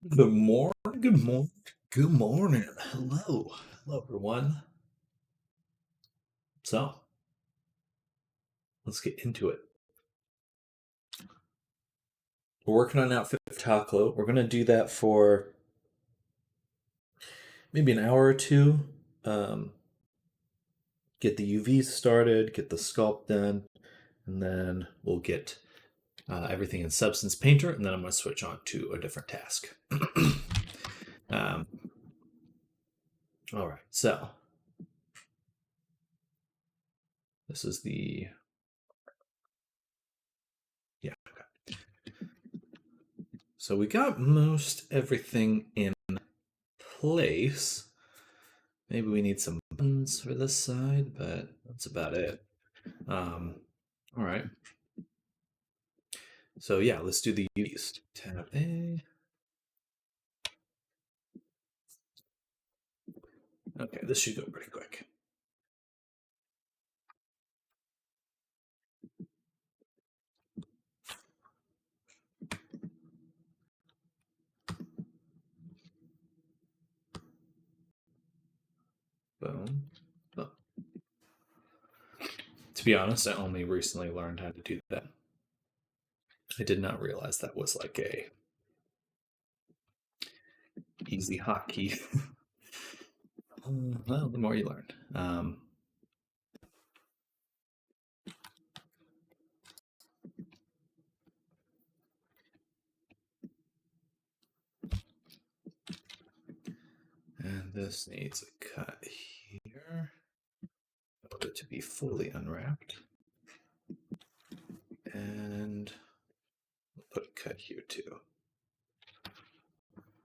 Good morning, good morning, good morning. Hello, everyone. So, let's get into it. We're working on outfit for taco. We're gonna do that for maybe an hour or two. Um, get the UVs started, get the sculpt done, and then we'll get everything in Substance Painter, and then I'm gonna switch on to a different task. um, all right, so this is the yeah. Okay. So we got most everything in place. Maybe we need some buttons for this side, but that's about it. Um, all right. So yeah, let's do the UVs. Tab A. Okay, this should go pretty quick. Boom. Boom. To be honest, I only recently learned how to do that. I did not realize that was like a easy hotkey. Well, the more you learn. And this needs a cut here. I want it to be fully unwrapped. And we'll put a cut here too.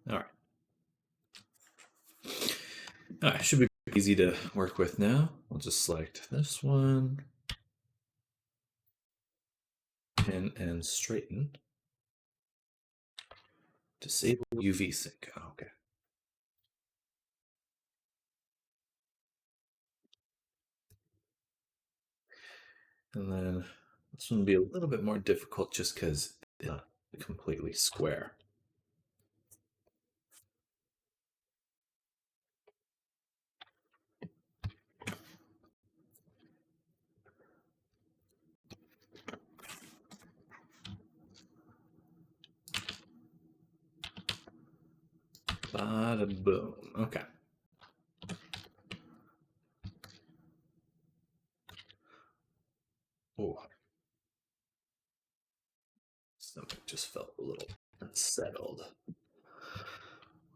All right. All right, should be easy to work with now. I'll just select this one, pin and straighten. Disable UV sync. Oh, okay. And then this one will be a little bit more difficult just because it's not completely square. Bada boom. Okay. Oh, stomach just felt a little unsettled.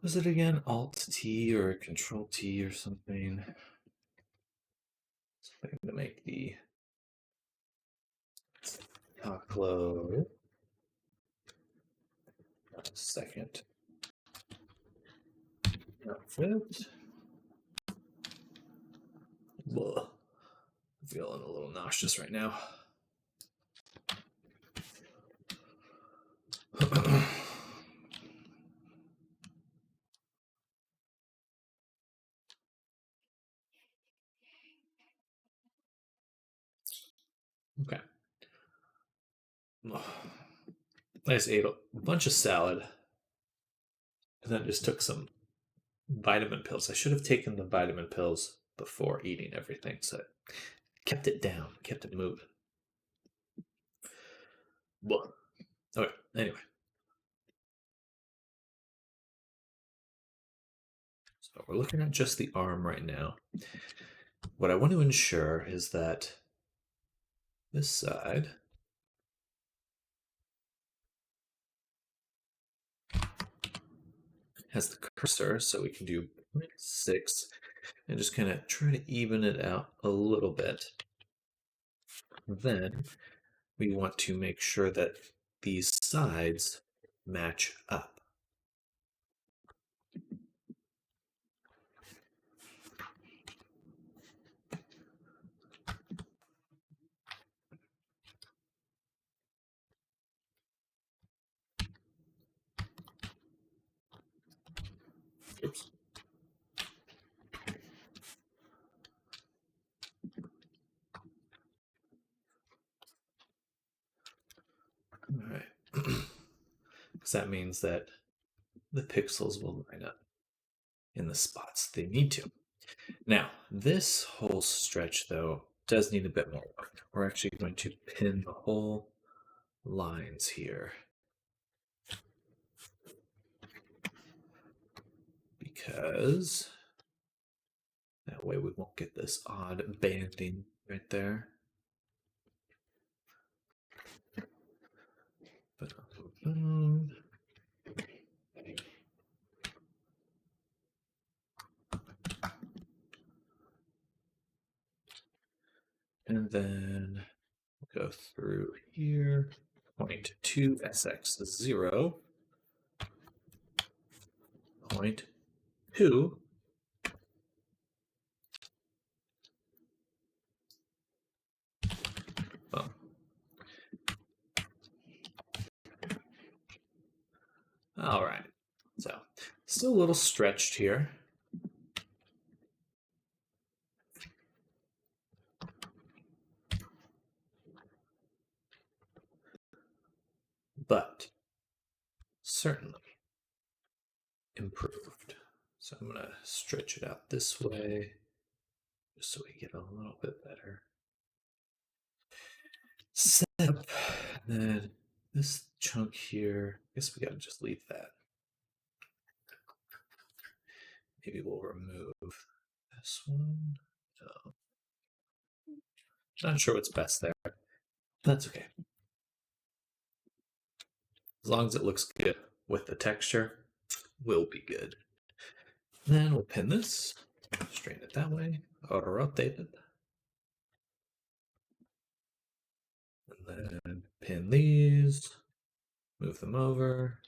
Was it again Alt T or Control T or something? Something to make the top load. Second outfit. Blah. I'm feeling a little nauseous right now. Okay. I just ate a bunch of salad and then just took some vitamin pills. I should have taken the vitamin pills before eating everything, so it kept it down, kept it moving. Well, okay, anyway. So we're looking at just the arm right now. What I want to ensure is that this side has the cursor, so we can do 0.6 and just kind of try to even it out a little bit. Then we want to make sure that these sides match up. Oops. All right. Because that means that the pixels will line up in the spots they need to. Now, this whole stretch, though, does need a bit more work. We're actually going to pin the whole lines here because that way we won't get this odd banding right there. But, and then we'll go through here, point 2 SX0, point 2 well, all right, so still a little stretched here. But certainly improved. So I'm going to stretch it out this way just so we get a little bit better setup. And then this chunk here, I guess we got to just leave that. Maybe we'll remove this one. No. Not sure what's best there. That's okay. As long as it looks good with the texture, we'll be good. Then we'll pin this, straighten it that way, auto rotate it. And then pin these, move them over.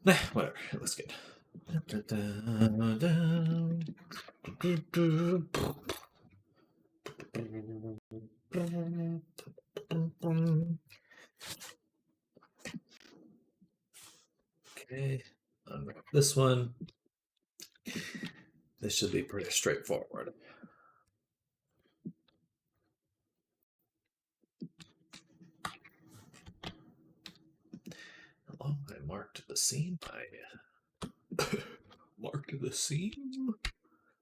Then whatever, it looks good. Okay, unwrap this one. This should be pretty straightforward. Hello, I marked the seam. I marked the seam.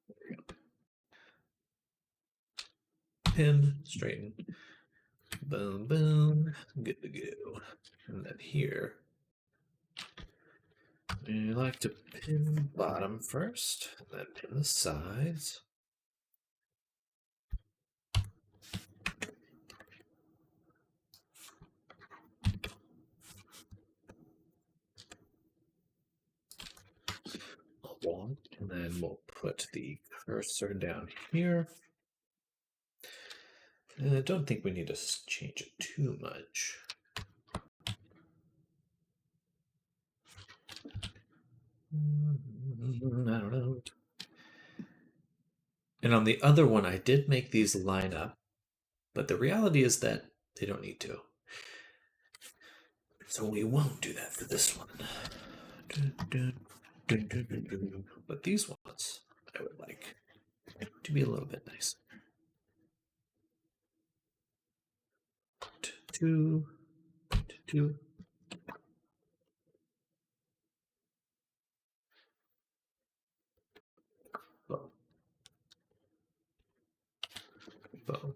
There we go. Pin, straighten. Boom, boom. Good to go. And then here, we like to pin the bottom first, and then pin the sides. And then we'll put the cursor down here. And I don't think we need to change it too much. I don't know. And on the other one, I did make these line up, but the reality is that they don't need to. So we won't do that for this one. But these ones I would like to be a little bit nicer. Two, two. Boom. Boom.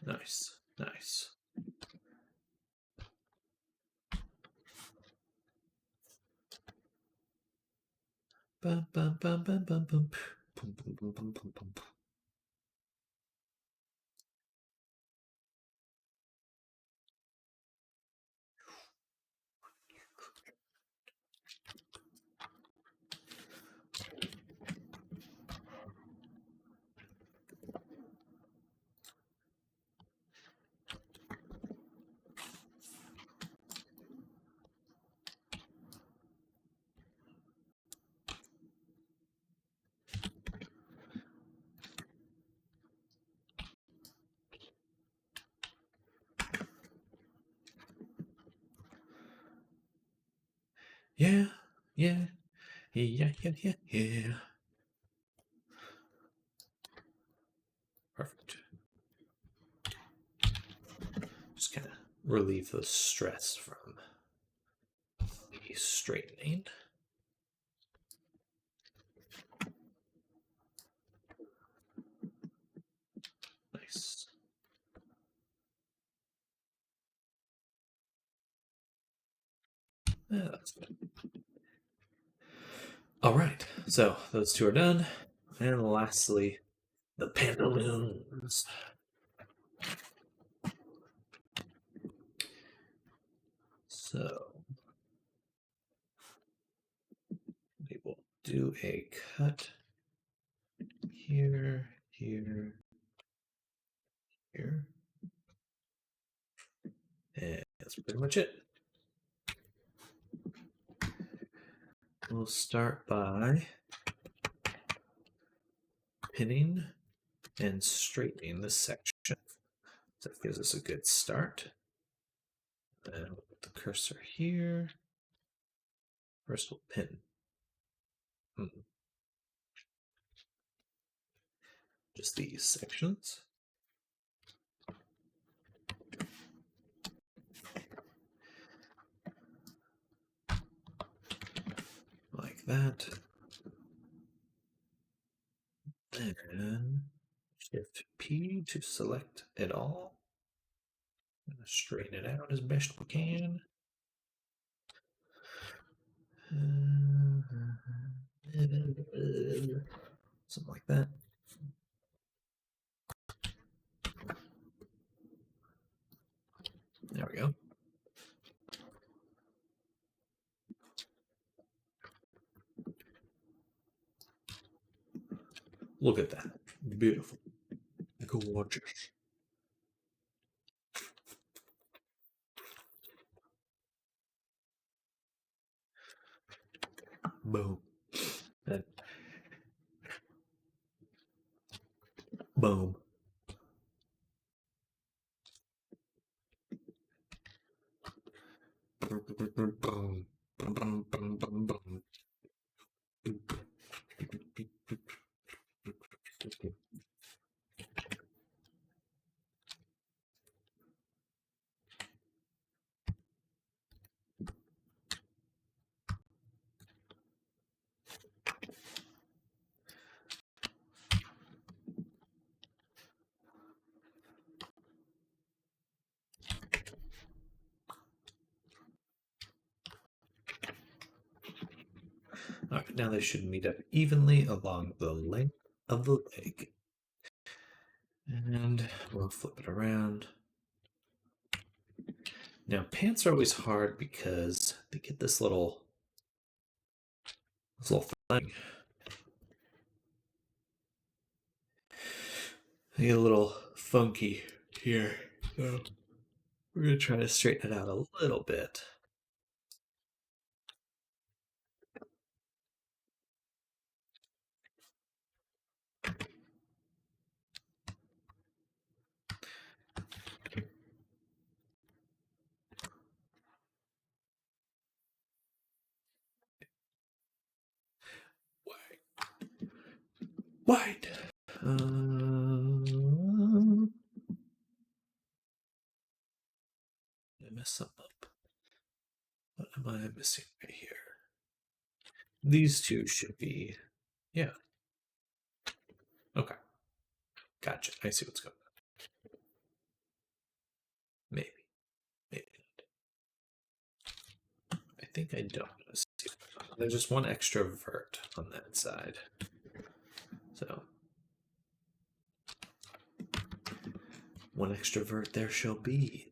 Nice, nice. Bum, bum, bum, bum, bum, bum. Bum, bum, bum, bum, bum, bum. Yeah, yeah, yeah, yeah, yeah, yeah. Perfect. Just kind of relieve the stress from the straightening. Nice. Yeah, that's good. All right, so those two are done. And lastly, the pantaloons. So we will do a cut here, here, here. And that's pretty much it. We'll start by pinning and straightening this section. So that gives us a good start. Then we'll put the cursor here. First we'll pin. Just these sections. Like that. Then Shift P to select it all. Straighten it out as best we can. Something like that. There we go. Look at that. Beautiful. Gorgeous. Boom. And boom. Boom. Boom, boom, boom, boom. All right, now they should meet up evenly along the length of the leg. And we'll flip it around. Now, pants are always hard because they get this little thing. They get a little funky here. So we're going to try to straighten it out a little bit. wide. I mess something up. What am I missing right here? These two should be, yeah. Okay, gotcha. I see what's going on. Maybe, maybe not. I think I don't. See. There's just one extra vert on that side. So, one extra vert there shall be.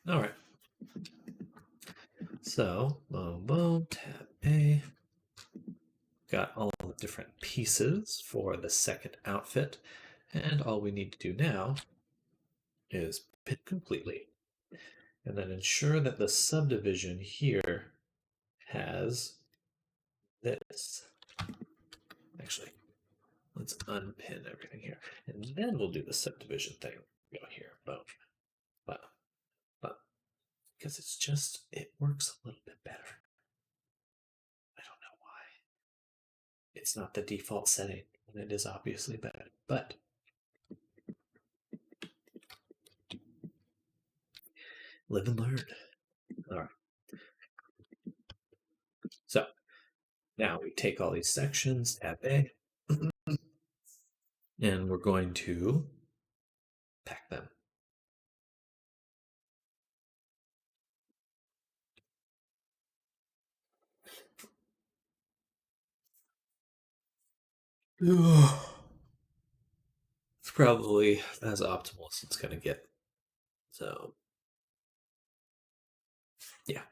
All right. So, boom, boom, tab A. Got all the different pieces for the second outfit. And all we need to do now is pin completely. And then ensure that the subdivision here has this. Actually, let's unpin everything here. And then we'll do the subdivision thing. Go here, boom, but, because it's just, it works a little bit better. I don't know why. It's not the default setting, and it is obviously bad, but live and learn. All right. So now we take all these sections, tab A, and we're going to pack them. It's probably as optimal as it's going to get. So, yeah,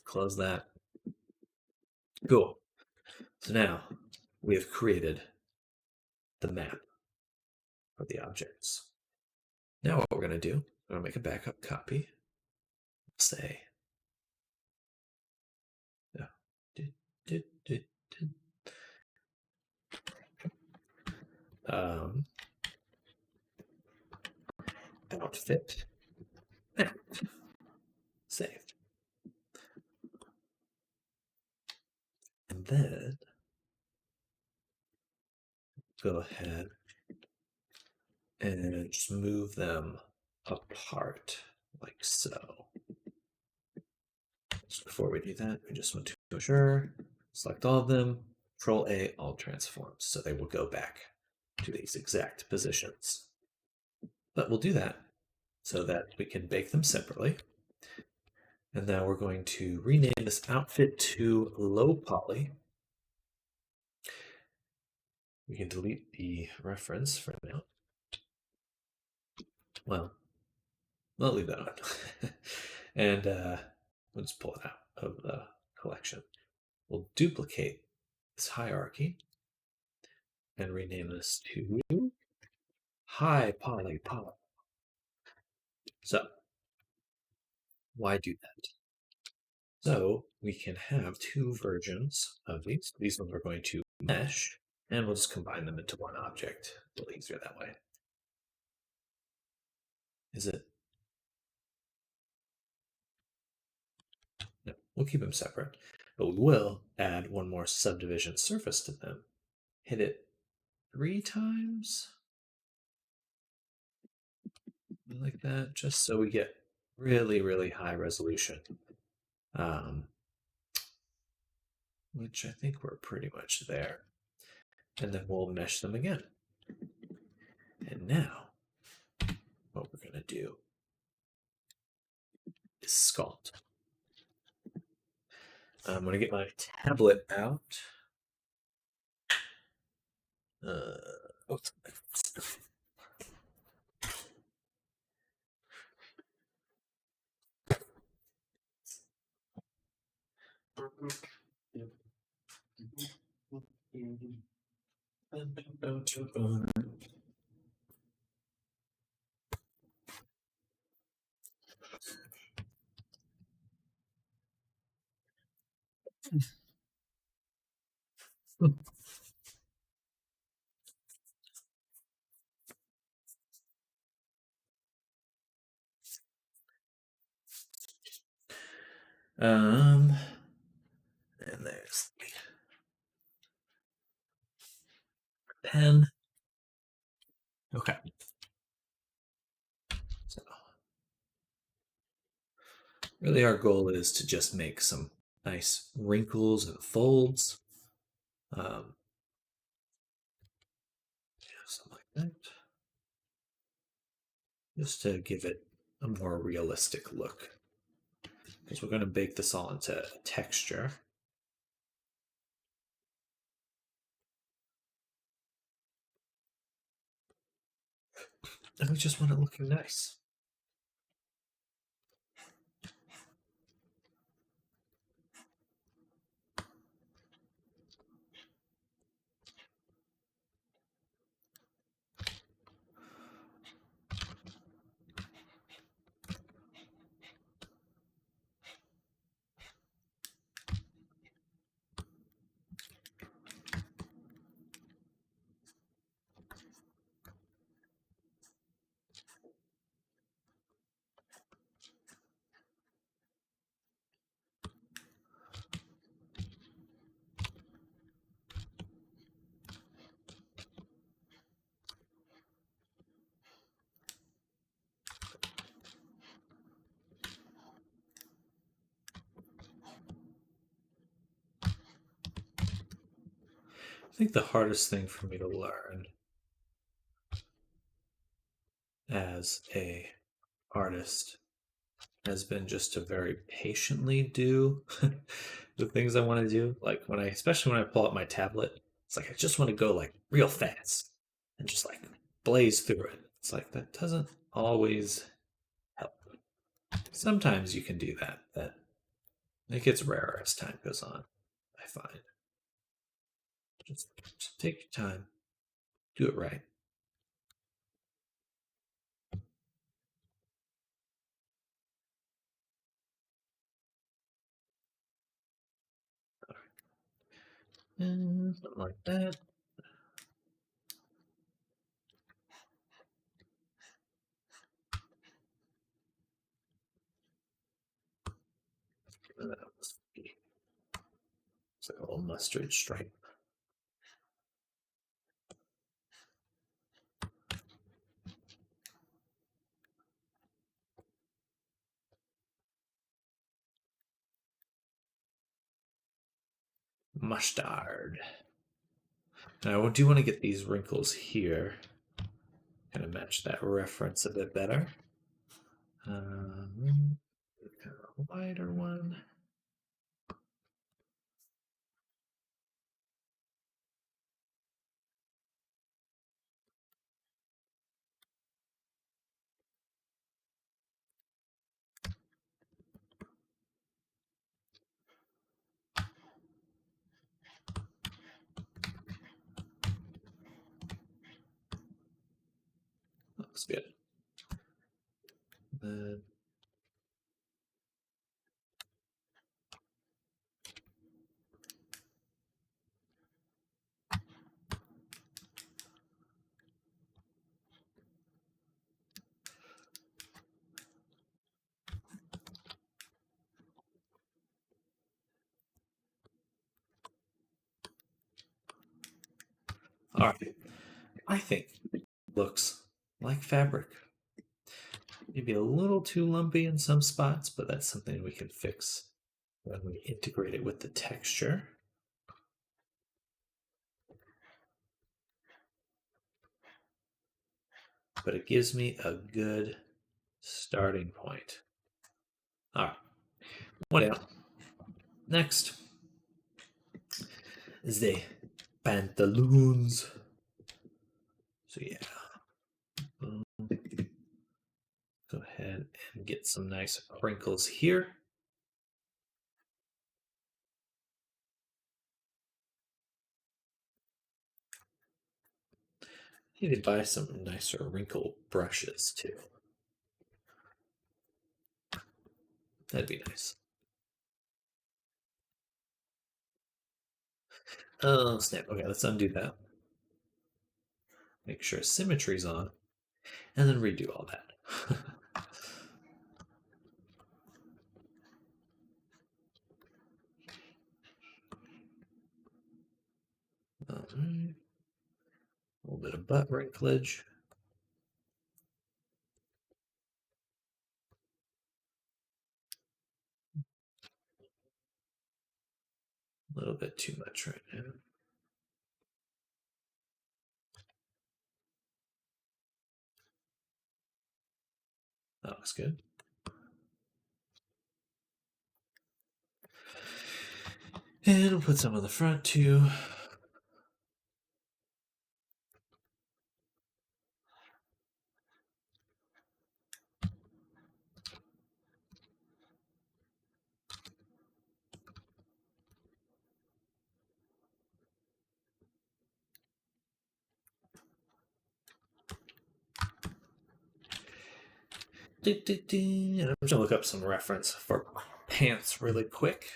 close that. Cool. So now we have created the map of the objects. Now what we're going to do, we're going to make a backup copy. Say, outfit, map, saved. And then go ahead and just move them apart like so. So before we do that, we just want to ensure, select all of them, Control A, all transforms, so they will go back to these exact positions. But we'll do that so that we can bake them separately. And now we're going to rename this outfit to low poly. We can delete the reference for now. Well, I'll leave that on. And we'll just pull it out of the collection. We'll duplicate this hierarchy and rename this to high poly poly. So, why do that? So we can have two versions of these. These ones are going to mesh, and we'll just combine them into one object. A little easier that way. Is it? No, we'll keep them separate, but we will add one more subdivision surface to them. Hit it 3 times, like that, just so we get really, really high resolution. Which I think we're pretty much there. And then we'll mesh them again. And now, what we're going to do is sculpt. I'm going to get my tablet out. Um, and there's the pen. Okay. So really our goal is to just make some nice wrinkles and folds. Um, something like that. Just to give it a more realistic look. Because we're going to bake this all into texture. And we just want it looking nice. I think the hardest thing for me to learn as a artist has been just to very patiently do the things I want to do. Like when I, especially when I pull up my tablet, it's like I just want to go like real fast and just like blaze through it. It's like that doesn't always help. Sometimes you can do that, but it gets rarer as time goes on, I find. Just take your time, do it right. And something like that. And that must be, it's like a little mustard stripe. Mustard. Now I do want to get these wrinkles here. Kind of match that reference a bit better. Kind of a wider one. Looks good. Then, all right. I think it looks like fabric. Maybe a little too lumpy in some spots, but that's something we can fix when we integrate it with the texture. But it gives me a good starting point. All right. What else? Next is the pantaloons. So yeah, go ahead and get some nice crinkles here. Need to buy some nicer wrinkle brushes too. That'd be nice. Oh, snap. Okay, let's undo that. Make sure symmetry's on, and then redo all that. butt wrinklage. A little bit too much right now. That looks good. And we'll put some on the front too. And I'm just gonna look up some reference for pants really quick.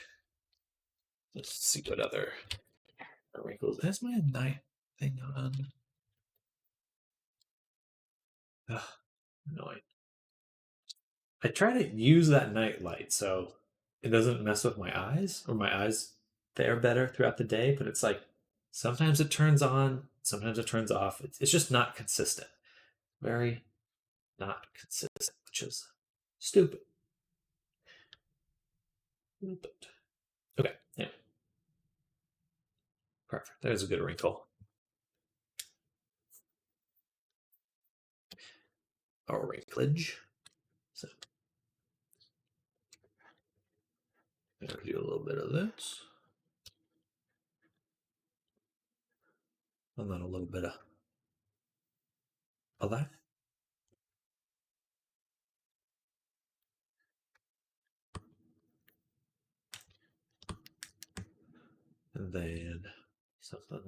Let's see what other wrinkles. Has my night thing on? Ugh, annoying. I try to use that night light so it doesn't mess with my eyes, or my eyes fare better throughout the day, but it's like sometimes it turns on, sometimes it turns off. It's just not consistent. Very not consistent, which is stupid. Stupid. Okay, yeah. Perfect. There's a good wrinkle. Or wrinklage. So I'm gonna do a little bit of this. And then a little bit of that. And then something.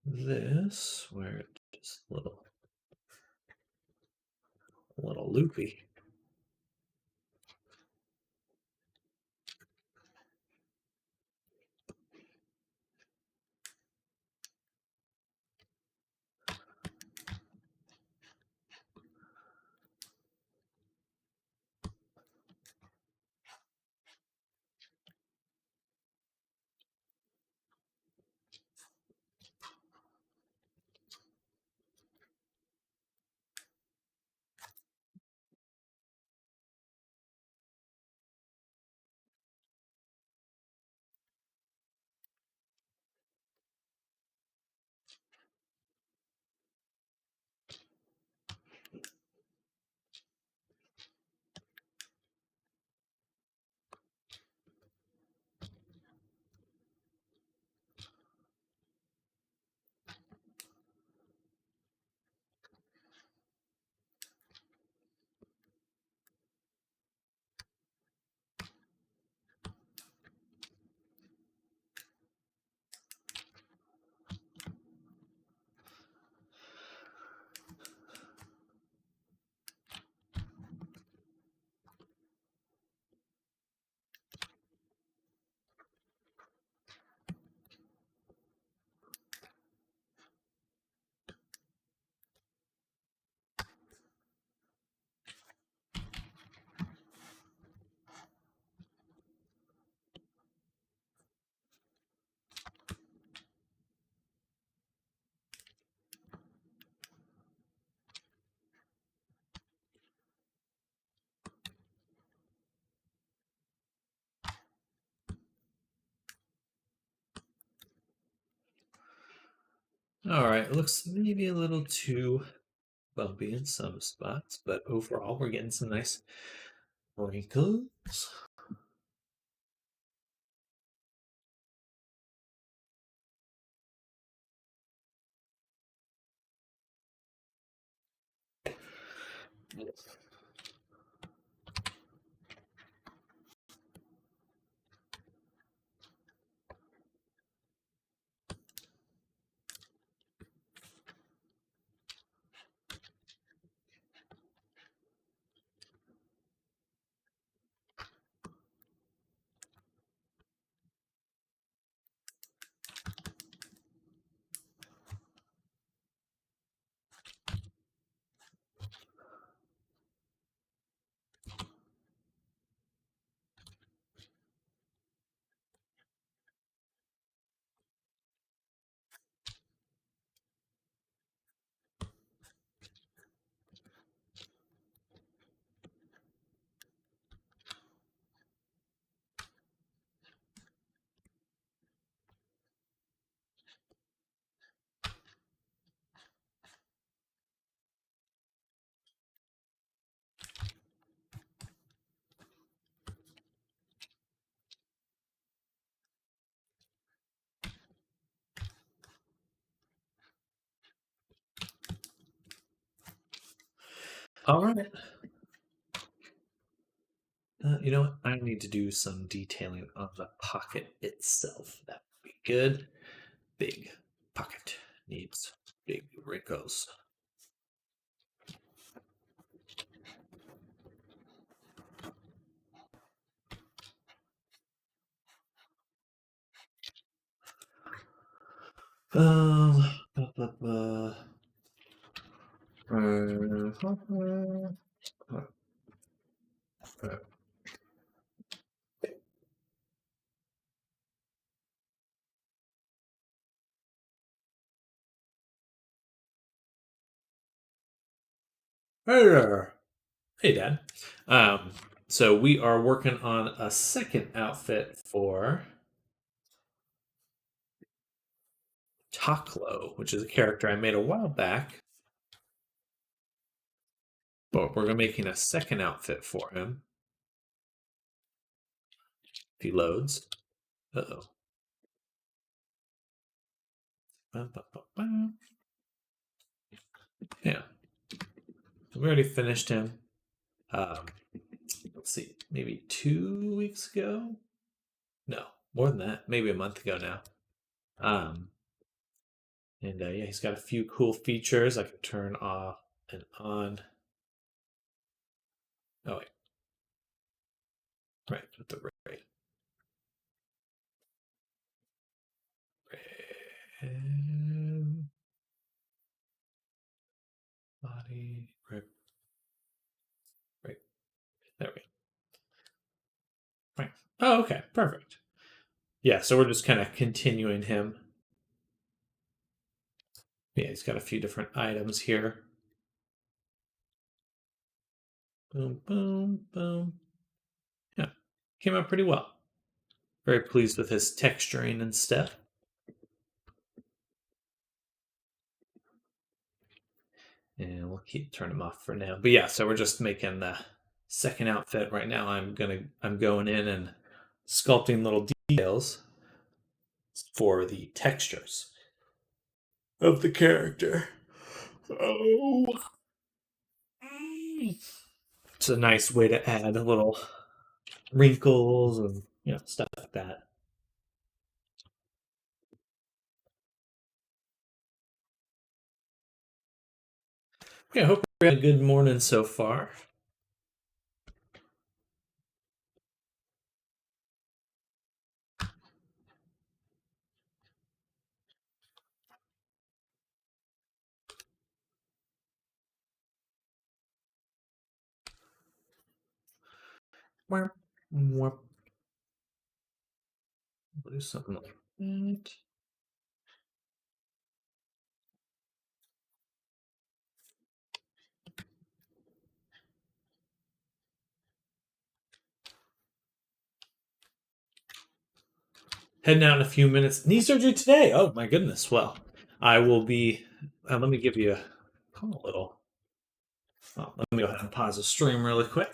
This, where it's just a little loopy. All right, it looks maybe a little too bumpy in some spots, but overall we're getting some nice wrinkles. All right. You know what? I need to do some detailing on the pocket itself. That would be good. Big pocket needs big wrinkles. Blah, blah, blah. Hey there. Hey, Dad. Um, so we are working on a second outfit for Taklo, which is a character I made a while back, but we're making a second outfit for him. If he loads. Uh-oh. Yeah. We already finished him. Um, let's see, maybe 2 weeks ago? No, more than that. Maybe a month ago now. Um, and yeah, he's got a few cool features I can turn off and on. Oh wait, right with the ray. And body right, right. There we go. Right. Oh, okay, perfect. Yeah, so we're just kind of continuing him. Yeah, he's got a few different items here. Boom, boom, boom. Yeah, came out pretty well. Very pleased with his texturing and stuff. And we'll keep turn him off for now. But yeah, so we're just making the second outfit right now. I'm going in and sculpting little details for the textures of the character. Oh, it's a nice way to add a little wrinkles and stuff like that. Yeah, I hope you're having a good morning so far. Where, do something like that. Heading out in a few minutes. Knee surgery today. Oh my goodness. Well, I will be. Let me give you a little. Oh, let me go ahead and pause the stream really quick.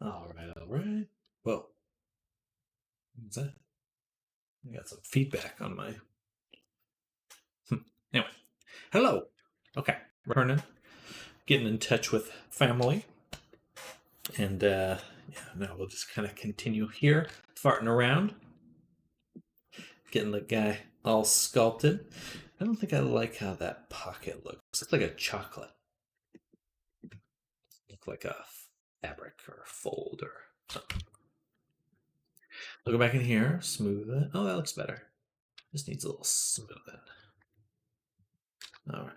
All right, all right. Well, what's that? I got some feedback on my. Anyway, hello. Okay, returning, getting in touch with family, and yeah, now we'll just kind of continue here, farting around, getting the guy all sculpted. I don't think I like how that pocket looks. It's like a chocolate. Look like a fabric or a fold or something. I'll go back in here, smooth it. Oh, that looks better. Just needs a little smoothing. All right.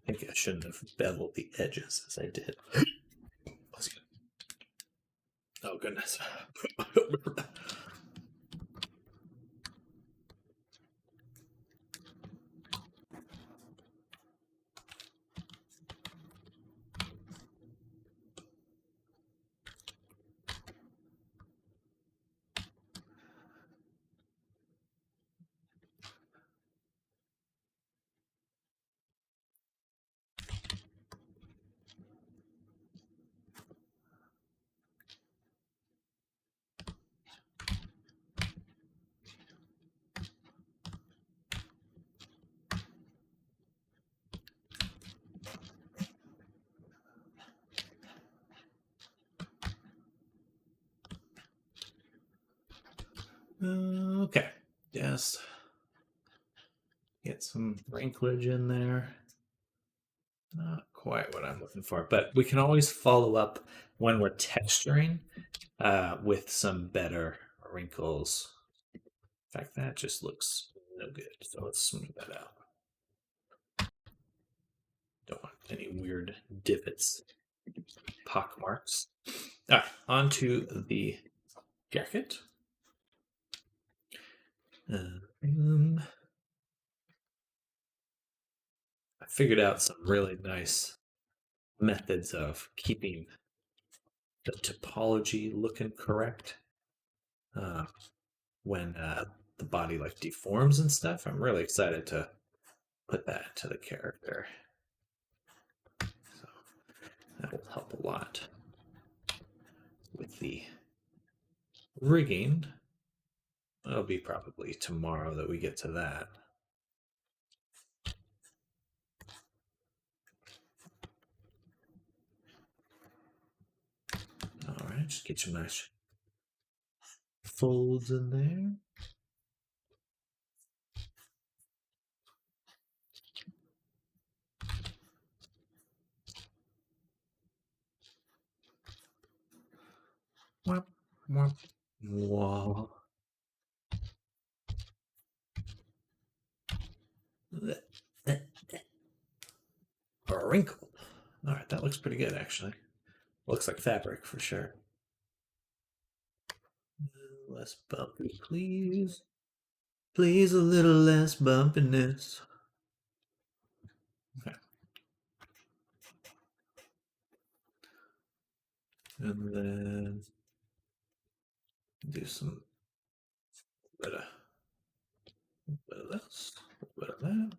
I think I shouldn't have beveled the edges as I did. Oh, goodness. Okay. Yes. Get some wrinklage in there. Not quite what I'm looking for, but we can always follow up when we're texturing with some better wrinkles. In fact, that just looks no good. So let's smooth that out. Don't want any weird divots, pock marks. All right, on to the jacket. I figured out some really nice methods of keeping the topology looking correct uh, when the body like deforms and stuff. I'm really excited to put that into the character. So that will help a lot with the rigging. It'll be probably tomorrow that we get to that. All right, just get some nice folds in there. Womp, womp. Wow. Wrinkled. All right, that looks pretty good actually. Looks like fabric for sure. Less bumpy, please. Please, a little less bumpiness. Okay. And then do some bit of this, a bit of that.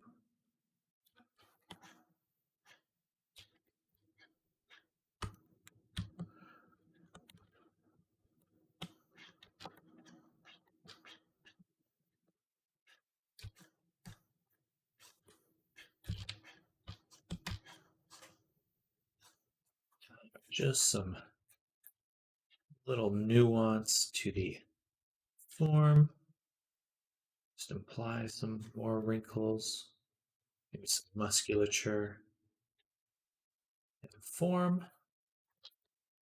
Just some little nuance to the form. Just imply some more wrinkles, maybe some musculature and form.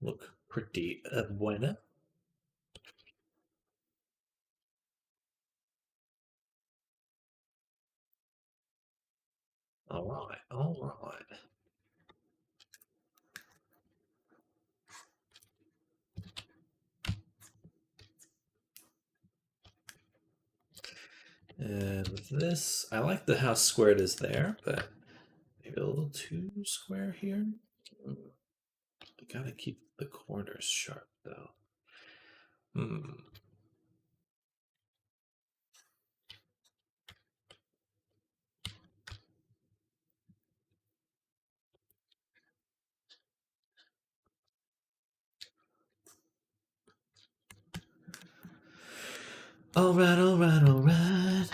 Look pretty buena. All right, all right. And this, I like the how square it is there, but maybe a little too square here. I gotta keep the corners sharp though. Hmm. All right, all right, all right.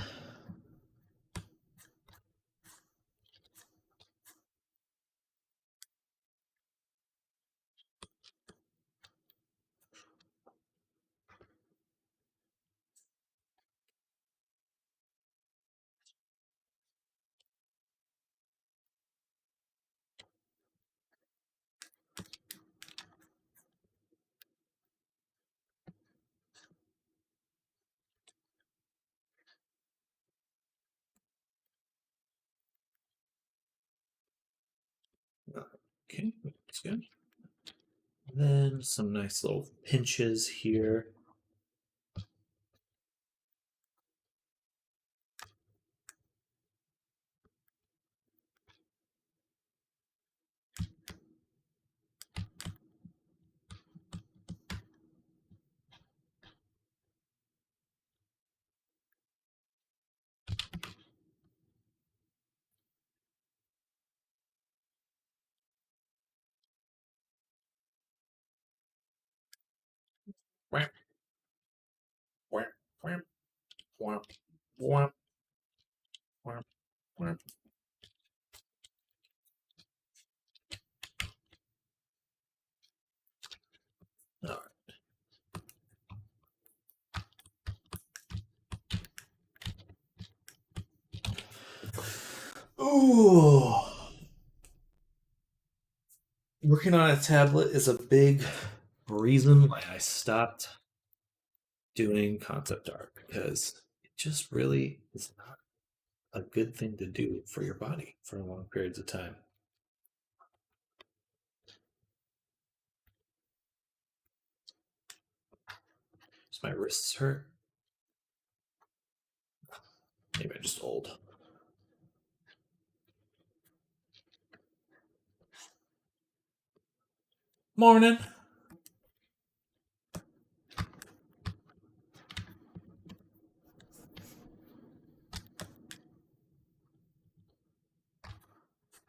Okay, that's good. Then some nice little pinches here. Wham, wham, wham, wham, wham, wham, wham. All right. Ooh. Working on a tablet is a big reason why I stopped doing concept art because it just really is not a good thing to do for your body for long periods of time. Does my wrists hurt? Maybe I'm just old. Morning.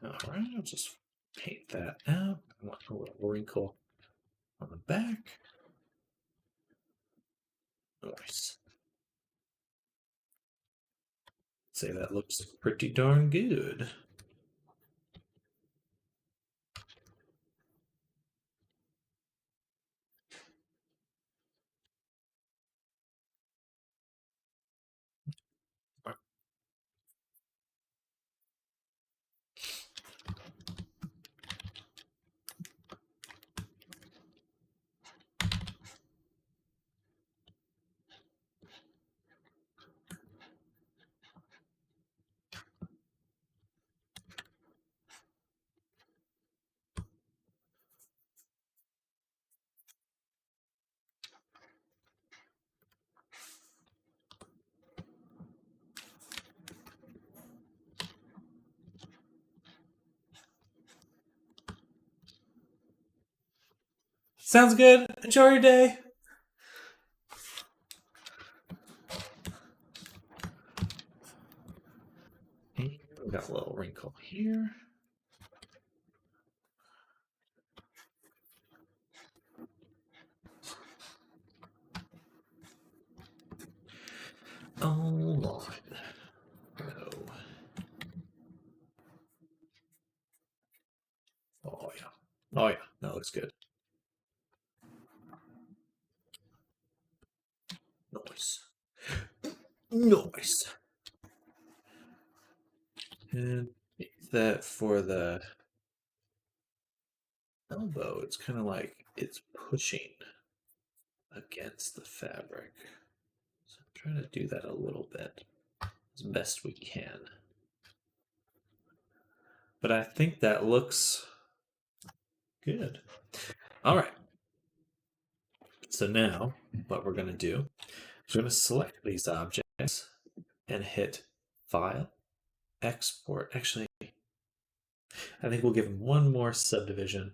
All right, I'll just paint that out. I want a little wrinkle on the back. Nice. Say that looks pretty darn good. Sounds good. Enjoy your day. We got a little wrinkle here. All right. Go. Oh yeah. Oh yeah. That looks good. Nice. Nice. And that for the elbow, it's kind of like it's pushing against the fabric. So I'm trying to do that a little bit as best we can. But I think that looks good. All right. So now what we're going to do is we're going to select these objects and hit File, Export. Actually, I think we'll give them one more subdivision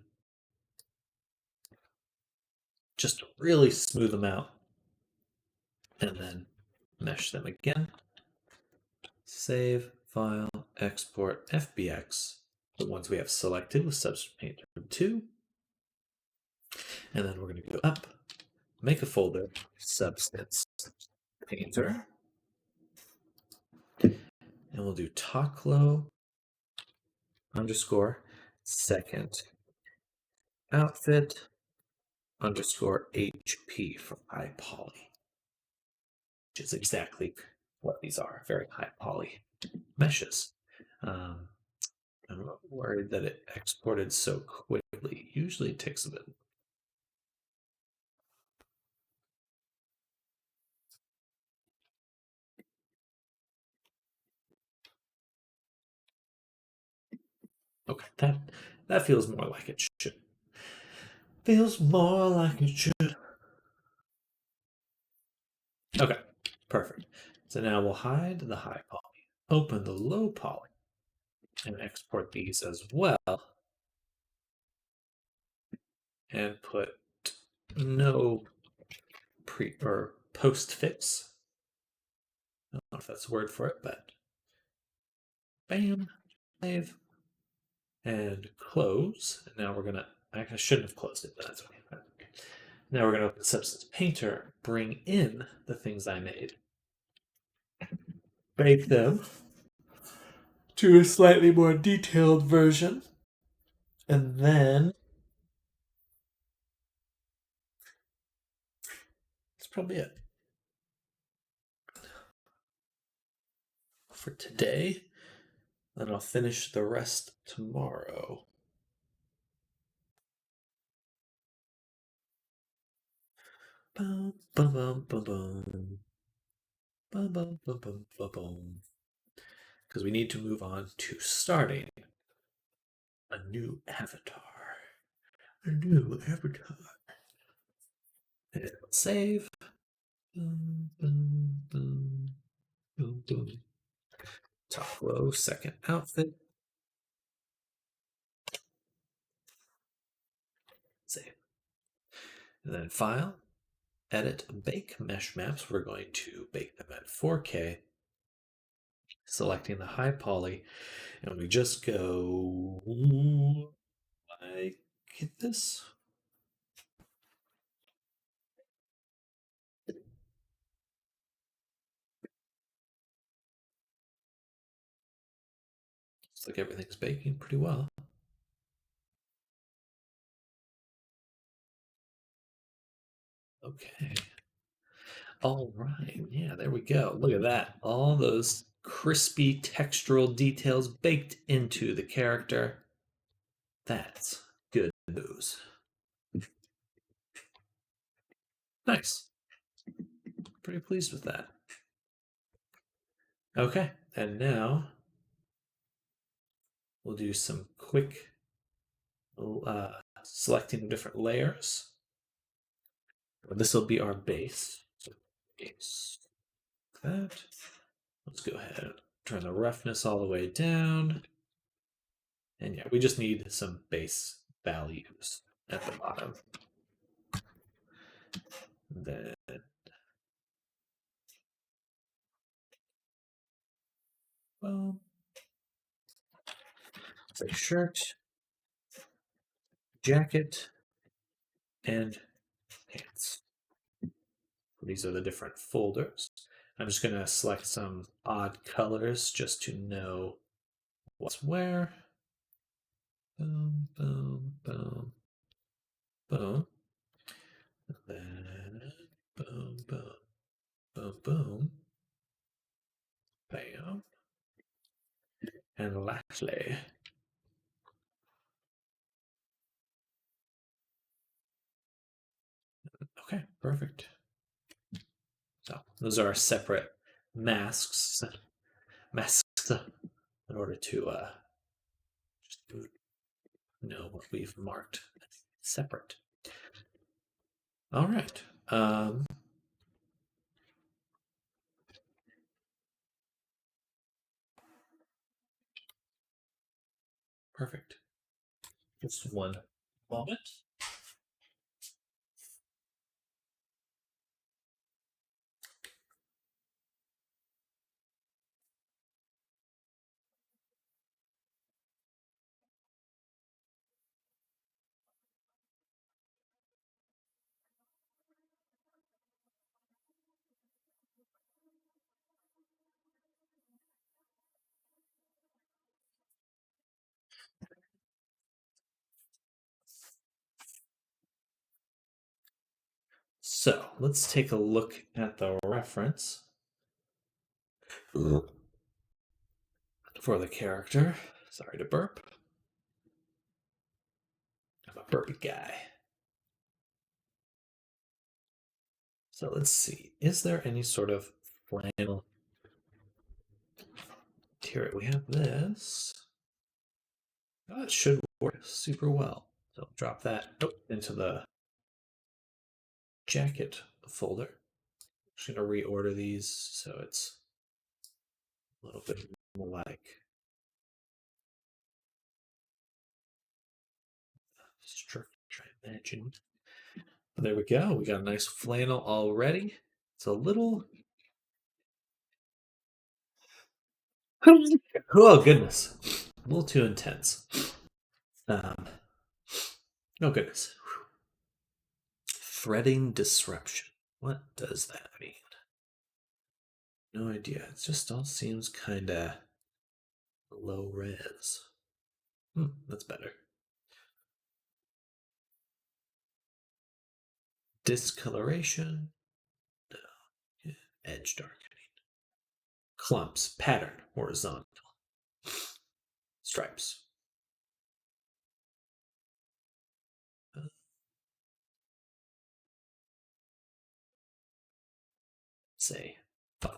just to really smooth them out. And then mesh them again. Save, File, Export, FBX. The ones we have selected with Substance Painter 2. And then we're going to go up, make a folder, Substance, painter. And we'll do Taklo underscore second outfit underscore HP for high poly, which is exactly what these are, very high poly meshes. I'm worried that it exported so quickly. Usually it takes a bit. Okay, that feels more like it should. Feels more like it should. Okay, perfect. So now we'll hide the high poly, open the low poly, and export these as well, and put no pre or post fix. I don't know if that's a word for it, but bam, save, and close. And now we're gonna. I shouldn't have closed it, but that's okay. Now we're gonna open Substance Painter, bring in the things I made, bake them to a slightly more detailed version, and then that's probably it for today. And I'll finish the rest tomorrow. Bum, bum, bum, bum, bum. Bum, bum, bum, bum, bum, bum. Because we need to move on to starting a new avatar. A new avatar. And save. Boom, boom, boom, boom, boom. Top row, second outfit. Save. And then file, edit, bake mesh maps. We're going to bake them at 4K, selecting the high poly, and we just go like this. Looks like everything's baking pretty well. Okay. All right. Yeah, there we go. Look at that. All those crispy textural details baked into the character. That's good news. Nice. Pretty pleased with that. Okay. And now we'll do some quick selecting different layers. This will be our base. So base. That. Let's go ahead and turn the roughness all the way down. And yeah, we just need some base values at the bottom. Then say shirt, jacket, and pants. These are the different folders. I'm just going to select some odd colors just to know what's where. Boom, boom, boom, boom. And then boom, boom, boom, boom. Bam. And lastly, okay, perfect. So those are our separate masks in order to just know what we've marked separate. All right. Perfect. Just one moment. So let's take a look at the reference for the character. Sorry to burp. I'm a burpy guy. So let's see. Is there any sort of flannel? Here we have this. Oh, it should work super well. So drop that into the jacket folder. I'm just gonna reorder these so it's a little bit more like structure I imagine. There we go. We got a nice flannel already. It's a little. Oh goodness, a little too intense. Um, oh goodness. Threading disruption. What does that mean? No idea. It just all seems kind of low res. That's better. Discoloration. No. Edge darkening. Clumps. Pattern. Horizontal. Stripes. Say 5.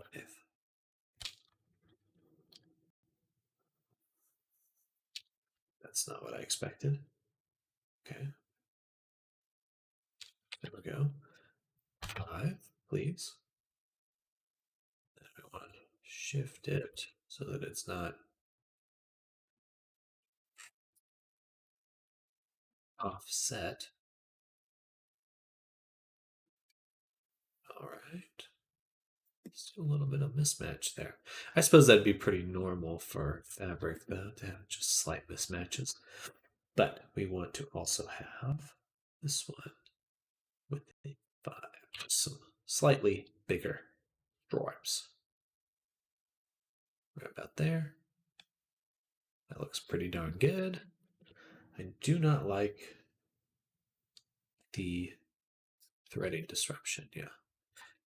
That's not what I expected. Okay. There we go. 5, please. Then I want to shift it so that it's not offset. All right. Still a little bit of mismatch there. I suppose that'd be pretty normal for fabric, though, to have just slight mismatches. But we want to also have this one with a 5, just some slightly bigger stripes. Right about there. That looks pretty darn good. I do not like the threading disruption, yeah.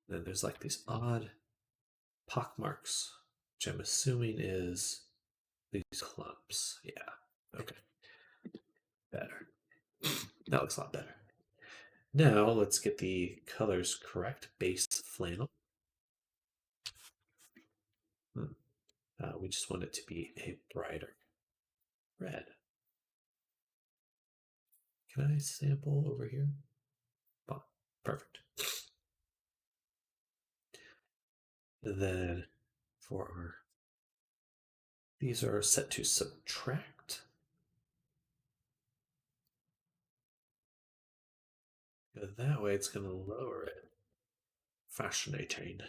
And then there's like these odd pock marks, which I'm assuming is these clumps. Yeah, okay. Better. That looks a lot better. Now let's get the colors correct. Base flannel. We just want it to be a brighter red. Can I sample over here? Oh, perfect. And then for our, these are set to subtract. And that way it's going to lower it. Fascinating.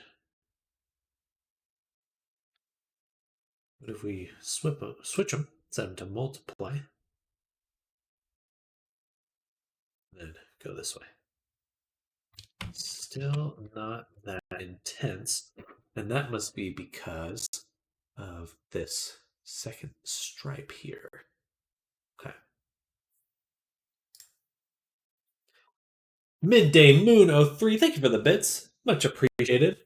What if we switch them, set them to multiply, then go this way? Still not that intense. And that must be because of this second stripe here. Okay. Midday Moon 03, thank you for the bits. Much appreciated.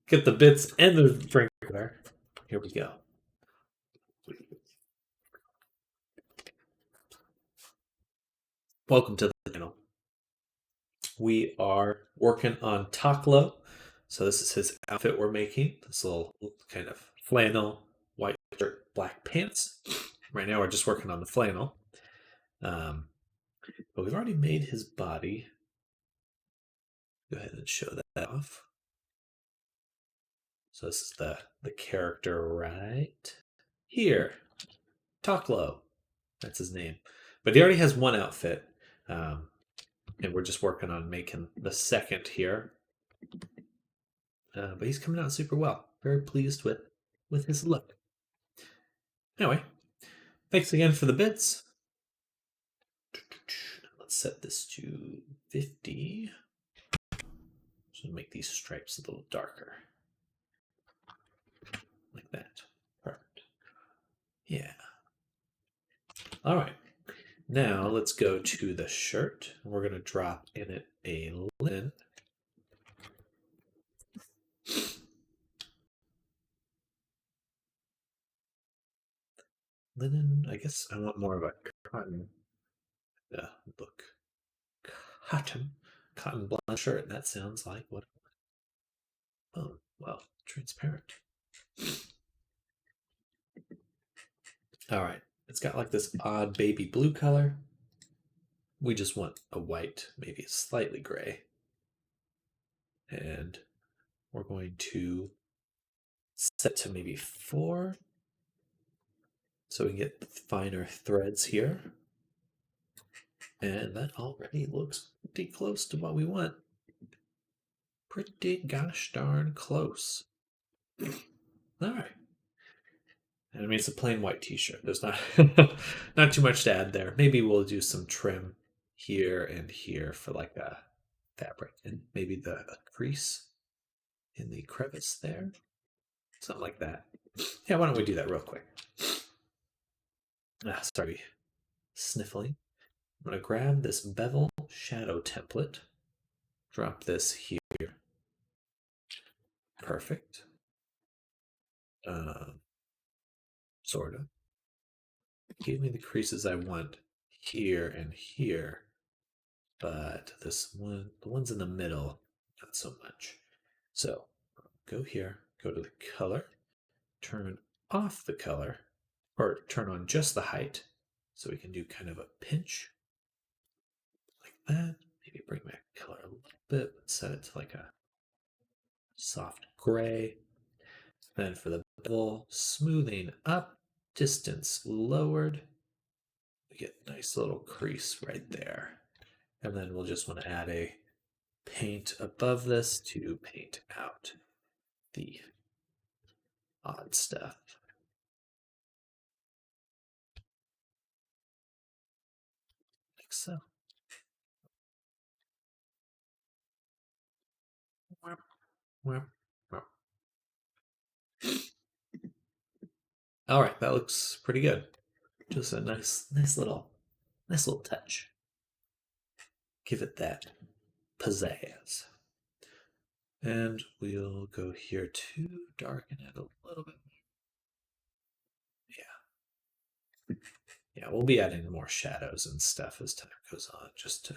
Get the bits and the sprinkler. Here we go. Welcome to the channel. We are working on Taklo. So this is his outfit we're making. This little kind of flannel, white shirt, black pants. Right now we're just working on the flannel. But we've already made his body. Go ahead and show that off. So this is the character right here. Taklo. That's his name. But he already has one outfit. And we're just working on making the second here. But he's coming out super well. Very pleased with his look. Anyway, thanks again for the bits. Let's set this to 50. So make these stripes a little darker. Like that. Perfect. Yeah. All right. Now let's go to the shirt. We're going to drop in it a linen. Linen, I guess I want more of a cotton look. Cotton. Cotton blonde shirt. That sounds like what? Oh, well, transparent. All right. It's got like this odd baby blue color. We just want a white, maybe slightly gray. And we're going to set to maybe 4 so we can get finer threads here. And that already looks pretty close to what we want. Pretty gosh darn close. All right. And I mean, it's a plain white t-shirt. There's not not too much to add there. Maybe we'll do some trim here and here for like a fabric and maybe the crease in the crevice there. Something like that. Yeah, why don't we do that real quick? Sorry, sniffling. I'm going to grab this bevel shadow template, drop this here. Perfect. Sort of. Give me the creases I want here and here, but this one, the ones in the middle, not so much. So go here, go to the color, turn off the color, or turn on just the height. So we can do kind of a pinch like that. Maybe bring back color a little bit, set it to like a soft gray. Then for the bevel, smoothing up, distance lowered. We get a nice little crease right there. And then we'll just want to add a paint above this to paint out the odd stuff. Like so. All right, that looks pretty good. Just a nice little touch. Give it that pizzazz. And we'll go here to darken it a little bit. Yeah. Yeah, we'll be adding more shadows and stuff as time goes on, just to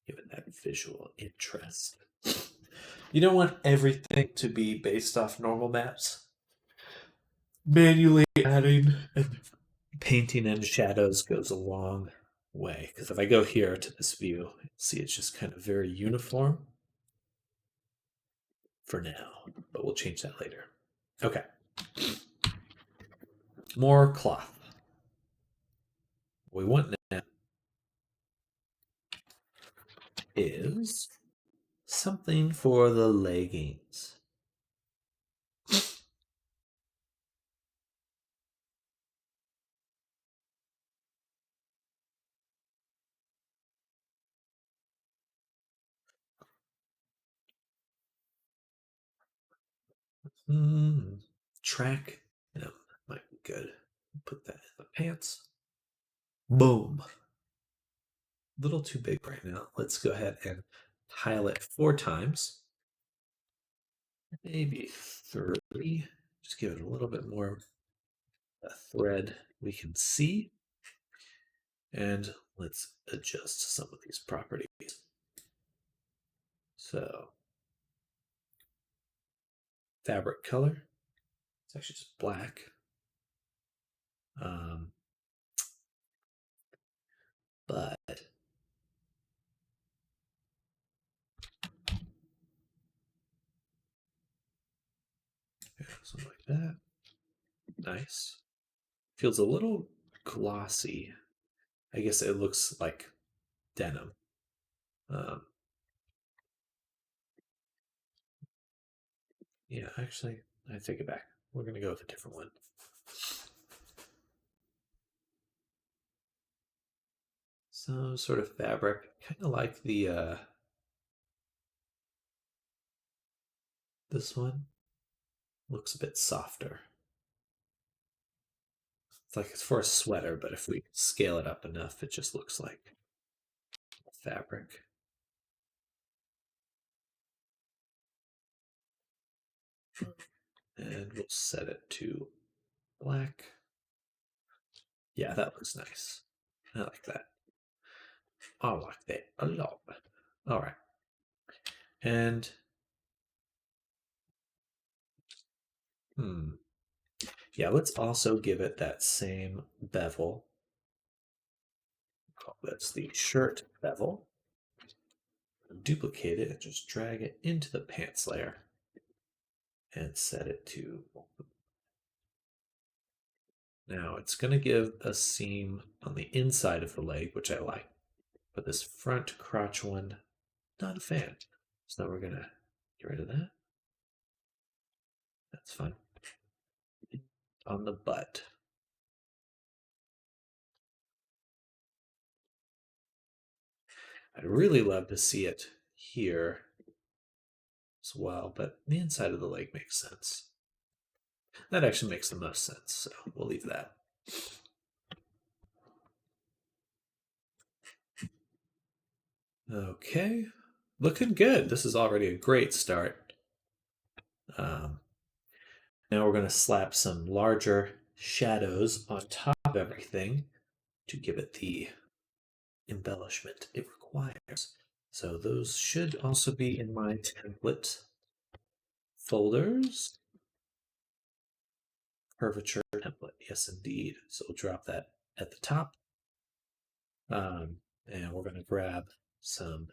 give it that visual interest. You don't want everything to be based off normal maps. Manually adding and painting in shadows goes a long way. Because if I go here to this view, see it's just kind of very uniform for now. But we'll change that later. Okay. More cloth. What we want now is something for the leggings. Track, might be good. Put that in the pants. Boom. Little too big right now. Let's go ahead and tile it 4 times. Maybe 3. Just give it a little bit more a thread we can see. And let's adjust some of these properties. So, fabric color. It's actually just black. But yeah, something like that. Nice. Feels a little glossy. I guess it looks like denim. Yeah, actually, I take it back. We're going to go with a different one. Some sort of fabric, kind of like the this one looks a bit softer. It's like it's for a sweater, but if we scale it up enough, it just looks like fabric. And we'll set it to black. Yeah, that looks nice. I like that. I like that a lot. All right. And hmm. Yeah, let's also give it that same bevel. Call this the shirt bevel. Duplicate it and just drag it into the pants layer and set it to. Now it's going to give a seam on the inside of the leg, which I like. But this front crotch one, not a fan. So now we're going to get rid of that. That's fine. On the butt. I'd really love to see it here as well, but the inside of the leg makes sense. That actually makes the most sense, so we'll leave that. Okay, looking good. This is already a great start. Um, Now we're going to slap some larger shadows on top of everything to give it the embellishment it requires. So those should also be in my template folders. Curvature template, yes indeed. So we'll drop that at the top. And we're going to grab some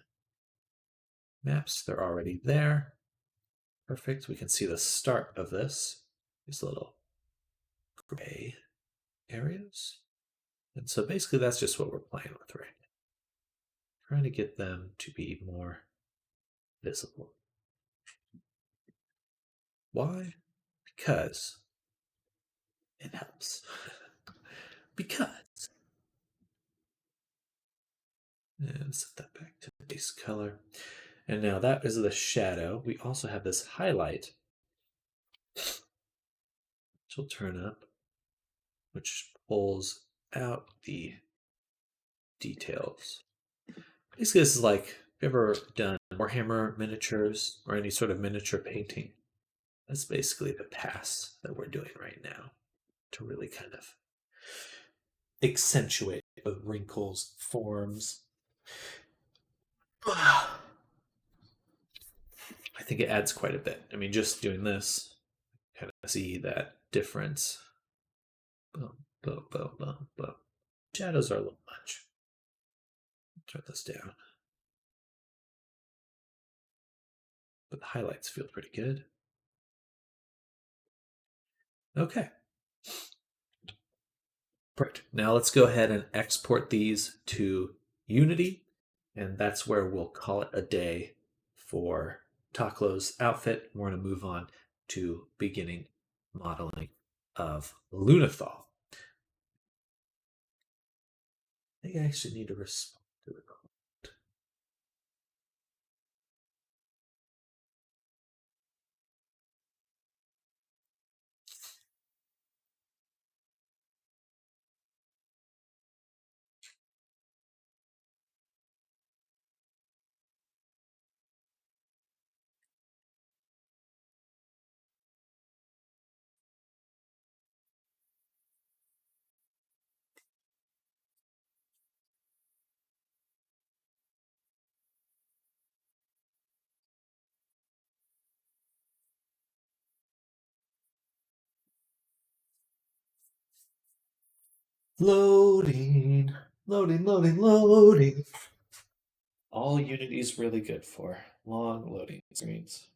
maps. They're already there. Perfect. We can see the start of this. These little gray areas. And so basically that's just what we're playing with right now. Trying to get them to be more visible. Why? Because it helps. Because. And set that back to the base color. And now that is the shadow. We also have this highlight, which will turn up, which pulls out the details. Basically, this is like, have you ever done Warhammer miniatures or any sort of miniature painting? That's basically the pass that we're doing right now to really kind of accentuate the wrinkles, forms. I think it adds quite a bit. I mean, just doing this, kind of see that difference. Boom, boom, boom, boom, boom. Shadows are a little much. Turn this down. But the highlights feel pretty good. Okay. Perfect. Now let's go ahead and export these to Unity, and that's where we'll call it a day for Taklo's outfit. We're going to move on to beginning modeling of Lunathal. I think I actually need to respond to the call. Loading, loading, loading, loading. All Unity is really good for long loading screens.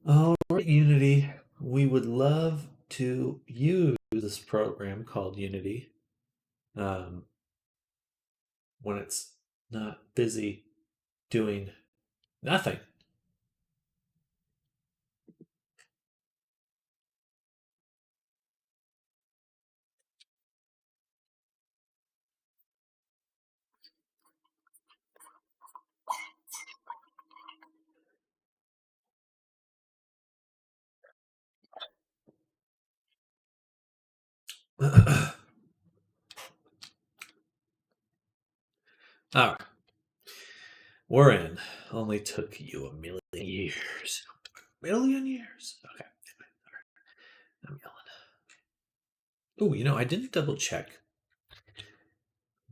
All right, Unity. We would love to use this program called Unity um, when it's not busy doing nothing. All right, we're in. Only took you a million years. Million years. Okay, I'm yelling. Oh, I didn't double check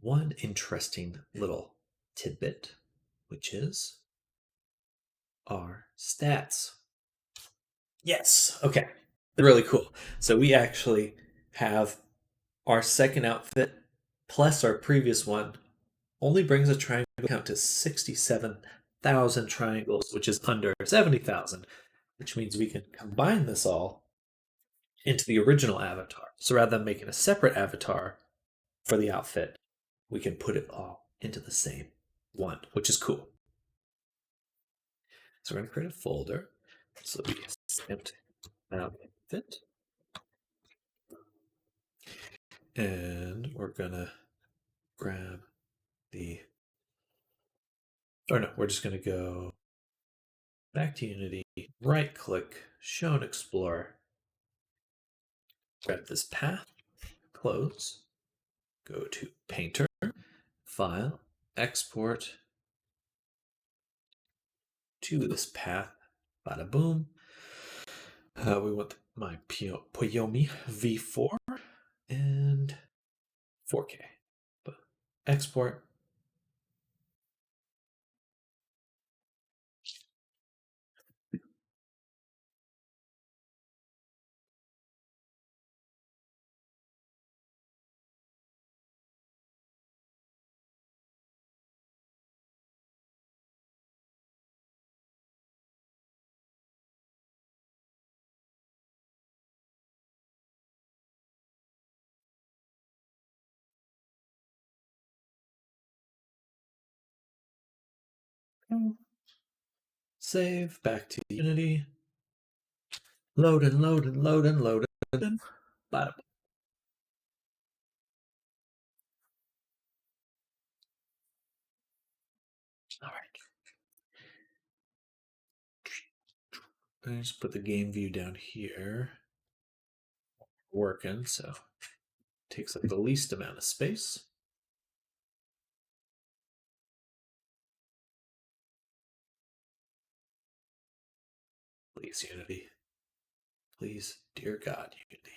one interesting little tidbit, which is our stats. Yes. Okay. They're really cool. So we actually have our second outfit plus our previous one only brings a triangle count to 67,000 triangles, which is under 70,000, which means we can combine this all into the original avatar. So rather than making a separate avatar for the outfit, we can put it all into the same one, which is cool. So we're going to create a folder. So we stamped outfit. And we're going to grab the, or no, we're just going to go back to Unity, right click, show and explore, grab this path, close, go to Painter, File, Export to this path, bada boom. We want my Poyomi V4 and 4K. But export. Save, back to Unity. Load and load and load and load and bada boom. All right. I just put the game view down here. Working, so takes up the least amount of space. Please, Unity. Please, dear God, Unity.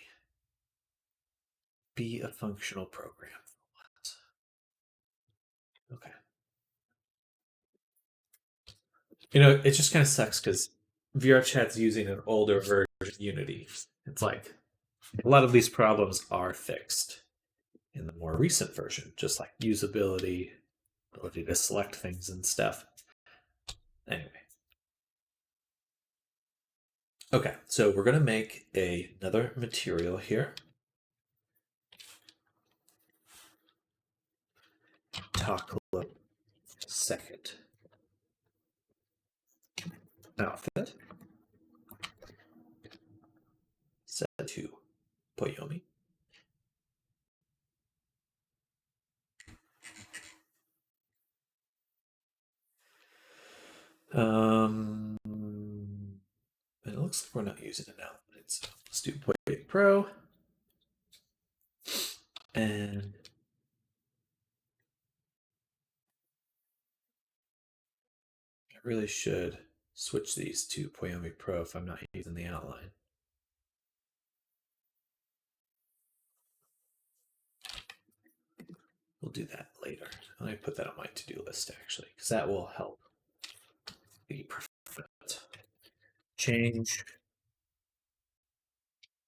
Be a functional program. Okay. It just kind of sucks because VRChat's using an older version of Unity. It's like a lot of these problems are fixed in the more recent version, just like usability, ability to select things and stuff. Anyway. Okay, so we're going to make another material here. Takla second outfit. Set to Poyomi. And it looks like we're not using an outline, so let's do Poyomi Pro. And I really should switch these to Poyomi Pro if I'm not using the outline. We'll do that later. Let me put that on my to-do list, actually, because that will help be perfect. Change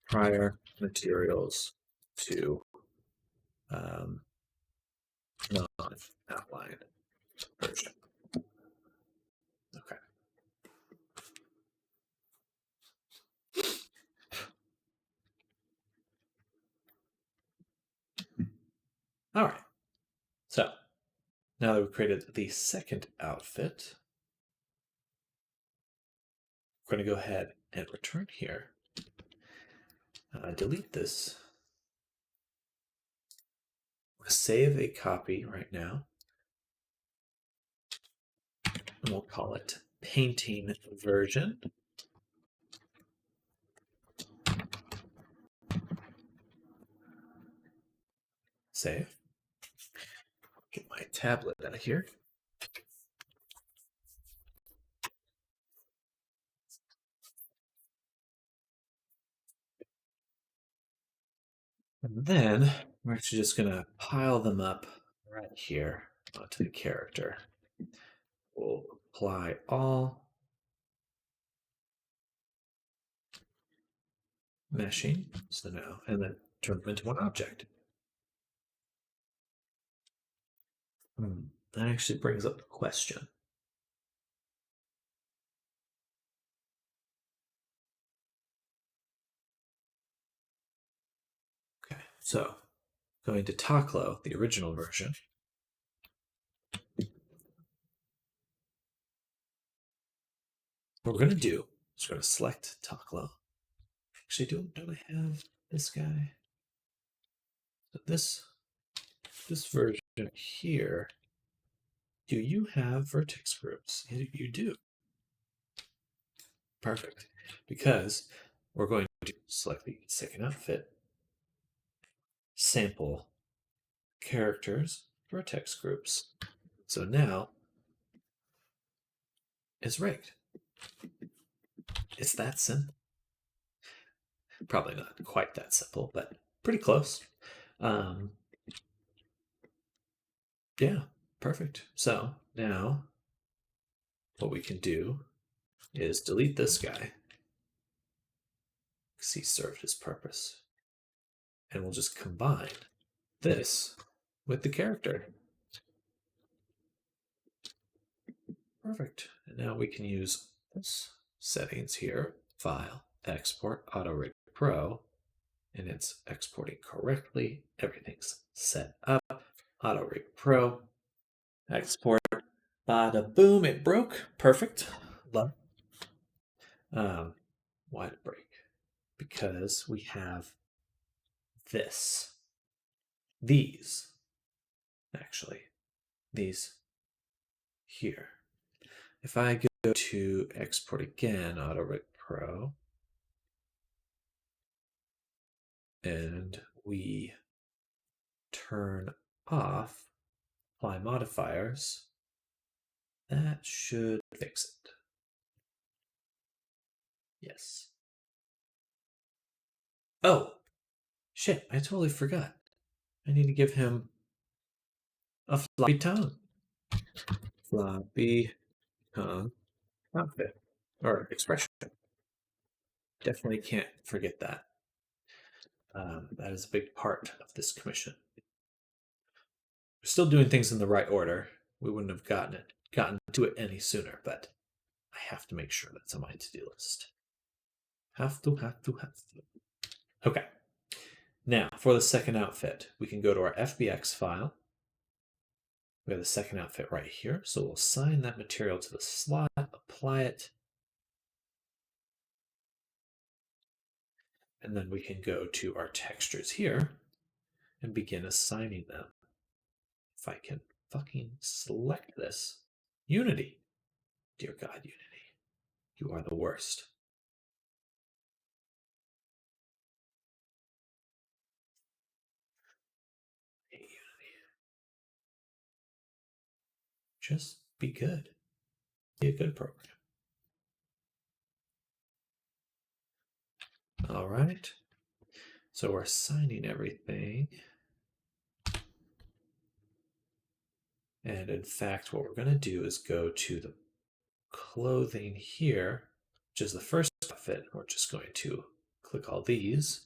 prior materials to non-outline version. Okay. Now that we've created the second outfit, we're going to go ahead and return here. Delete this. We'll save a copy right now. And we'll call it painting version. Save. Get my tablet out of here. And then we're actually just going to pile them up right here onto the character. We'll apply all meshing. So now, and then turn them into one object. That actually brings up the question. Okay, so going to Taklo, the original version. What we're going to do is we're going to select Taklo. Actually, don't I have this guy? So this version here, do you have vertex groups? You do. Perfect. Because we're going to select the second outfit, sample characters, vertex groups. So now it's rigged. It's that simple. Probably not quite that simple, but pretty close. Yeah, perfect. So now what we can do is delete this guy because he served his purpose. And we'll just combine this with the character. Perfect. And now we can use this settings here, File, Export, Auto Rig Pro, and it's exporting correctly. Everything's set up. Auto Rig Pro, export. Bada boom, it broke. Perfect. Love. Why'd it break? Because we have this. These, actually. These here. If I go to export again, AutoRig Pro, and we turn off apply modifiers, that should fix it. Yes. Oh, shit, I totally forgot. I need to give him a floppy tongue. Floppy tongue outfit. Or expression. Definitely can't forget that. That is a big part of this commission. We're still doing things in the right order. We wouldn't have gotten to it any sooner, but I have to make sure that's on my to-do list. Have to. Okay. Now, for the second outfit, we can go to our FBX file. We have the second outfit right here. So we'll assign that material to the slot, apply it, and then we can go to our textures here and begin assigning them. If I can fucking select this. Unity. Dear God, Unity. You are the worst. Hey, Unity. Just be good. Be a good program. All right. So we're assigning everything. And in fact, what we're going to do is go to the clothing here, which is the first outfit. We're just going to click all these.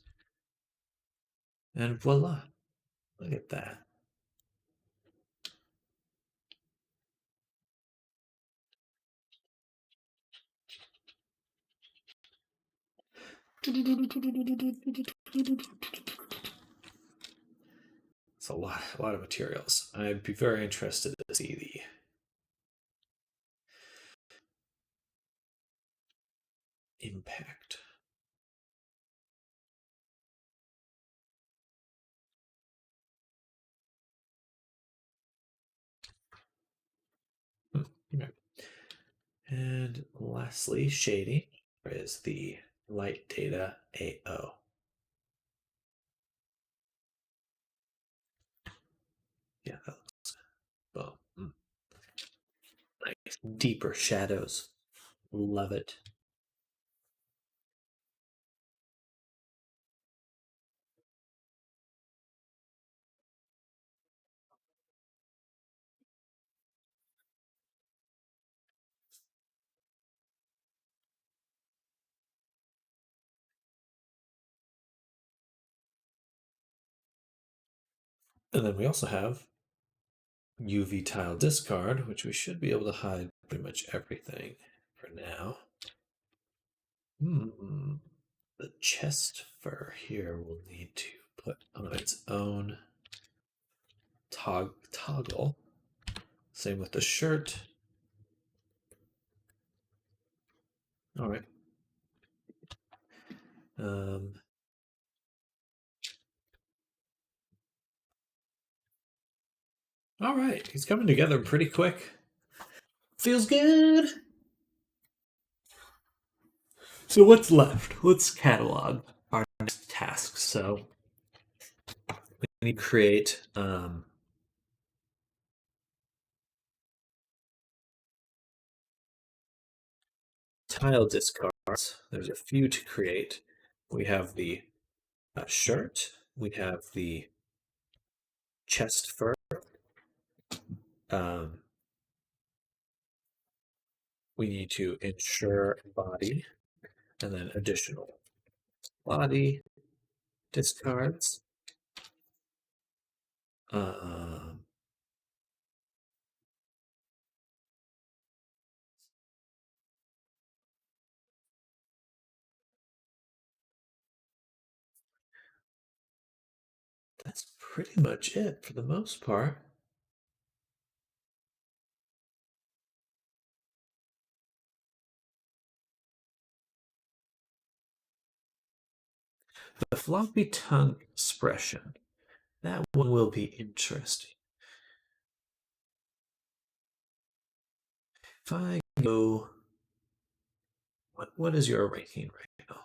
And voila. Look at that. It's a lot of materials. I'd be very interested to see the impact. Okay. And lastly, shading is the light data AO. Yeah, that looks well. Nice. Deeper shadows. Love it. And then we also have UV tile discard, which we should be able to hide pretty much everything for now. The chest fur here will need to put on its own toggle. Same with the shirt. All right. Um, all right. He's coming together pretty quick. Feels good. So what's left? Let's catalog our next tasks. So we need to create tile discards. There's a few to create. We have the shirt. We have the chest fur. Um, we need to ensure body and then additional body discards. Um, that's pretty much it for the most part. The floppy tongue expression. That one will be interesting. If I go, what is your ranking right now?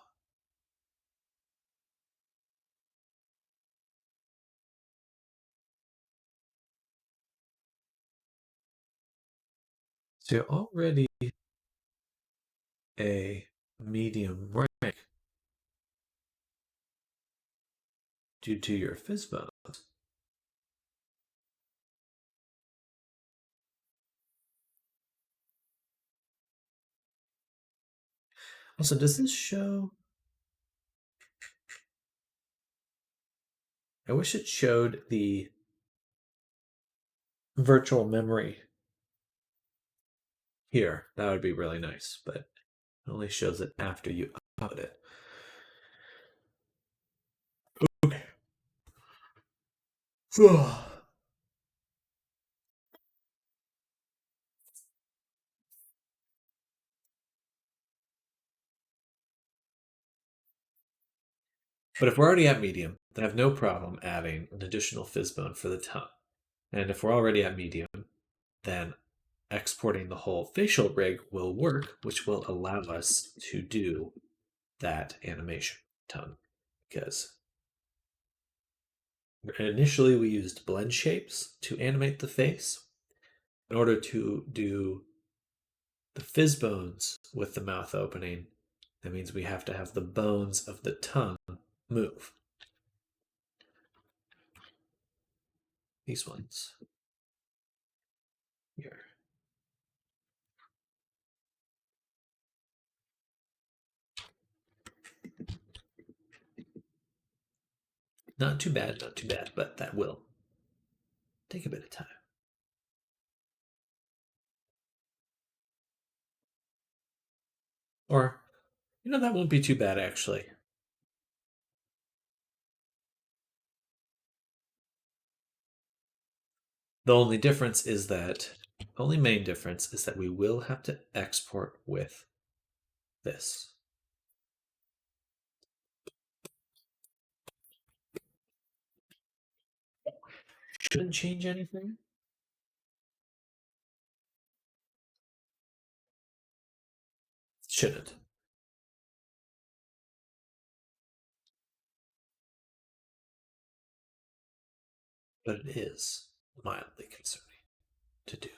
So you're already a medium rank due to your fizz bones. Also, does this show? I wish it showed the virtual memory here. That would be really nice, but it only shows it after you upload it. Okay. But if we're already at medium, then I have no problem adding an additional fizz bone for the tongue. And if we're already at medium, then exporting the whole facial rig will work, which will allow us to do that animation tongue. Because initially we used blend shapes to animate the face. In order to do the fizz bones with the mouth opening, that means we have to have the bones of the tongue move. These ones here. Not too bad, not too bad, but that will take a bit of time. Or, that won't be too bad actually. The only difference is that, only main difference is that we will have to export with this. Shouldn't change anything. Shouldn't. But it is mildly concerning to do.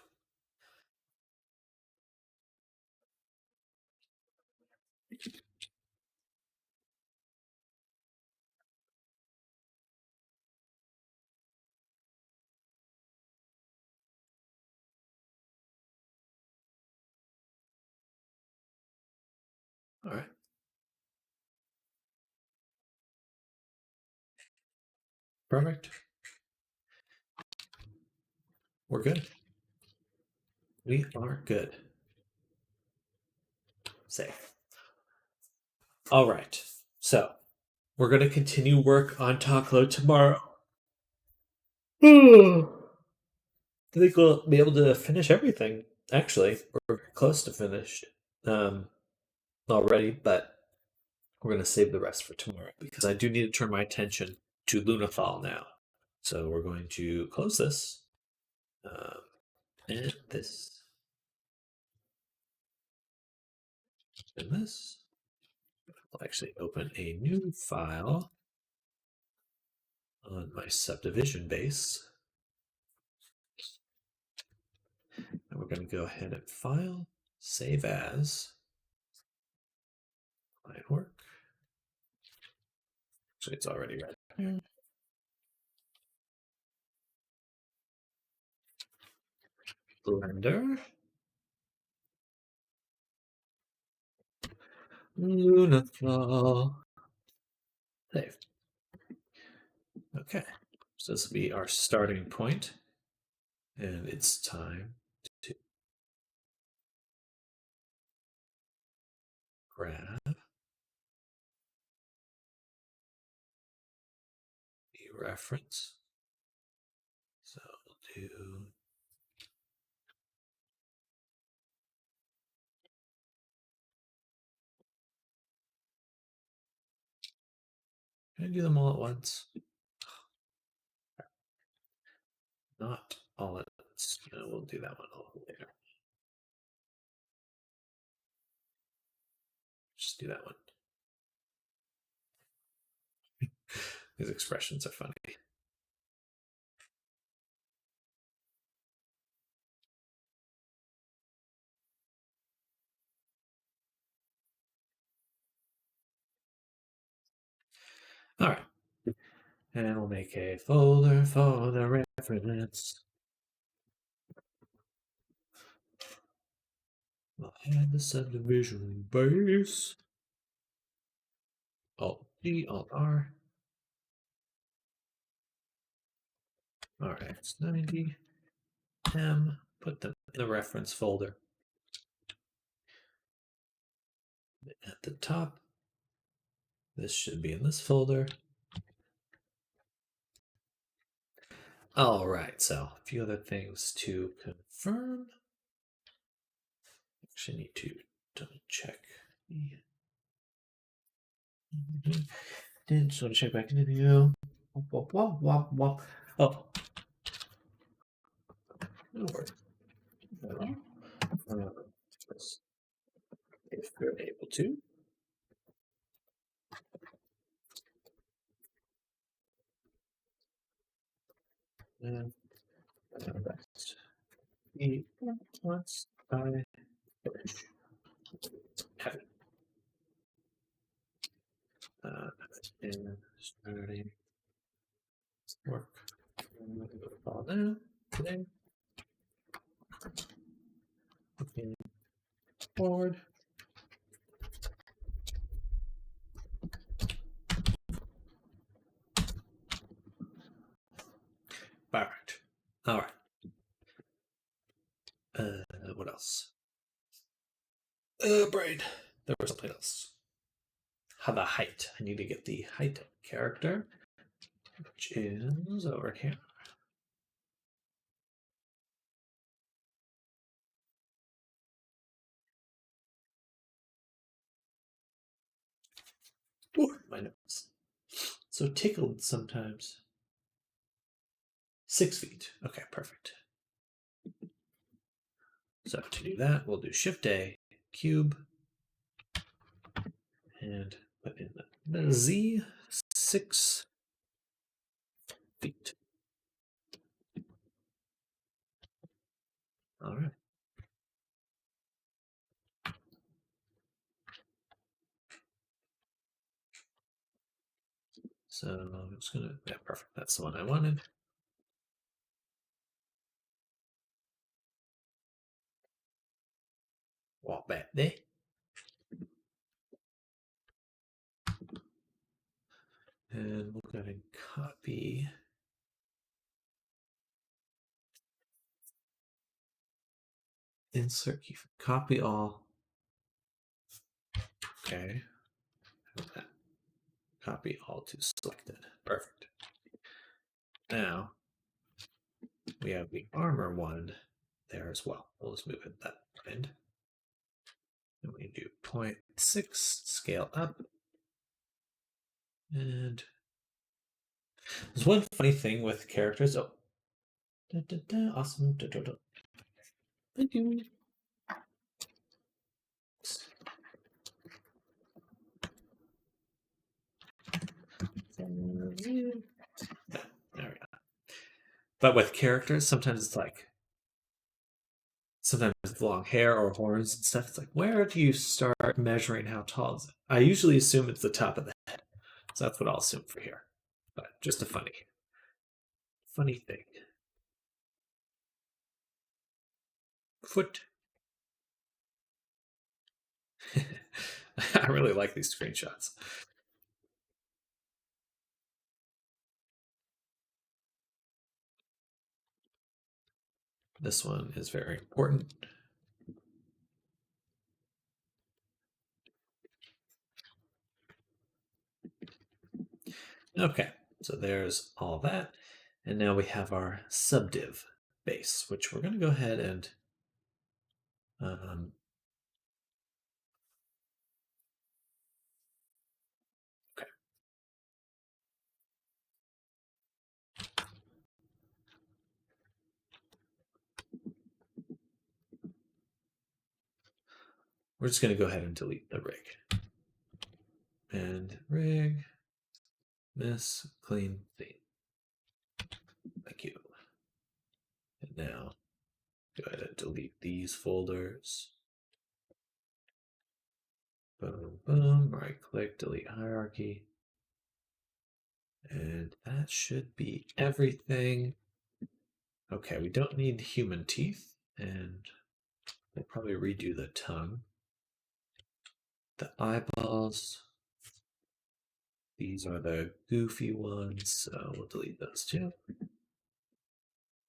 All right. Perfect. We're good. We are good. Safe. All right. So we're going to continue work on Talkload tomorrow. I think we'll be able to finish everything. Actually, we're close to finished already, but we're going to save the rest for tomorrow because I do need to turn my attention to Lunathal now. So we're going to close this and this and this. I'll actually open a new file on my subdivision base. And we're going to go ahead and file, save as, client work. Actually, it's already right here. Blender. Lunathal. Save. Okay. So this will be our starting point. And it's time to grab the reference. So we'll do can I do them all at once? Not all at once. No, we'll do that one a little later. Just do that one. These expressions are funny. All right. And we'll make a folder for the reference. We'll add the subdivision base. Alt D, Alt R. RX90. M. Put them in the reference folder. At the top, this should be in this folder. All right, so a few other things to confirm. Actually, need to double check. Didn't just want to check back into view. Oh, no worries. If you're able to. And rest. Eat once I finish. Heavy. And starting work. Fall down today. Looking forward. Perfect. All right. What else? Brain. There was something else. How the height? I need to get the height character, which is over here. Ooh, my nose. So tickled sometimes. 6 feet. Okay, perfect. So to do that, we'll do Shift A, cube, and put in the Z, 6 feet. All right. So I'm just gonna, yeah, perfect. That's the one I wanted. Walk back there. And we'll go ahead and copy. Insert key. Copy all. Okay. Copy all to selected. Perfect. Now we have the armor one there as well. We'll just move it that end. And we do 0.6 scale up. And there's one funny thing with characters. Oh, awesome. Thank you. There we go. But with characters, sometimes it's like sometimes with long hair or horns and stuff. It's like, where do you start measuring how tall is it? I usually assume it's the top of the head, so that's what I'll assume for here. But just a funny thing. Foot. I really like these screenshots. This one is very important. Okay, so there's all that. And now we have our subdiv base, which we're going to go ahead and okay. We're just going to go ahead and delete the rig. And rig, miss, clean, theme. Thank you. And now go ahead and delete these folders. Boom, boom, right click, delete hierarchy. And that should be everything. Okay, we don't need human teeth, and we'll probably redo the tongue. The eyeballs, these are the goofy ones, so we'll delete those too. I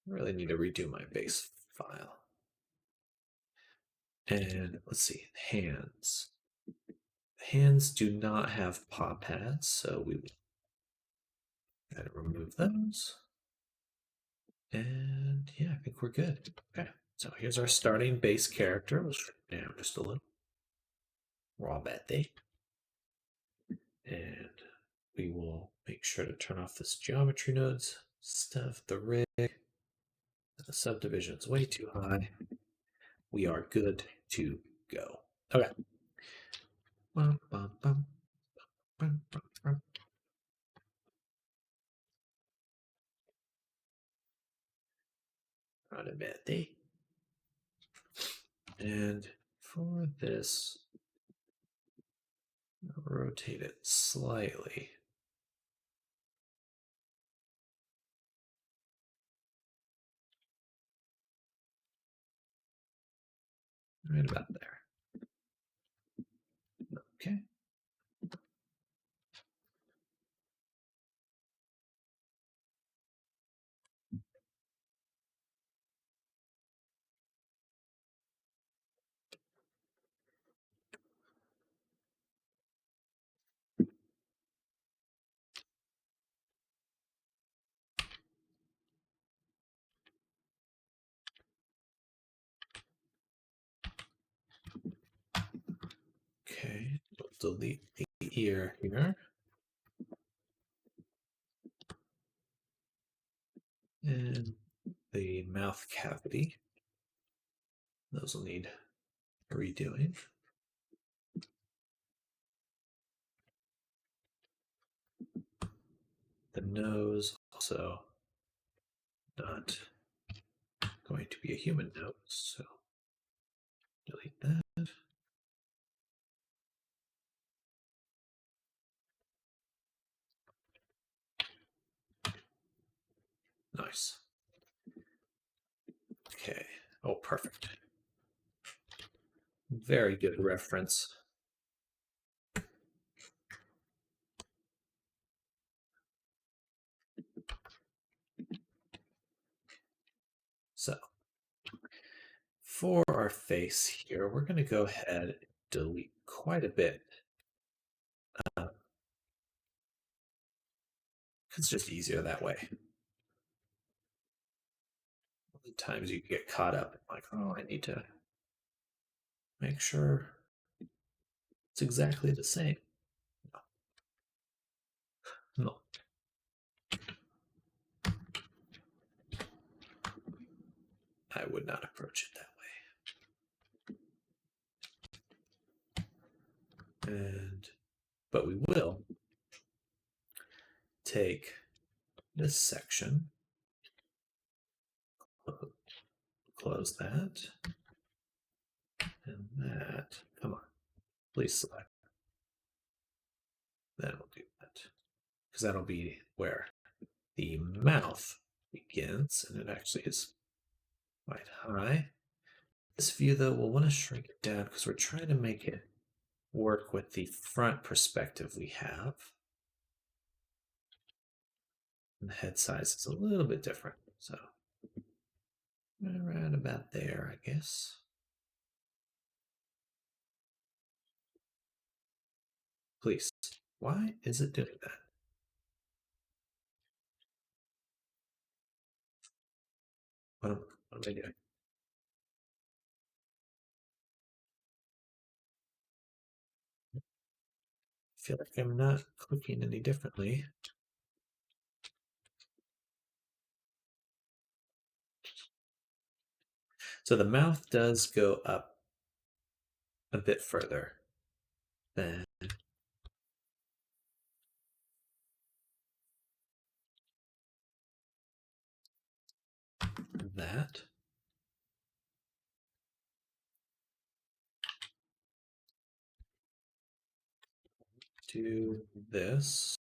really need to redo my base file. And let's see, hands. Hands do not have paw pads, so we gotta remove those. And yeah, I think we're good. Okay, so here's our starting base character. We'll shrink down just a little. Raw Betty. And we will make sure to turn off this geometry nodes stuff, the rig. The subdivision's way too high. We are good to go. Okay. Bum, bum, bum, bum, bum, bum. Not a bad day. And for this, I'll rotate it slightly. Right about there. Okay. Okay. We'll delete ear here. And the mouth cavity. Those will need redoing. The nose also not going to be a human nose, so delete that. Nice. Okay. Oh, perfect. Very good reference. So for our face here, we're going to go ahead and delete quite a bit. It's just easier that way. Times you get caught up like, oh, I need to make sure it's exactly the same. No. I would not approach it that way. But we will take this section, close that, and that. Come on, please select. Then we'll do that, because that'll be where the mouth begins, and it actually is quite high. This view, though, we'll want to shrink it down because we're trying to make it work with the front perspective we have. And the head size is a little bit different, so around about there, I guess. Please, why is it doing that? What am I doing? I feel like I'm not clicking any differently. So the mouth does go up a bit further than that. Do this.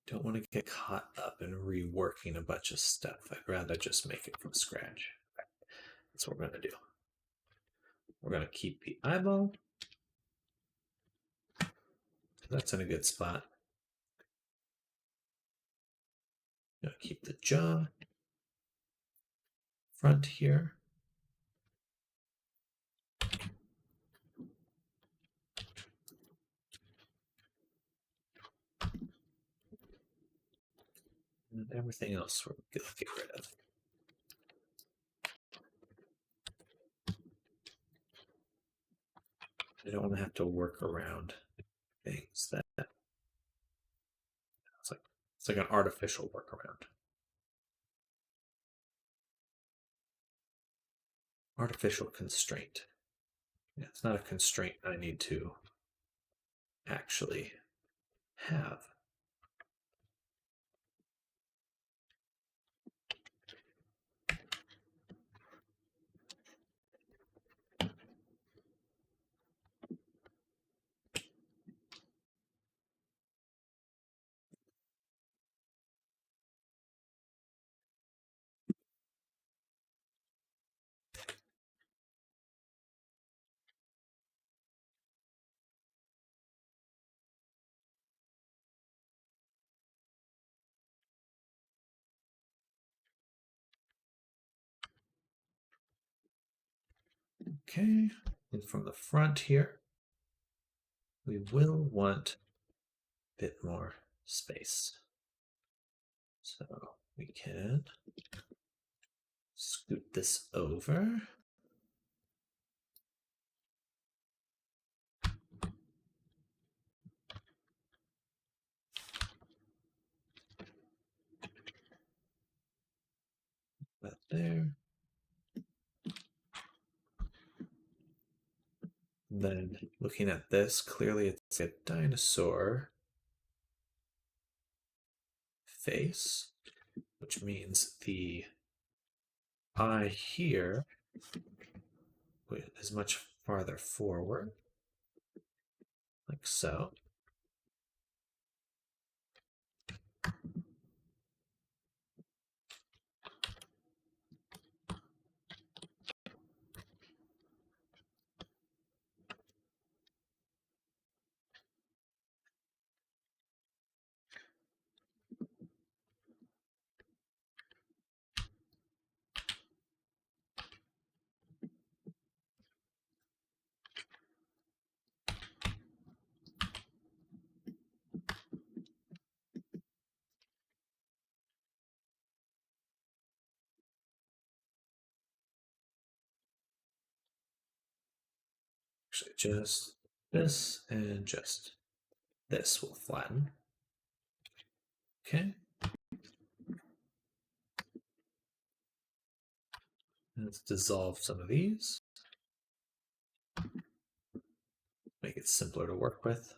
Don't want to get caught up in reworking a bunch of stuff. I'd rather just make it from scratch. That's what we're going to do. We're going to keep the eyeball. That's in a good spot. Going to keep the jaw front here. And everything else we're going to get rid of. I don't want to have to work around things that it's like an artificial workaround. Artificial constraint. Yeah, it's not a constraint I need to actually have. Okay, and from the front here, we will want a bit more space. So we can scoot this over. That there. Then looking at this, clearly it's a dinosaur face, which means the eye here is much farther forward, like so. Actually, just this and just this will flatten. Okay. Let's dissolve some of these. Make it simpler to work with.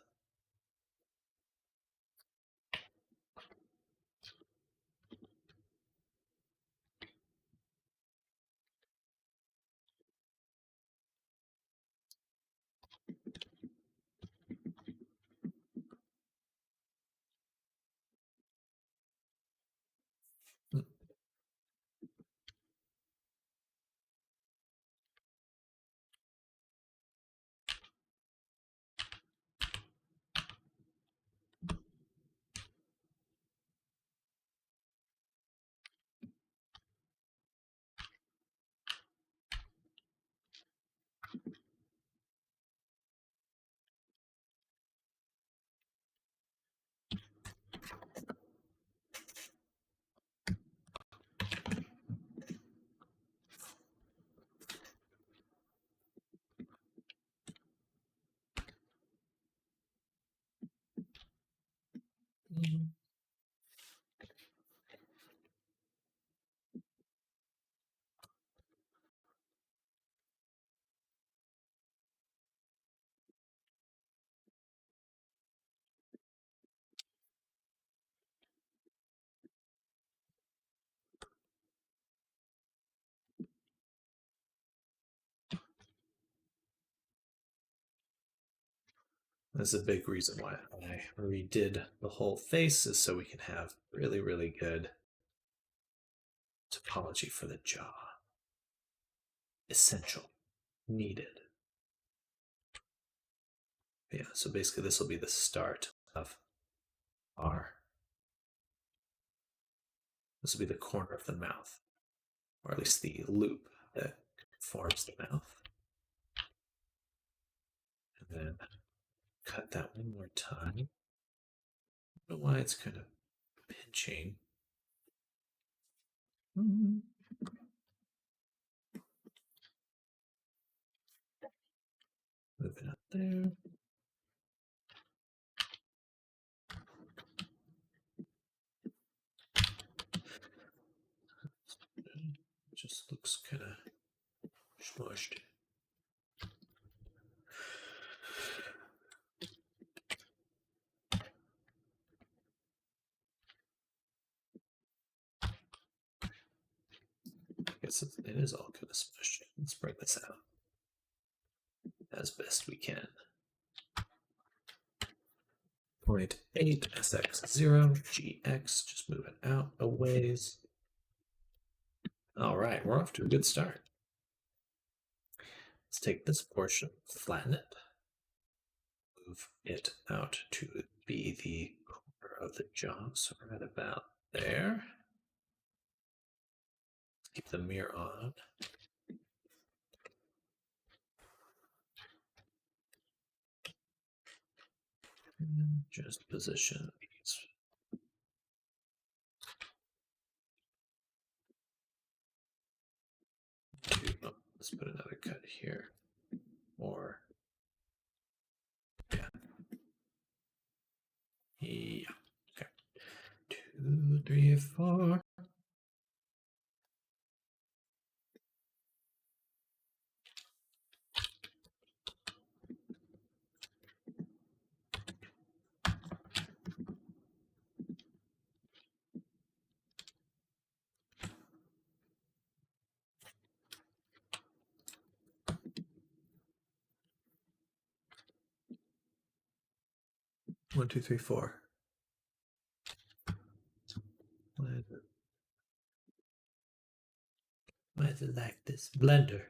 That's a big reason why I redid the whole face, is so we can have really, really good topology for the jaw. Essential. Needed. Yeah, so basically this will be the start of this will be the corner of the mouth, or at least the loop that forms the mouth. And then cut that one more time. I don't know why it's kind of pinching. Move it up there. It just looks kind of smushed. I guess it is all kind of smushed. Let's bring this out as best we can. 0.8 SX0 GX, just move it out a ways. All right, we're off to a good start. Let's take this portion, flatten it, move it out to be the corner of the jaw, so right about there. Let's keep the mirror on. And just position these. Oh, let's put another cut here. Or yeah. Yeah. Okay. 2, 3, 4. One, two, three, four. Why is it like this? Blender.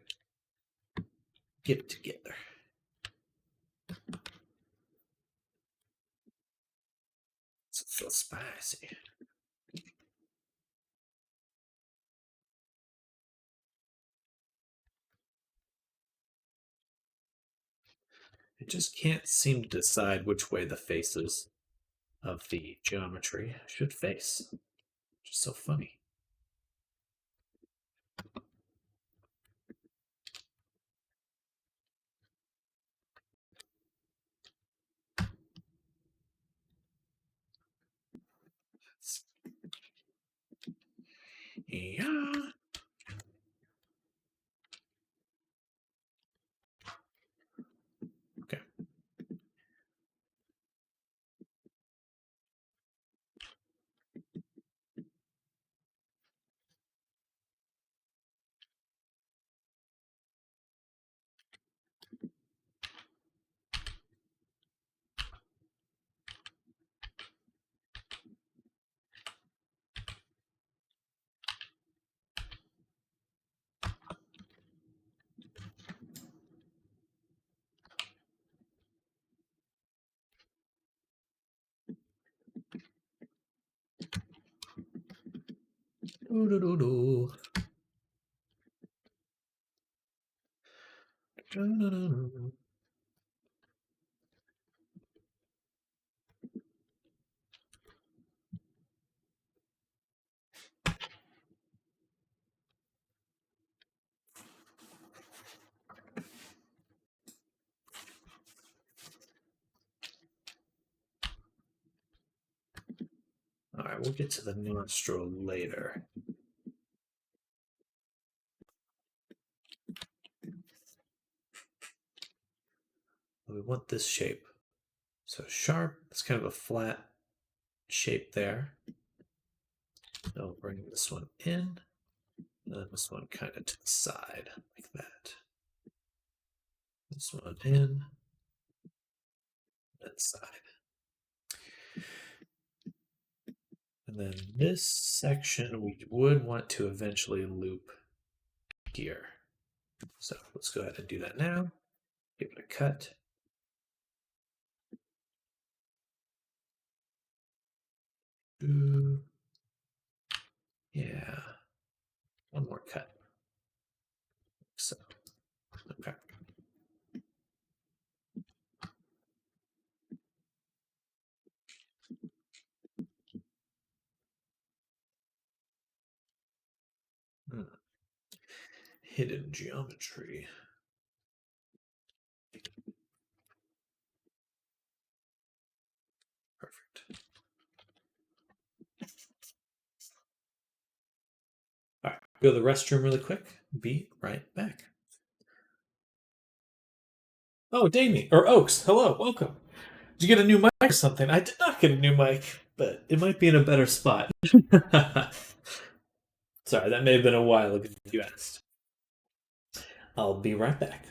Get it together. It's so spicy. It just can't seem to decide which way the faces of the geometry should face. Which is so funny. Yeah. Okay. Doo-doo-doo-doo. Doo-doo-doo-doo. All right, we'll get to the nostril later. We want this shape. So sharp, it's kind of a flat shape there. So bring this one in, and this one kind of to the side, like that. This one in, that side. And then this section we would want to eventually loop here. So let's go ahead and do that now. Give it a cut. Ooh. Yeah. One more cut. So, okay. Hidden geometry. Perfect. All right, go to the restroom really quick. Be right back. Oh, Damien, or Oaks, hello, welcome. Did you get a new mic or something? I did not get a new mic, but it might be in a better spot. Sorry, that may have been a while ago you asked. I'll be right back.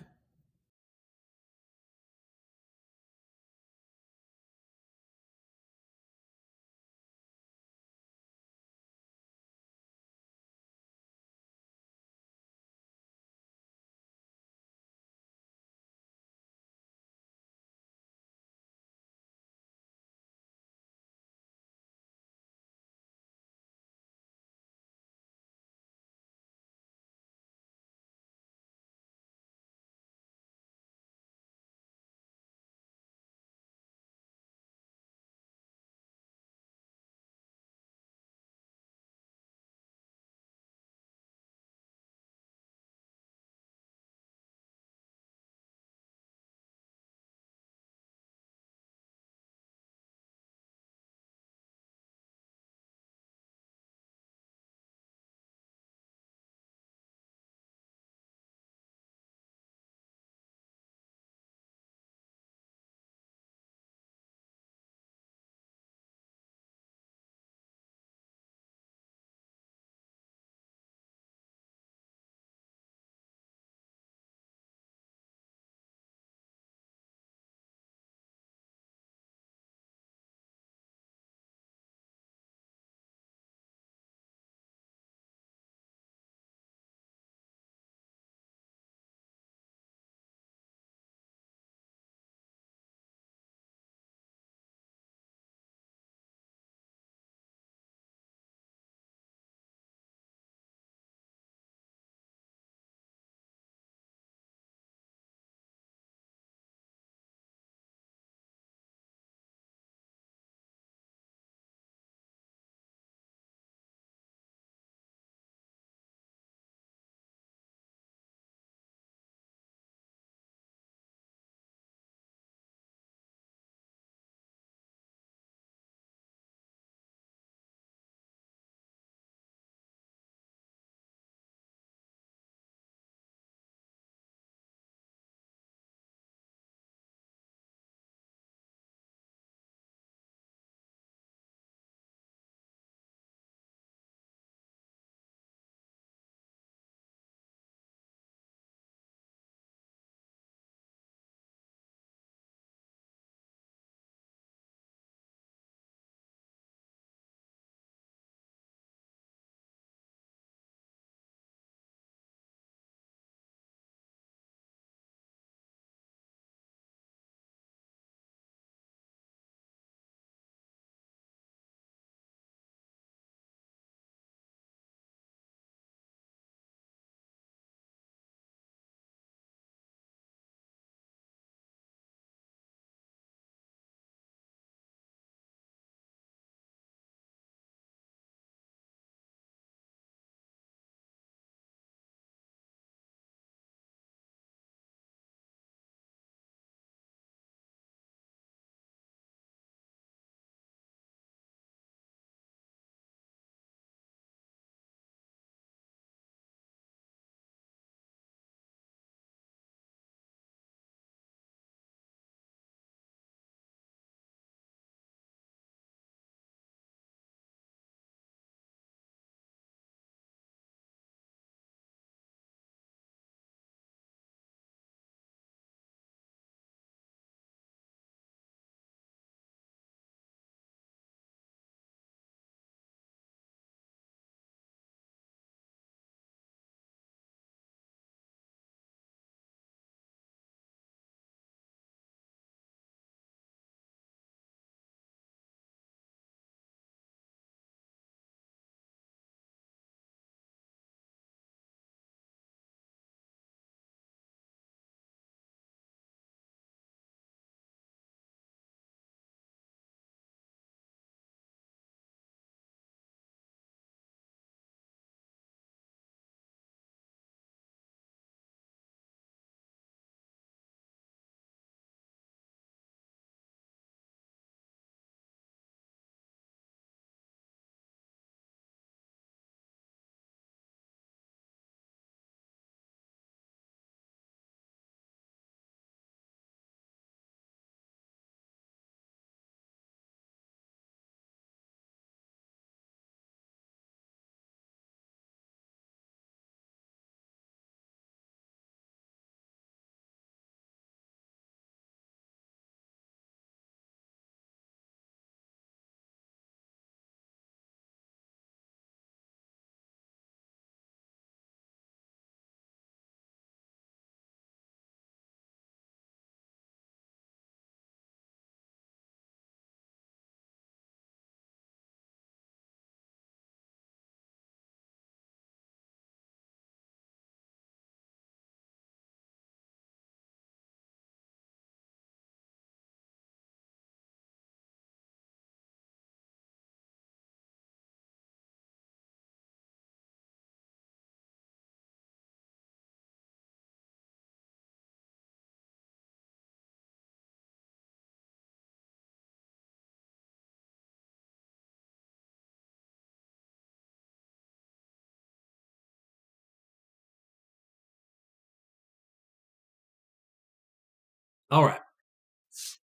All right,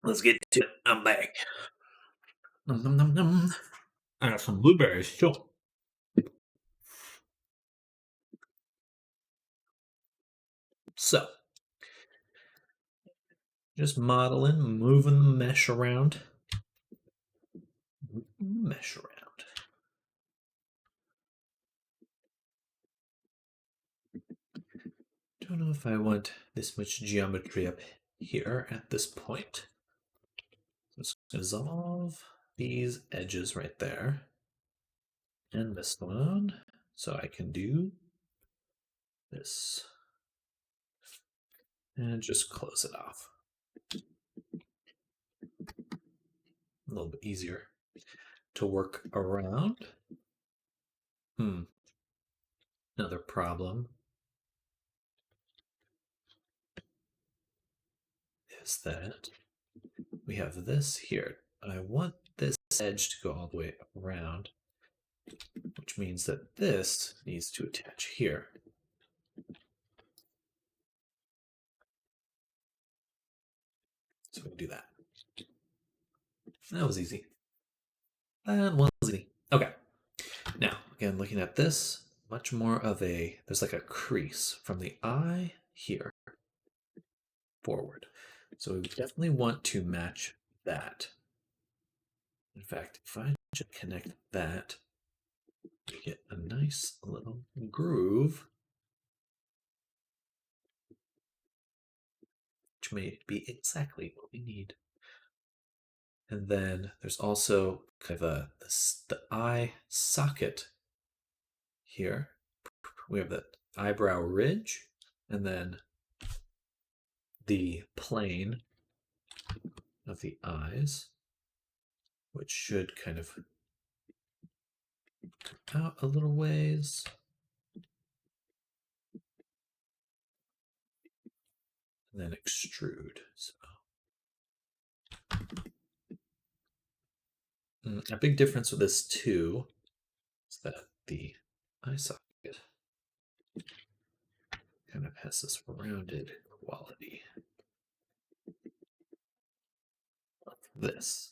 let's get to it. I'm back. Nom, nom, nom, nom. I got some blueberries too. So, just modeling, moving the mesh around. Mesh around. Don't know if I want this much geometry up here at this point. Let's dissolve these edges right there. And this one. So I can do this. And just close it off. A little bit easier to work around. Another problem is that we have this here. I want this edge to go all the way around, which means that this needs to attach here. So we can do that. That was easy. That was easy. Okay. Now, again, looking at this, much more of there's like a crease from the eye here forward. So we definitely want to match that. In fact, if I just connect that, we get a nice little groove, which may be exactly what we need. And then there's also kind of the eye socket here. We have that eyebrow ridge, and then the plane of the eyes, which should kind of come out a little ways. And then extrude. So a big difference with this too is that the eye socket kind of has this rounded quality of this.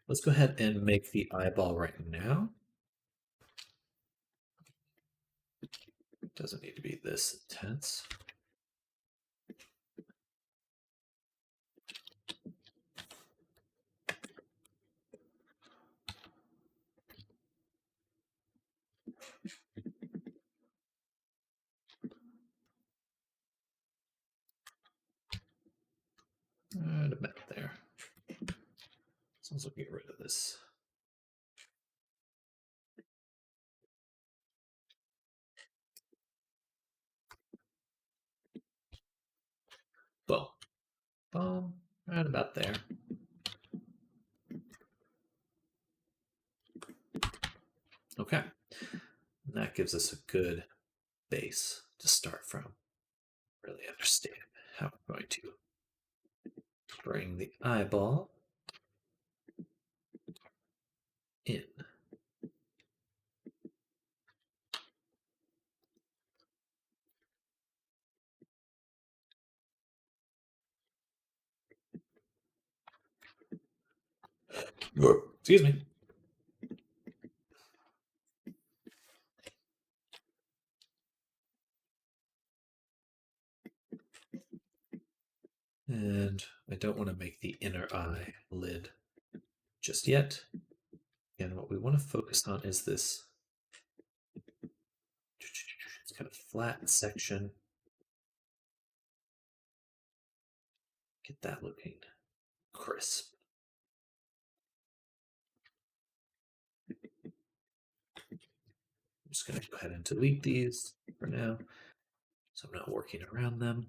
Let's go ahead and make the eyeball right now. It doesn't need to be this intense. Right about there. So let's get rid of this. Boom. Boom. Right about there. Okay. And that gives us a good base to start from. Really understand how I'm going to bring the eyeball in. Excuse me. And I don't want to make the inner eye lid just yet. And what we want to focus on is this kind of flat section. Get that looking crisp. I'm just going to go ahead and delete these for now, so I'm not working around them.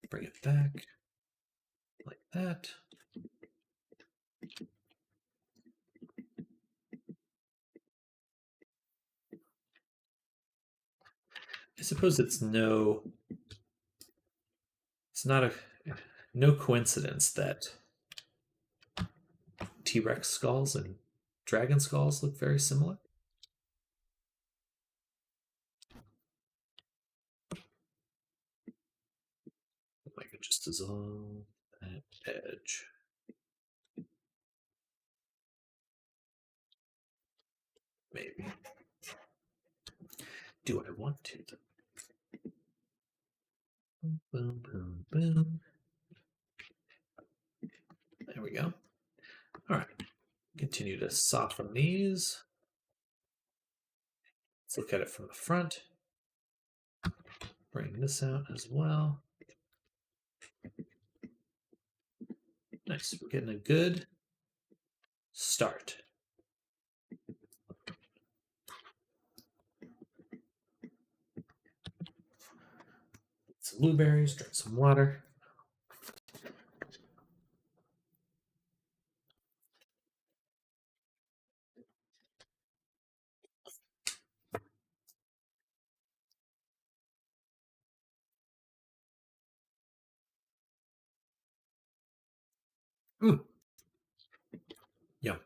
Bring it back like that. I suppose it's no coincidence that T-Rex skulls and dragon skulls look very similar. Just dissolve that edge. Maybe. Do I want to? Boom, boom, boom, boom. There we go. All right. Continue to soften these. Let's look at it from the front. Bring this out as well. Nice. We're getting a good start. Some blueberries, drink some water. Mm. Yum.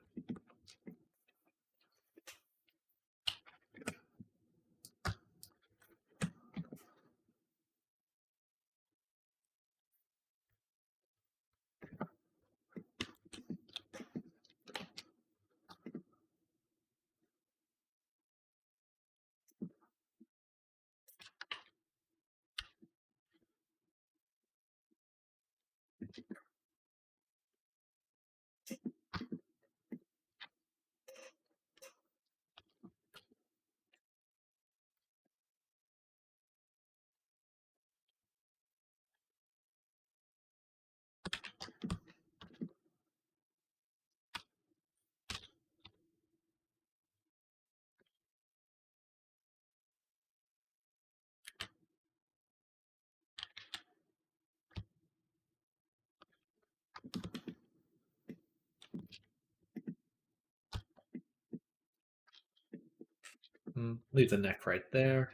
Leave the neck right there.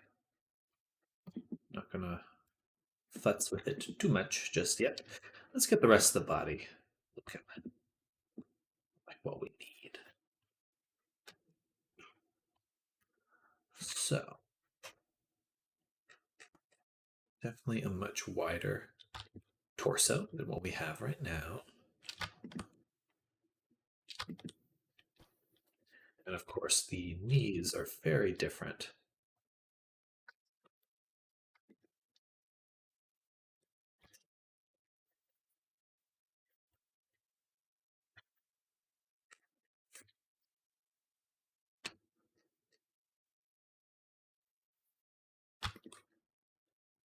Not gonna futz with it too much just yet. Let's get the rest of the body looking like what we need. So, definitely a much wider torso than what we have right now. And of course, the knees are very different.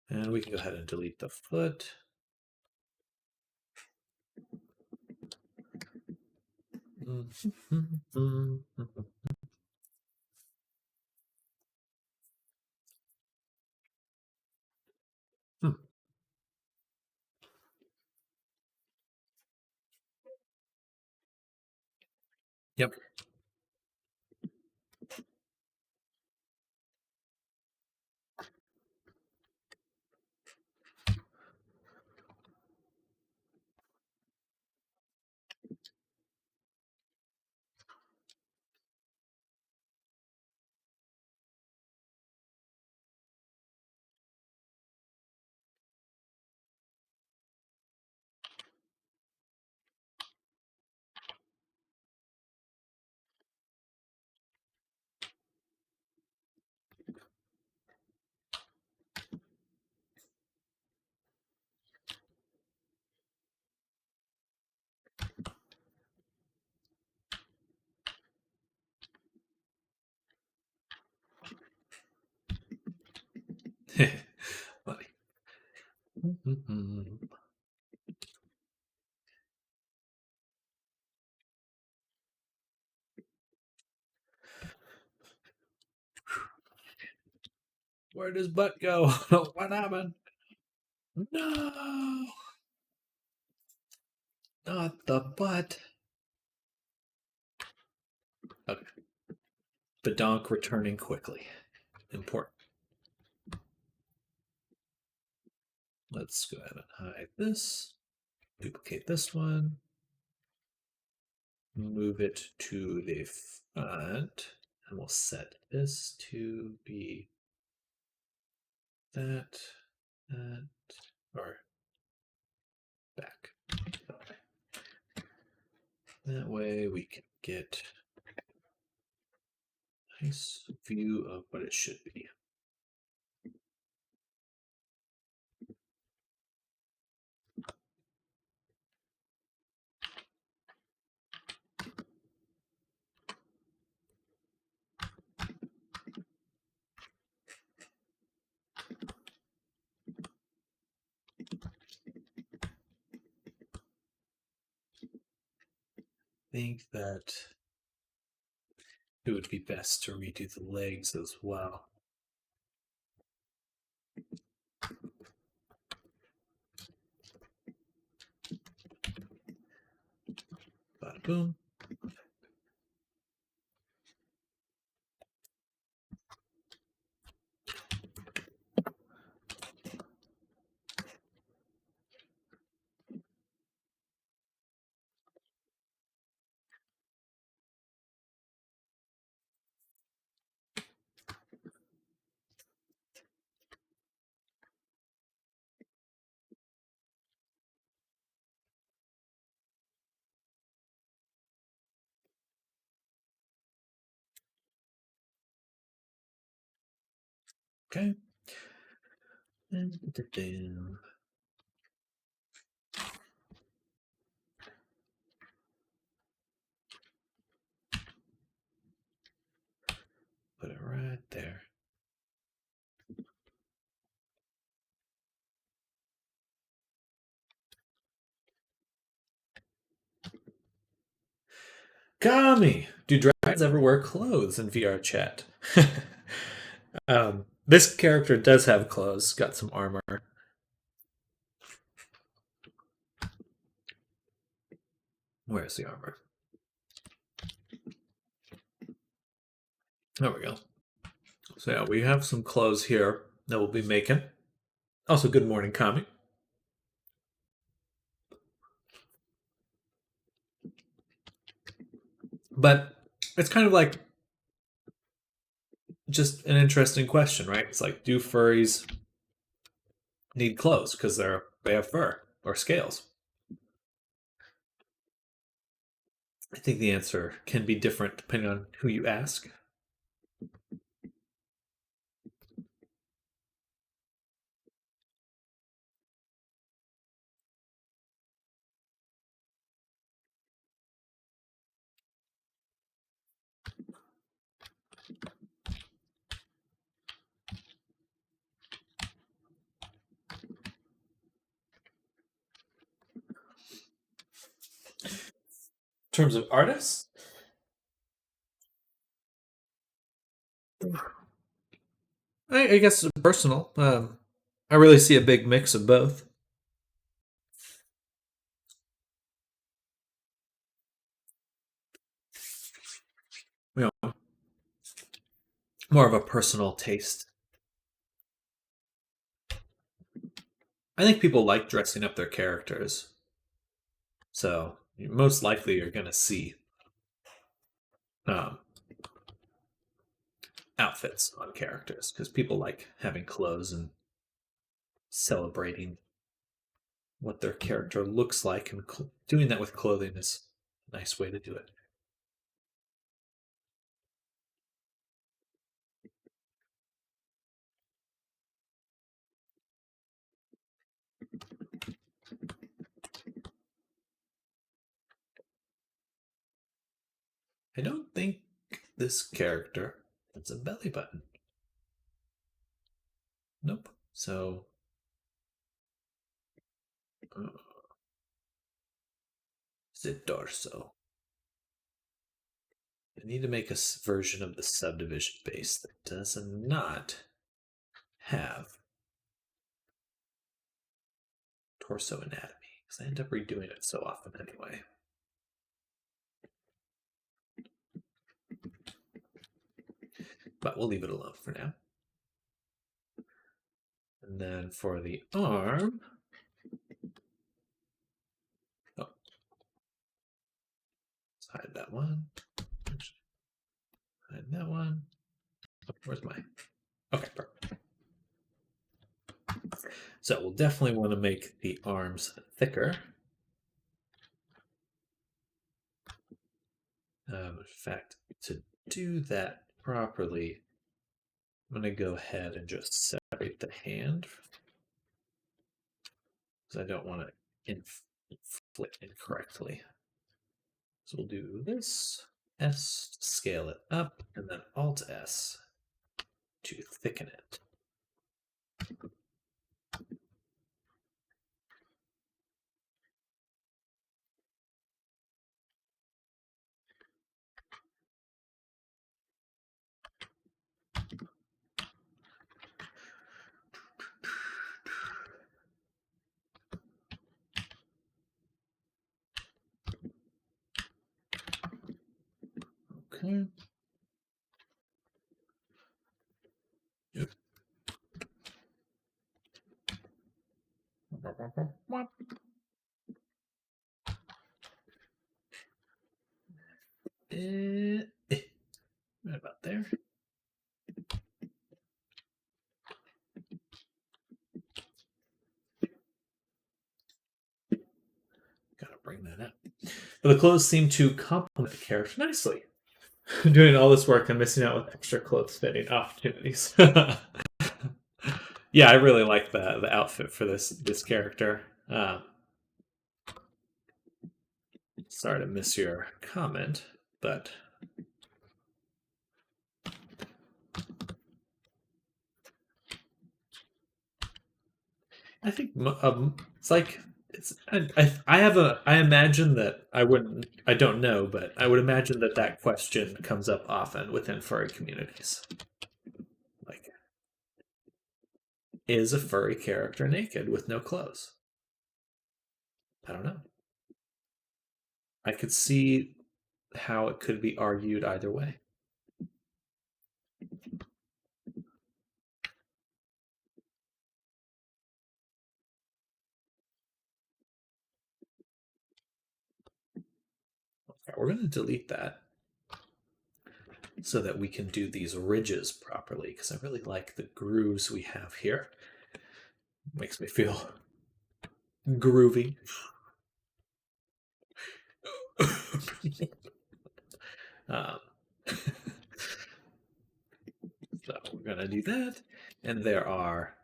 And we can go ahead and delete the foot. Yep. Funny. Where does butt go? What happened? No, not the butt. Okay. Badonk returning quickly. Important. Let's go ahead and hide this. Duplicate this one. Move it to the front. And we'll set this to be that, or back. That way we can get a nice view of what it should be. I think that it would be best to redo the legs as well. Bada boom. Okay. And put it down. Put it right there. Kami, do dragons ever wear clothes in VR chat? This character does have clothes, got some armor. Where's the armor? There we go. So yeah, we have some clothes here that we'll be making. Also, good morning, Kami. But it's kind of like just an interesting question, right? It's like, do furries need clothes because they have fur or scales? I think the answer can be different depending on who you ask. In terms of artists, I guess personal. I really see a big mix of both. You know, more of a personal taste. I think people like dressing up their characters, so most likely you're going to see um, outfits on characters because people like having clothes and celebrating what their character looks like, and doing that with clothing is a nice way to do it. I don't think this character has a belly button. Nope. So uh, the torso. I need to make a version of the subdivision base that does not have torso anatomy, because I end up redoing it so often anyway. But we'll leave it alone for now. And then for the arm, oh, let's hide that one. Hide that one. Oh, where's mine? Okay, perfect. So we'll definitely want to make the arms thicker. In fact, to do that properly, I'm going to go ahead and just separate the hand because I don't want to inflict incorrectly. So we'll do this, S to scale it up, and then Alt S to thicken it. Okay. Yep. Right about there. Gotta bring that up. But the clothes seem to complement the character nicely. Doing all this work and missing out with extra clothes fitting opportunities. Yeah, I really like the outfit for this character. Sorry to miss your comment, but I think it's like I have a I imagine that I don't know, but I would imagine that that question comes up often within furry communities. Like, is a furry character naked with no clothes? I don't know. I could see how it could be argued either way. Okay, we're going to delete that so that we can do these ridges properly because I really like the grooves we have here. Makes me feel groovy. um, so we're going to do that. And there are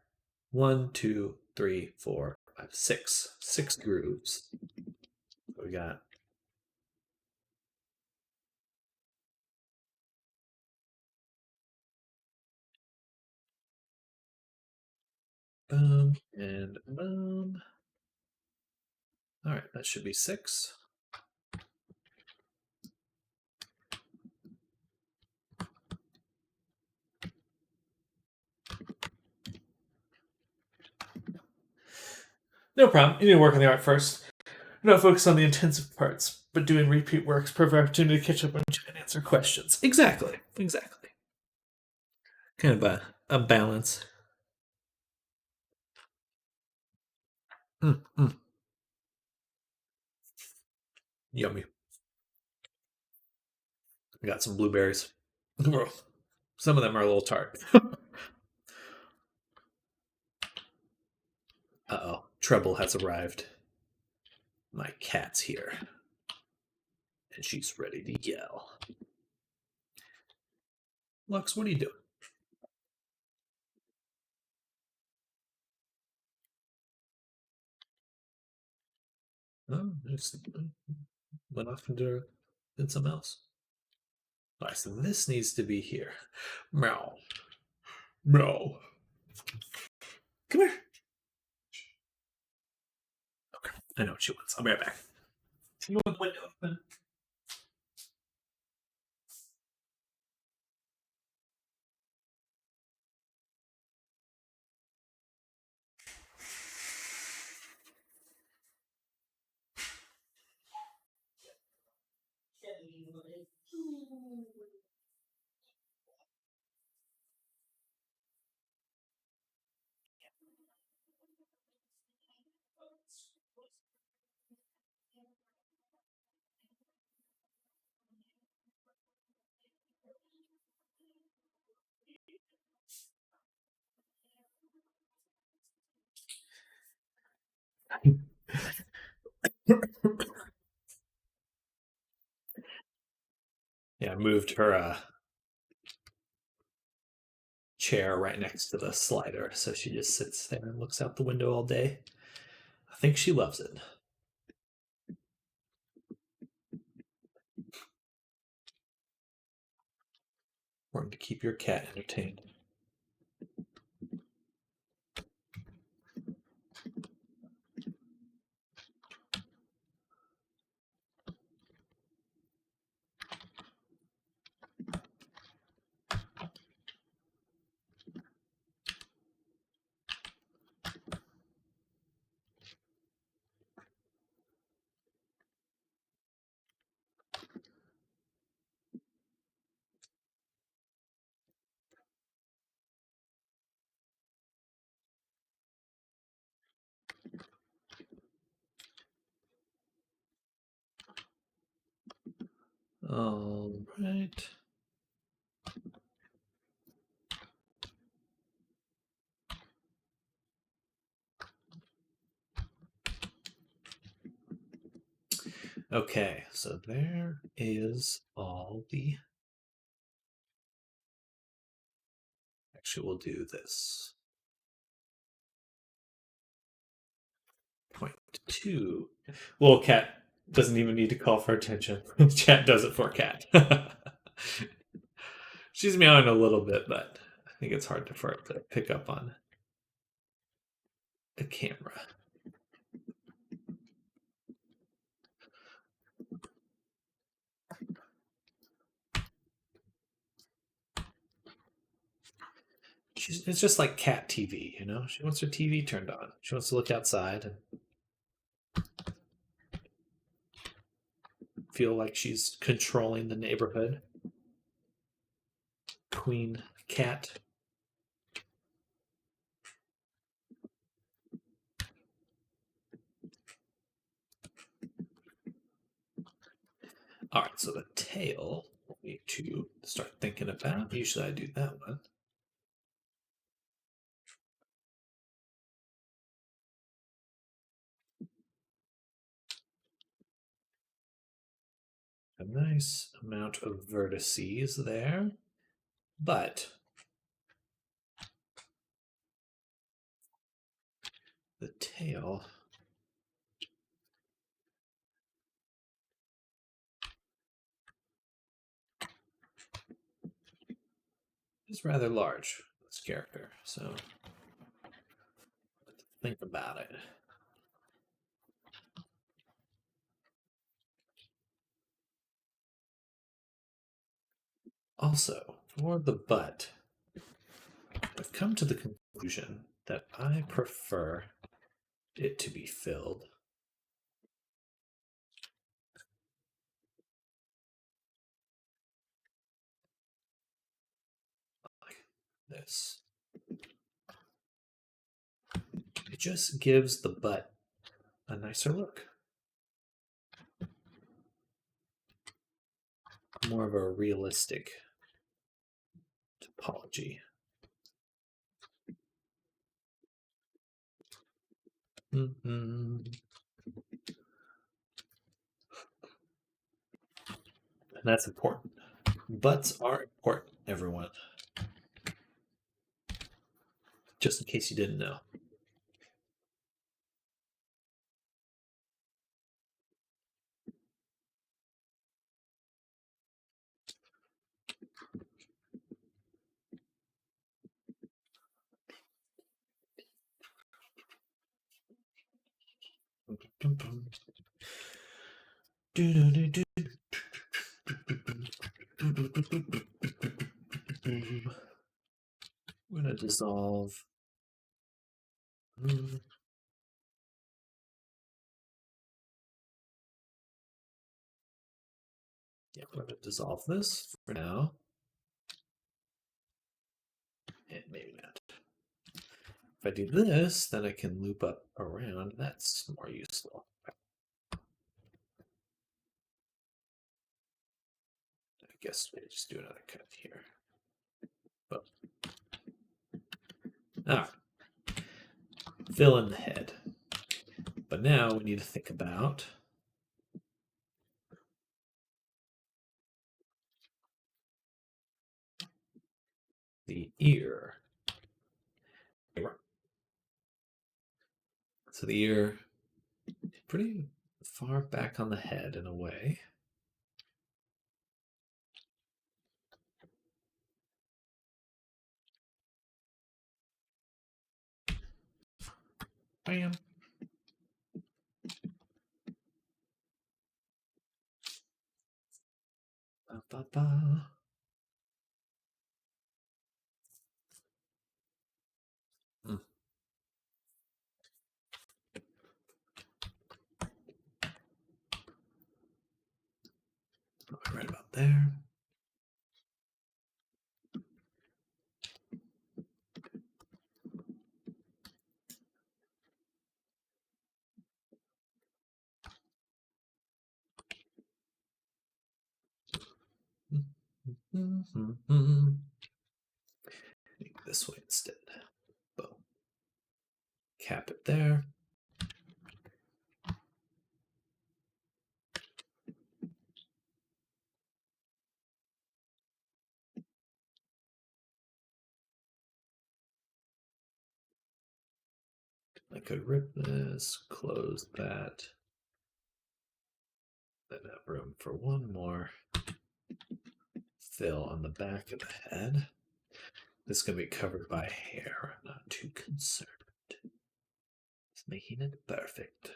1, 2, 3, 4, 5, 6 grooves. So we got boom and boom. All right, that should be 6. No problem. You need to work on the art first. Not focus on the intensive parts, but doing repeat works provide opportunity to catch up on and answer questions. Exactly. Exactly. Kind of a balance. Mm, mm. Yummy. I got some blueberries. Some of them are a little tart. Uh-oh. Trouble has arrived. My cat's here. And she's ready to yell. Lux, what are you doing? Oh, just went off and did something else. Alright, so this needs to be here. Meow. Meow. Come here. Okay, I know what she wants. I'll be right back. You want the window open? Yeah, I moved her chair right next to the slider, so she just sits there and looks out the window all day. I think she loves it. Important to keep your cat entertained. All right. Okay, so there is all the. Actually, we'll do this. 0.2. Little cat doesn't even need to call for attention. Chat does it for cat. She's meowing a little bit, but I think it's hard for it to pick up on the camera. It's just like cat TV, you know? She wants her TV turned on. She wants to look outside and feel like she's controlling the neighborhood. Queen cat. All right, so the tail we need to start thinking about. Usually I do that one. A nice amount of vertices there, but the tail is rather large for this character, so think about it. Also, for the butt, I've come to the conclusion that I prefer it to be filled like this. It just gives the butt a nicer look. More of a realistic topology. And that's important. Butts are important, everyone. Just in case you didn't know. We're going to dissolve. Yeah, we're going to dissolve this for now. And maybe not. If I do this, then I can loop up around. That's more useful. I guess we just do another cut here. But, all right. Fill in the head. But now we need to think about the ear. So the ear, pretty far back on the head in a way. Bam. Ba, ba, ba. Mm. Right about there. This way instead. Boom. Cap it there. I could rip this, close that, then have room for one more fill on the back of the head. This is going to be covered by hair. I'm not too concerned. It's making it perfect.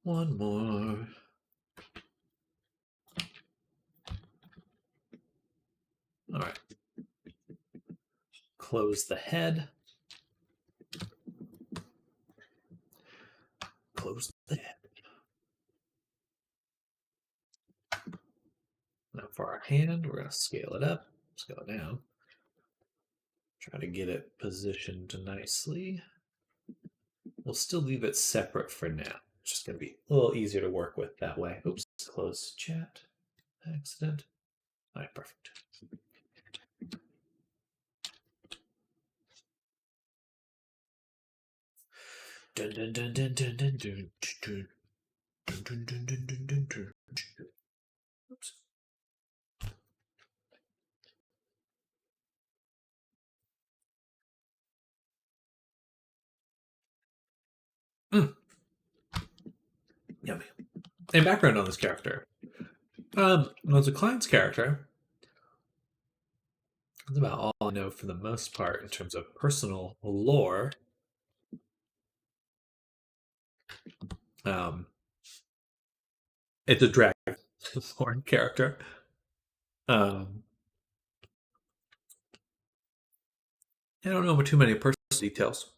One more. All right. Close the head. Close the head. Now for our hand, we're going to scale it up, scale it down. Try to get it positioned nicely. We'll still leave it separate for now. It's just going to be a little easier to work with that way. Oops, close chat. Accident. All right, perfect. Dun dun dun dun dun dun dun dun dun dun dun dun dun dun dun. Oops. Yummy. And background on this character. Well, it's a client's character. That's about all I know for the most part in terms of personal lore. It's a dragon character. I don't know too many personal details.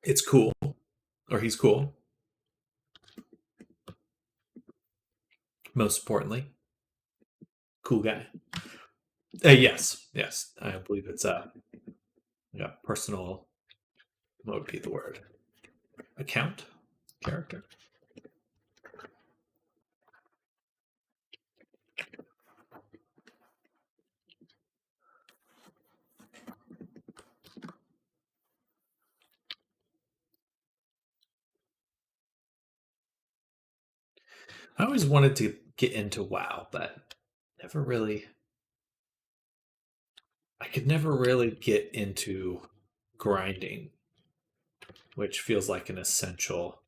It's cool, or he's cool. Most importantly, cool guy. Yes, I believe it's yeah, personal. What would be the word? Account character. I always wanted to get into WoW, but never really. I could never really get into grinding, which feels like an essential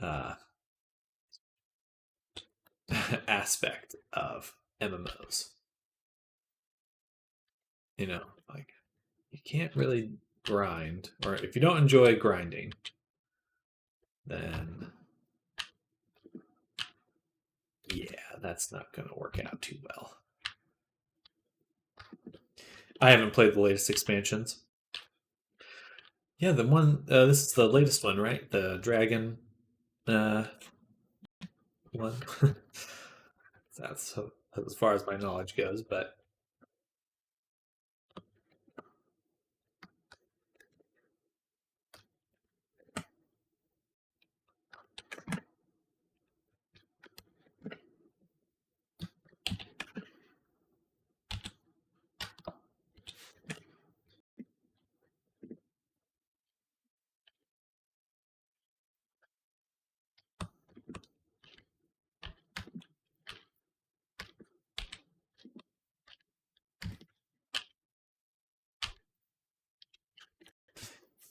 uh, aspect of MMOs. You know, like you can't really grind, or if you don't enjoy grinding, then yeah, that's not going to work out too well. I haven't played the latest expansions. Yeah, the one. This is the latest one, right? The dragon one. That's as far as my knowledge goes, but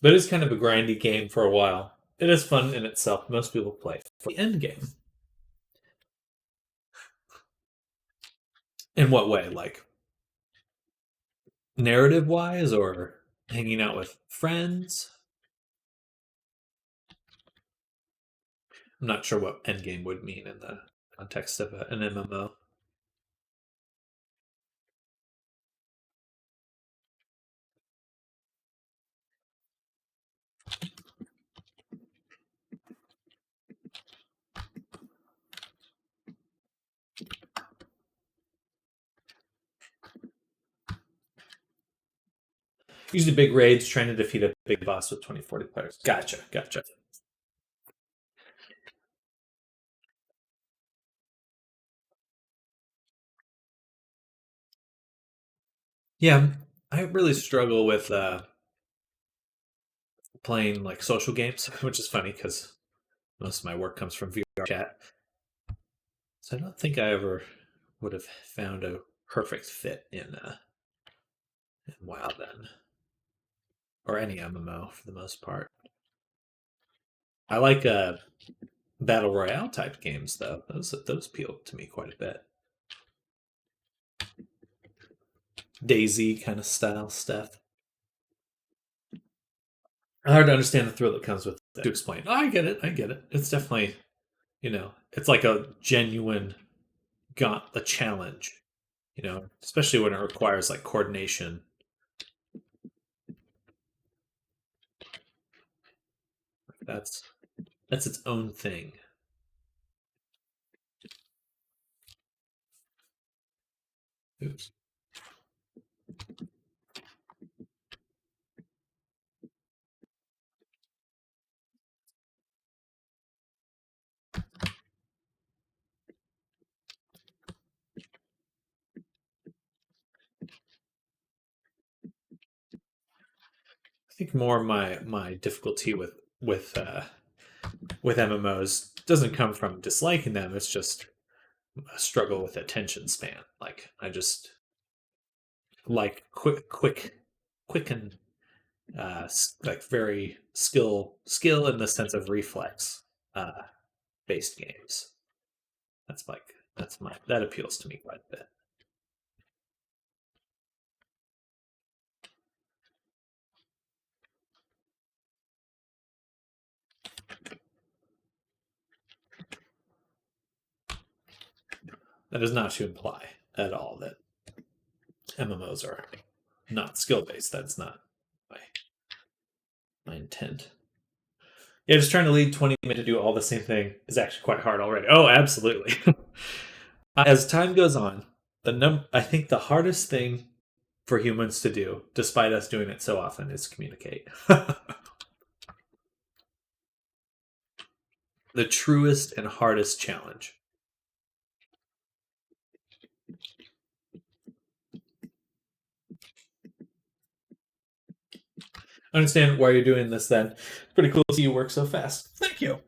it's kind of a grindy game for a while. It is fun in itself. Most people play for the end game. In what way? Like narrative wise, or hanging out with friends? I'm not sure what end game would mean in the context of an MMO. Usually big raids trying to defeat a big boss with 20, 40 players. Gotcha, gotcha. Yeah, I really struggle with playing like social games, which is funny because most of my work comes from VR chat. So I don't think I ever would have found a perfect fit in WoW then, or any MMO for the most part. I like battle royale type games though. Those appeal to me quite a bit. Daisy kind of style stuff. Hard to understand the thrill that comes with it. To explain. Oh, I get it. I get it. It's definitely, it's like a genuine got a challenge, especially when it requires like coordination. That's that's its own thing. Oops. I think more my difficulty with MMOs doesn't come from disliking them. It's just a struggle with attention span. Like I just like quick and like very skill in the sense of reflex uh, based games. That's like that appeals to me quite a bit. That is not to imply at all that MMOs are not skill based. That's not my my intent. Yeah, just trying to lead 20 minutes to do all the same thing is actually quite hard already. Oh, absolutely. As time goes on, I think the hardest thing for humans to do, despite us doing it so often, is communicate. The truest and hardest challenge. I understand why you're doing this then. It's pretty cool to see you work so fast. Thank you.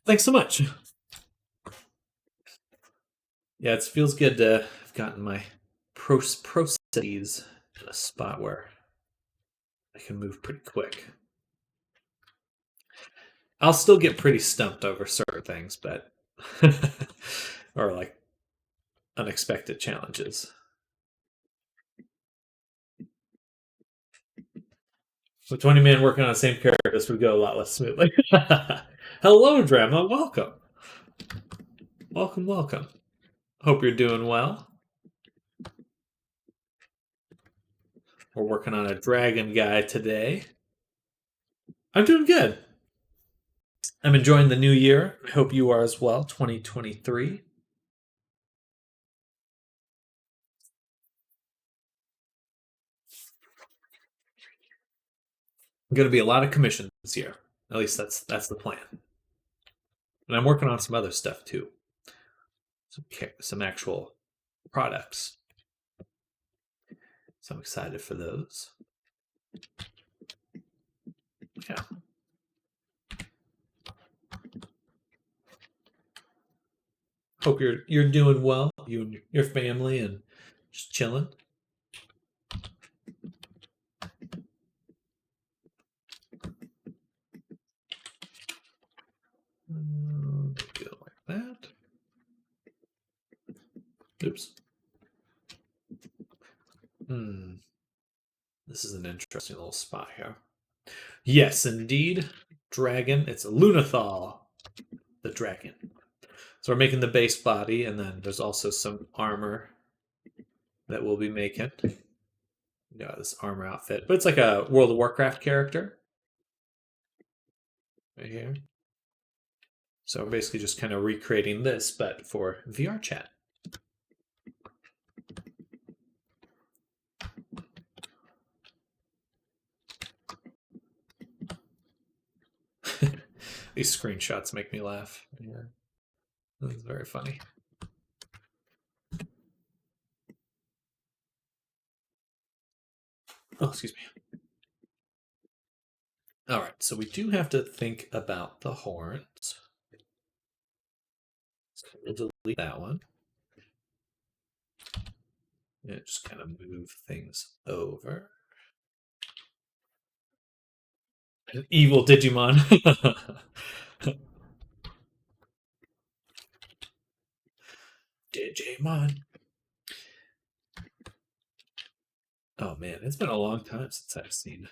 Thanks so much. Yeah, it feels good to have gotten my processes in a spot where I can move pretty quick. I'll still get pretty stumped over certain things, but or like unexpected challenges. With 20 men working on the same character, this would go a lot less smoothly. Hello, Drama. Welcome. Welcome, welcome. Hope you're doing well. We're working on a dragon guy today. I'm doing good. I'm enjoying the new year. I hope you are as well. 2023. Going to be a lot of commissions this year. At least that's the plan. And I'm working on some other stuff too. Some actual products. So I'm excited for those. Yeah. Hope you're doing well. You and your family and just chilling. Go like that. Oops. Hmm. This is an interesting little spot here. Yes, indeed. Dragon. It's a Lunathal, the dragon. So we're making the base body, and then there's also some armor that we'll be making. Yeah, this armor outfit. But it's like a World of Warcraft character. Right here. So we're basically just kind of recreating this, but for VR chat. These screenshots make me laugh. Yeah. This is very funny. Oh, excuse me. All right, so we do have to think about the horns. So we'll delete that one. And just kind of move things over. An evil Digimon. Digimon. Oh man, it's been a long time since I've seen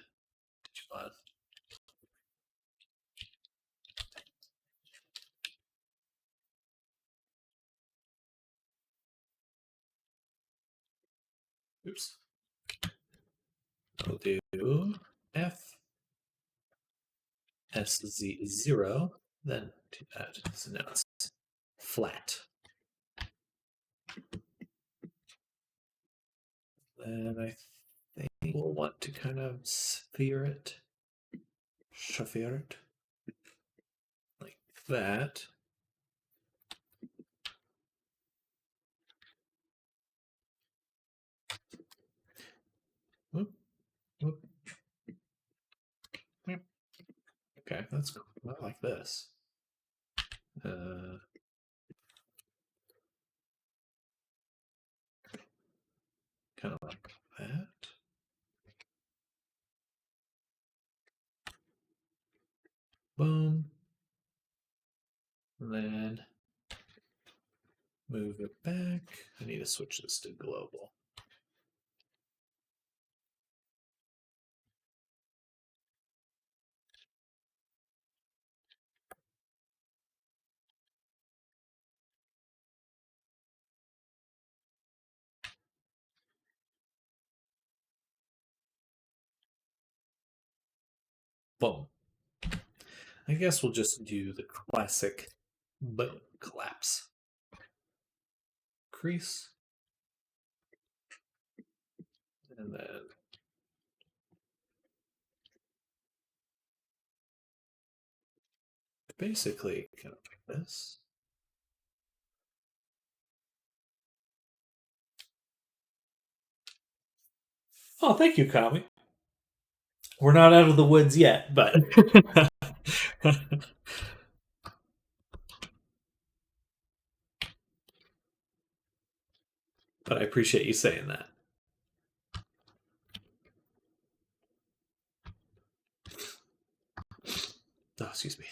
Digimon. Oops. I'll do F SZ0, then do that. So now it's flat. Then I think we'll want to kind of sphere it, like that. Whoop, whoop. Okay, that's cool. Not like this. Kind of like that. Boom. And then move it back. I need to switch this to global. Boom. I guess we'll just do the classic boom collapse. Crease. And then basically kind of like this. Oh, thank you, Kami. We're not out of the woods yet, but but I appreciate you saying that. Oh, excuse me.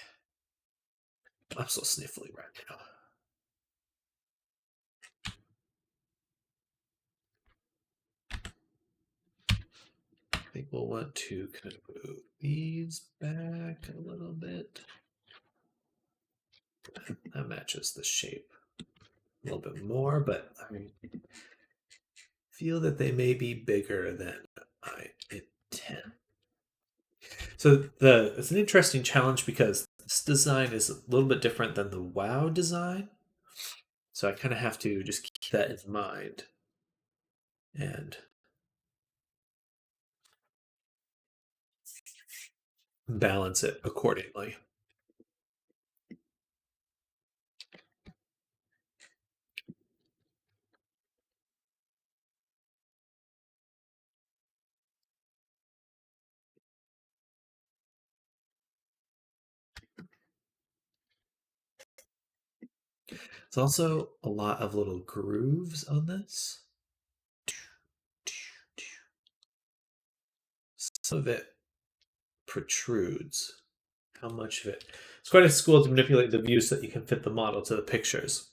I'm so sniffly right now. I think we'll want to kind of move these back a little bit. That matches the shape a little bit more, but I feel that they may be bigger than I intend. So it's an interesting challenge because This design is a little bit different than the WoW design, so I kind of have to just keep that in mind and balance it accordingly. There's also a lot of little grooves on this. Some of it protrudes. How much of it? It's quite a school to manipulate the view so that you can fit the model to the pictures.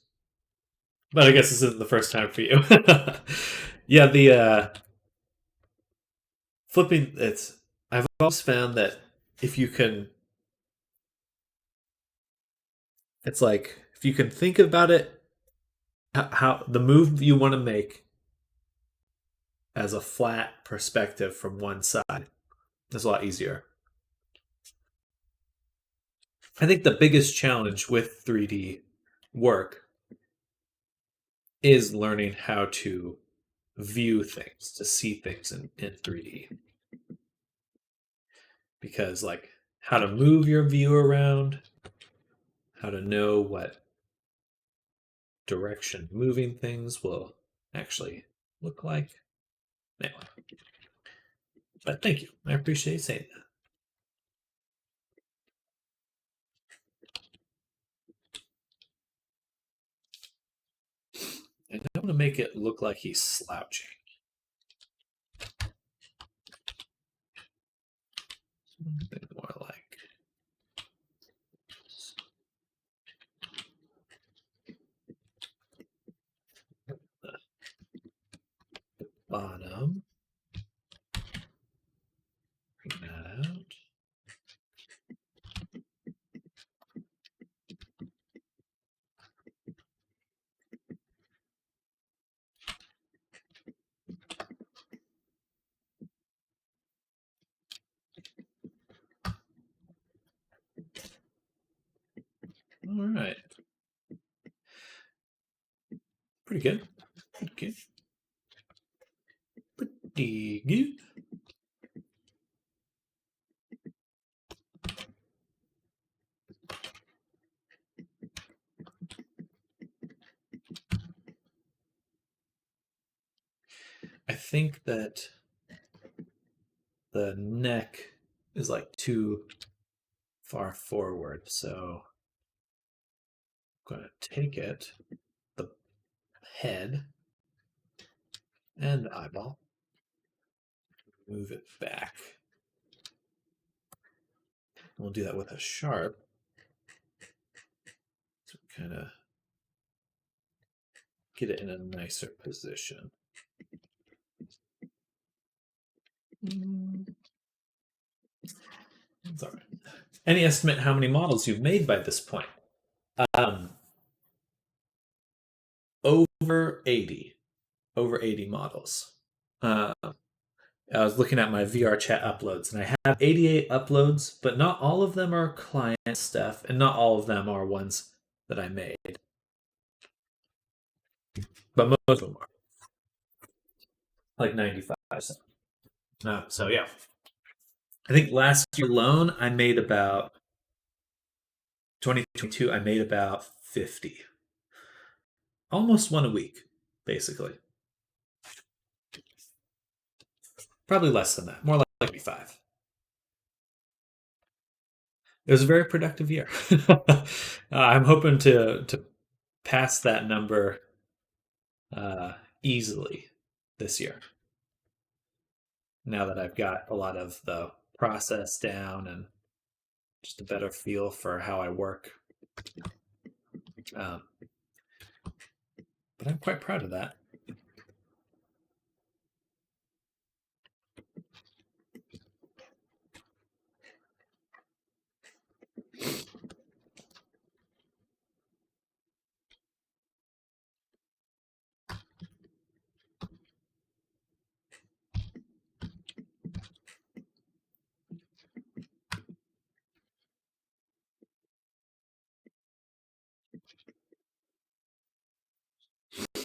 But I guess this isn't the first time for you. Yeah, the flipping it's I've always found that if you can it's like if you can think about it how the move you want to make as a flat perspective from one side is a lot easier. I think the biggest challenge with 3D work is learning how to view things, to see things in 3D. Because, like, how to move your view around, how to know what direction moving things will actually look like. Anyway, but thank you. I appreciate you saying that. And I want to make it look like he's slouching. Something more like the bottom. Bring that out. All right. Pretty good. Pretty good. Pretty good. I think that the neck is like too far forward, so I'm going to take it, the head and the eyeball, move it back. We'll do that with a sharp. So kind of get it in a nicer position. That's all right. Any estimate how many models you've made by this point? Um, over 80. Over 80 models. I was looking at my VR chat uploads, and I have 88 uploads, but not all of them are client stuff, and not all of them are ones that I made. But most of them are. Like 95. So yeah. I think last year alone, I made about 2022, I made about 50. Almost one a week, basically. Probably less than that. More like 35. It was a very productive year. I'm hoping to pass that number uh, easily this year. Now that I've got a lot of the process down and just a better feel for how I work. Um, but I'm quite proud of that.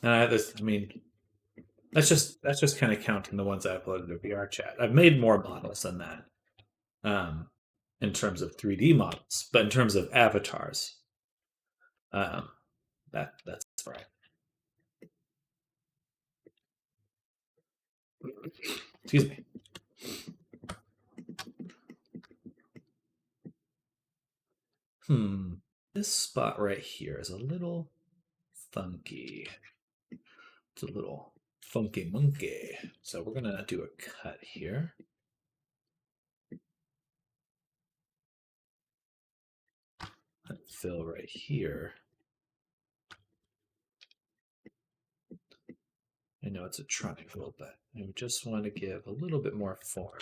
And I have this. I mean, that's just kind of counting the ones I uploaded to VR chat. I've made more models than that, um, in terms of 3D models, but in terms of avatars, um, that's right. Excuse me. Hmm. This spot right here is a little funky. It's a little funky monkey. So we're gonna do a cut here. And fill right here. I know it's a triangle, but I just want to give a little bit more form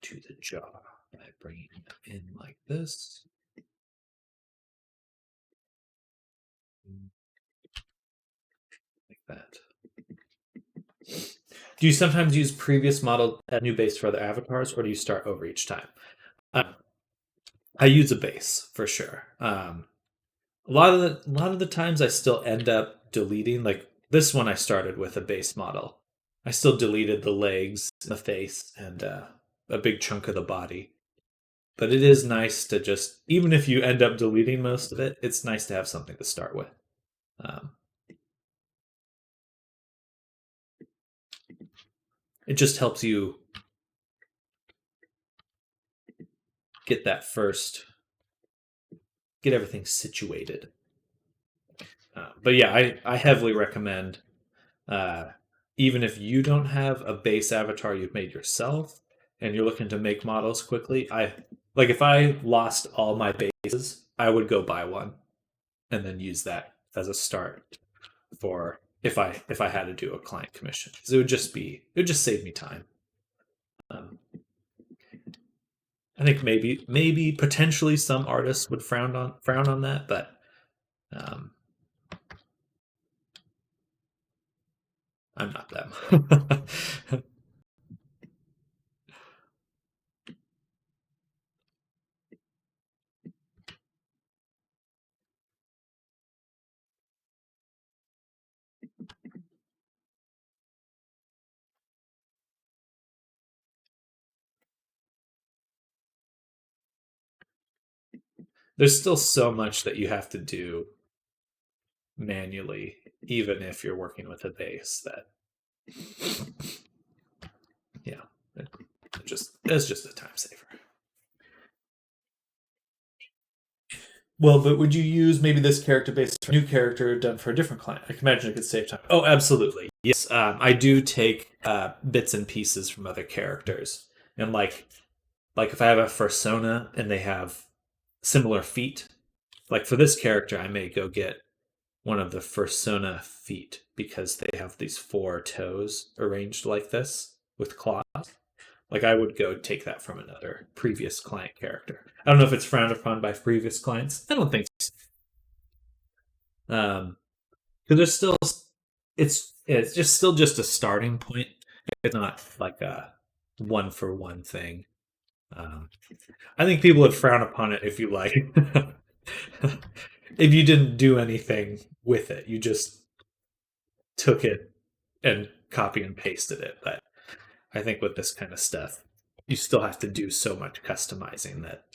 to the jaw by bringing it in like this. Like that. Do you sometimes use previous model as new base for other avatars, or do you start over each time? Uh, I use a base for sure. A lot of the times I still end up deleting. Like this one, I started with a base model. I still deleted the legs, the face, and a big chunk of the body. But it is nice to just, even if you end up deleting most of it, it's nice to have something to start with. Um, it just helps you get that first, get everything situated. But yeah, I heavily recommend, uh, even if you don't have a base avatar you've made yourself and you're looking to make models quickly, if I lost all my bases, I would go buy one and then use that as a start for if I had to do a client commission, because it would just save me time. Um, I think maybe potentially some artists would frown on that, but um, I'm not them. There's still so much that you have to do manually, even if you're working with a base. That yeah, it's just a time saver. Well, but would you use maybe this character based on a new character done for a different client? I can imagine it could save time. Oh, absolutely. Yes, I do take bits and pieces from other characters, and like if I have a persona and they have similar feet, like for this character, I may go get one of the persona feet because they have these four toes arranged like this with claws. Like I would go take that from another previous client character. I don't know if it's frowned upon by previous clients. I don't think so. Because there's still it's just still just a starting point. It's not like a one for one thing. Um, I think people would frown upon it if you like if you didn't do anything with it. You just took it and copy and pasted it. But I think with this kind of stuff, you still have to do so much customizing that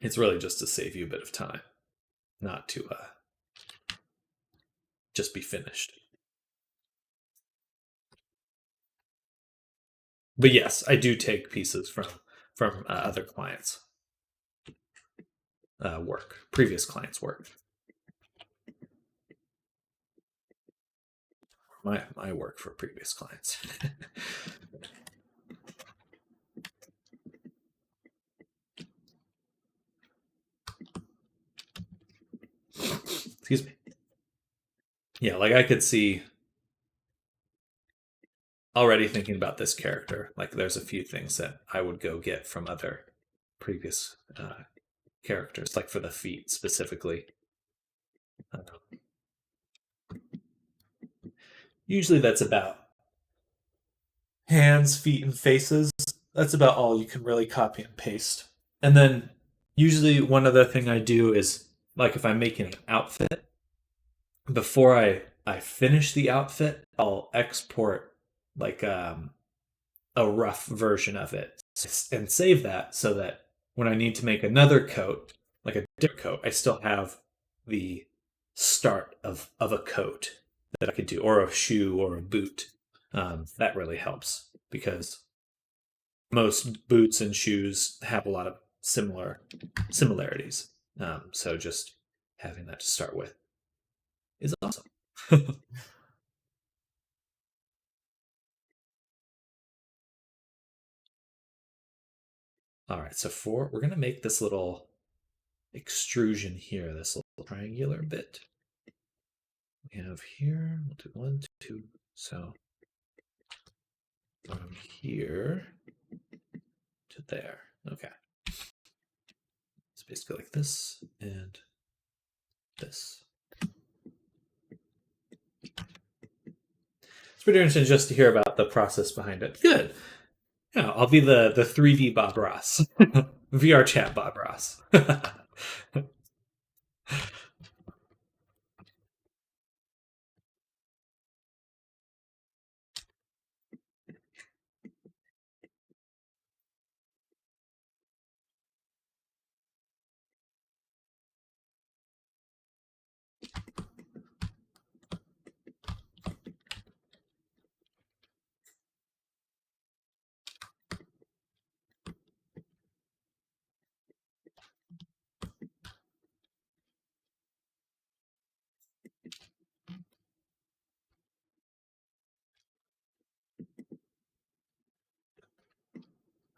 it's really just to save you a bit of time, not to just be finished. But yes, I do take pieces from other clients' work, previous clients' work, my work for previous clients. Excuse me. Yeah, like I could see already thinking about this character. Like there's a few things that I would go get from other previous characters, like for the feet specifically. Uh, Usually that's about hands, feet, and faces. That's about all you can really copy and paste. And then usually one other thing I do is like if I'm making an outfit, before I finish the outfit, I'll export like a rough version of it and save that so that when I need to make another coat, like a different coat, I still have the start of a coat that I could do, or a shoe or a boot. That really helps because most boots and shoes have a lot of similarities. So just having that to start with is awesome. All right, so we're gonna make this little extrusion here, this little triangular bit we have here. We'll do one, two. So from here to there. Okay. It's basically like this and this. It's pretty interesting just to hear about the process behind it. Good. Yeah, I'll be the 3D Bob Ross, VR chat Bob Ross.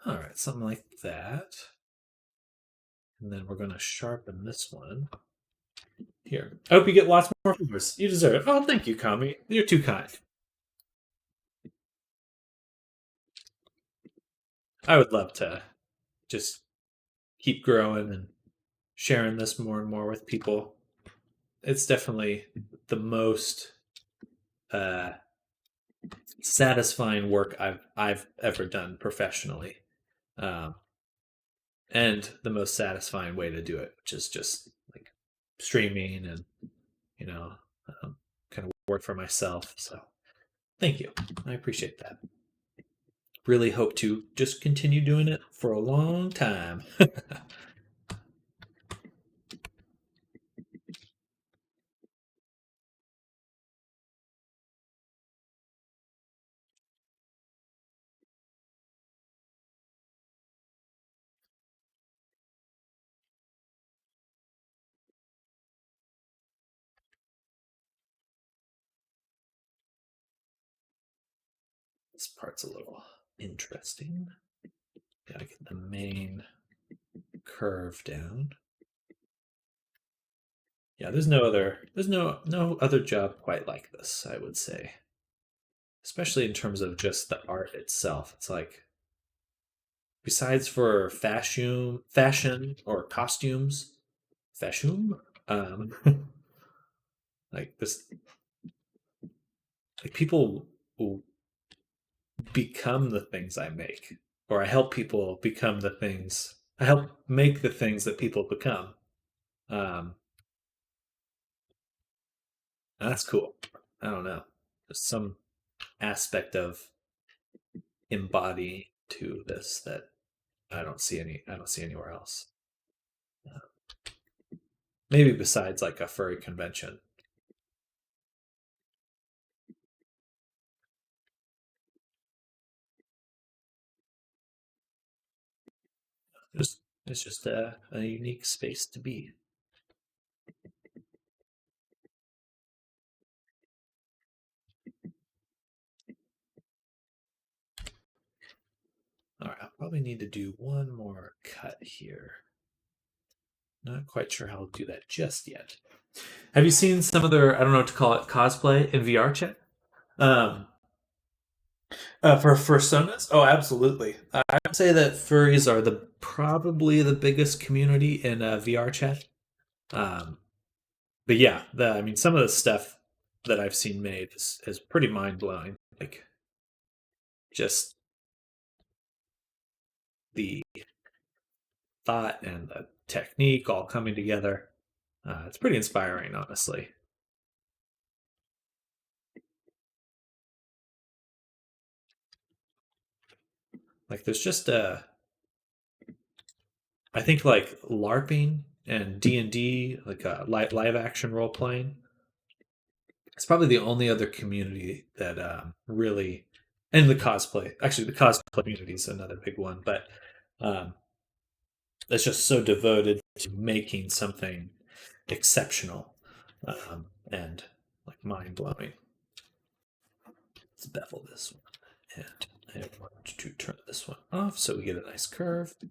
All right, something like that. And then we're going to sharpen this one. Here. I hope you get lots more viewers. You deserve it. Oh, thank you, Kami. You're too kind. I would love to just keep growing and sharing this more and more with people. It's definitely the most uh, satisfying work I've ever done professionally, um, and the most satisfying way to do it, which is just like streaming and you know, kind of work for myself. So thank you, I appreciate that. Really hope to just continue doing it for a long time. This part's a little interesting. Gotta get the main curve down. Yeah, there's no other job quite like this, I would say. Especially in terms of just the art itself. It's like besides for fashion or costumes, fashion, um, like this, like people will become the things I make, or I help people become the things. I help make the things that people become. Um, that's cool. I don't know. There's some aspect of embodying to this that I don't see anywhere else. Maybe besides like a furry convention. It's just a unique space to be. All right, I'll probably need to do one more cut here. Not quite sure how I'll do that just yet. Have you seen some of their, I don't know what to call it, cosplay in VR chat? Um, for personas? Oh, absolutely. I would say that furries are the probably the biggest community in VR chat. Um, but yeah, I mean, some of the stuff that I've seen made is pretty mind blowing. Like just the thought and the technique all coming together. It's pretty inspiring, honestly. Like there's just I think like LARPing and D&D, like live action role playing. It's probably the only other community that really, and the cosplay. Actually, the cosplay community is another big one, but um, that's just so devoted to making something exceptional and like mind blowing. Let's bevel this one, and I want to turn this one off so we get a nice curve. And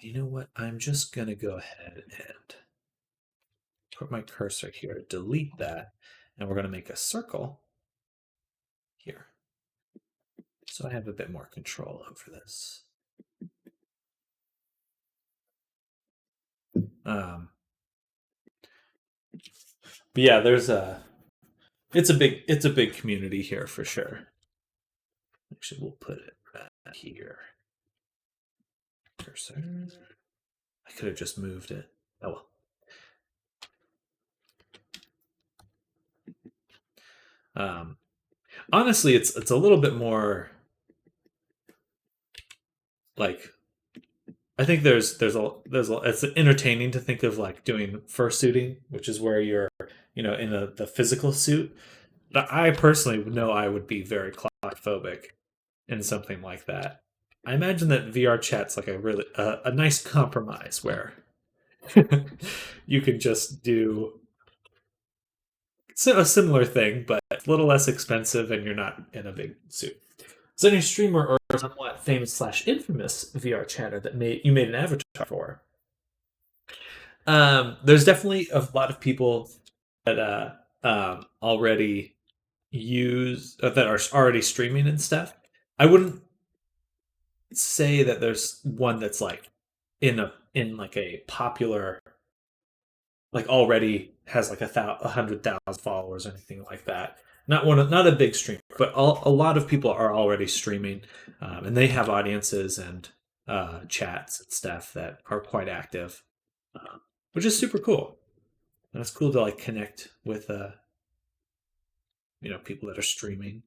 you know what? I'm just gonna go ahead and put my cursor here, delete that, and we're gonna make a circle here. So I have a bit more control over this. Um, but yeah, it's a big community here for sure. Actually, we'll put it right here. Cursor. I could have just moved it. Oh well. Honestly, it's a little bit more like I think there's a it's entertaining to think of like doing fursuiting, which is where you're in the physical suit. I personally know I would be very claustrophobic in something like that. I imagine that VR chat's like a nice compromise where you can just do a similar thing, but a little less expensive, and you're not in a big suit. Is there any streamer or somewhat famous slash infamous VR chatter that you made an avatar for? There's definitely a lot of people that already use that are already streaming and stuff. I wouldn't say that there's one that's like in like a popular like already has like 100,000 followers or anything like that. Not a big streamer, but a lot of people are already streaming, and they have audiences and chats and stuff that are quite active, which is super cool. And it's cool to like connect with people that are streaming.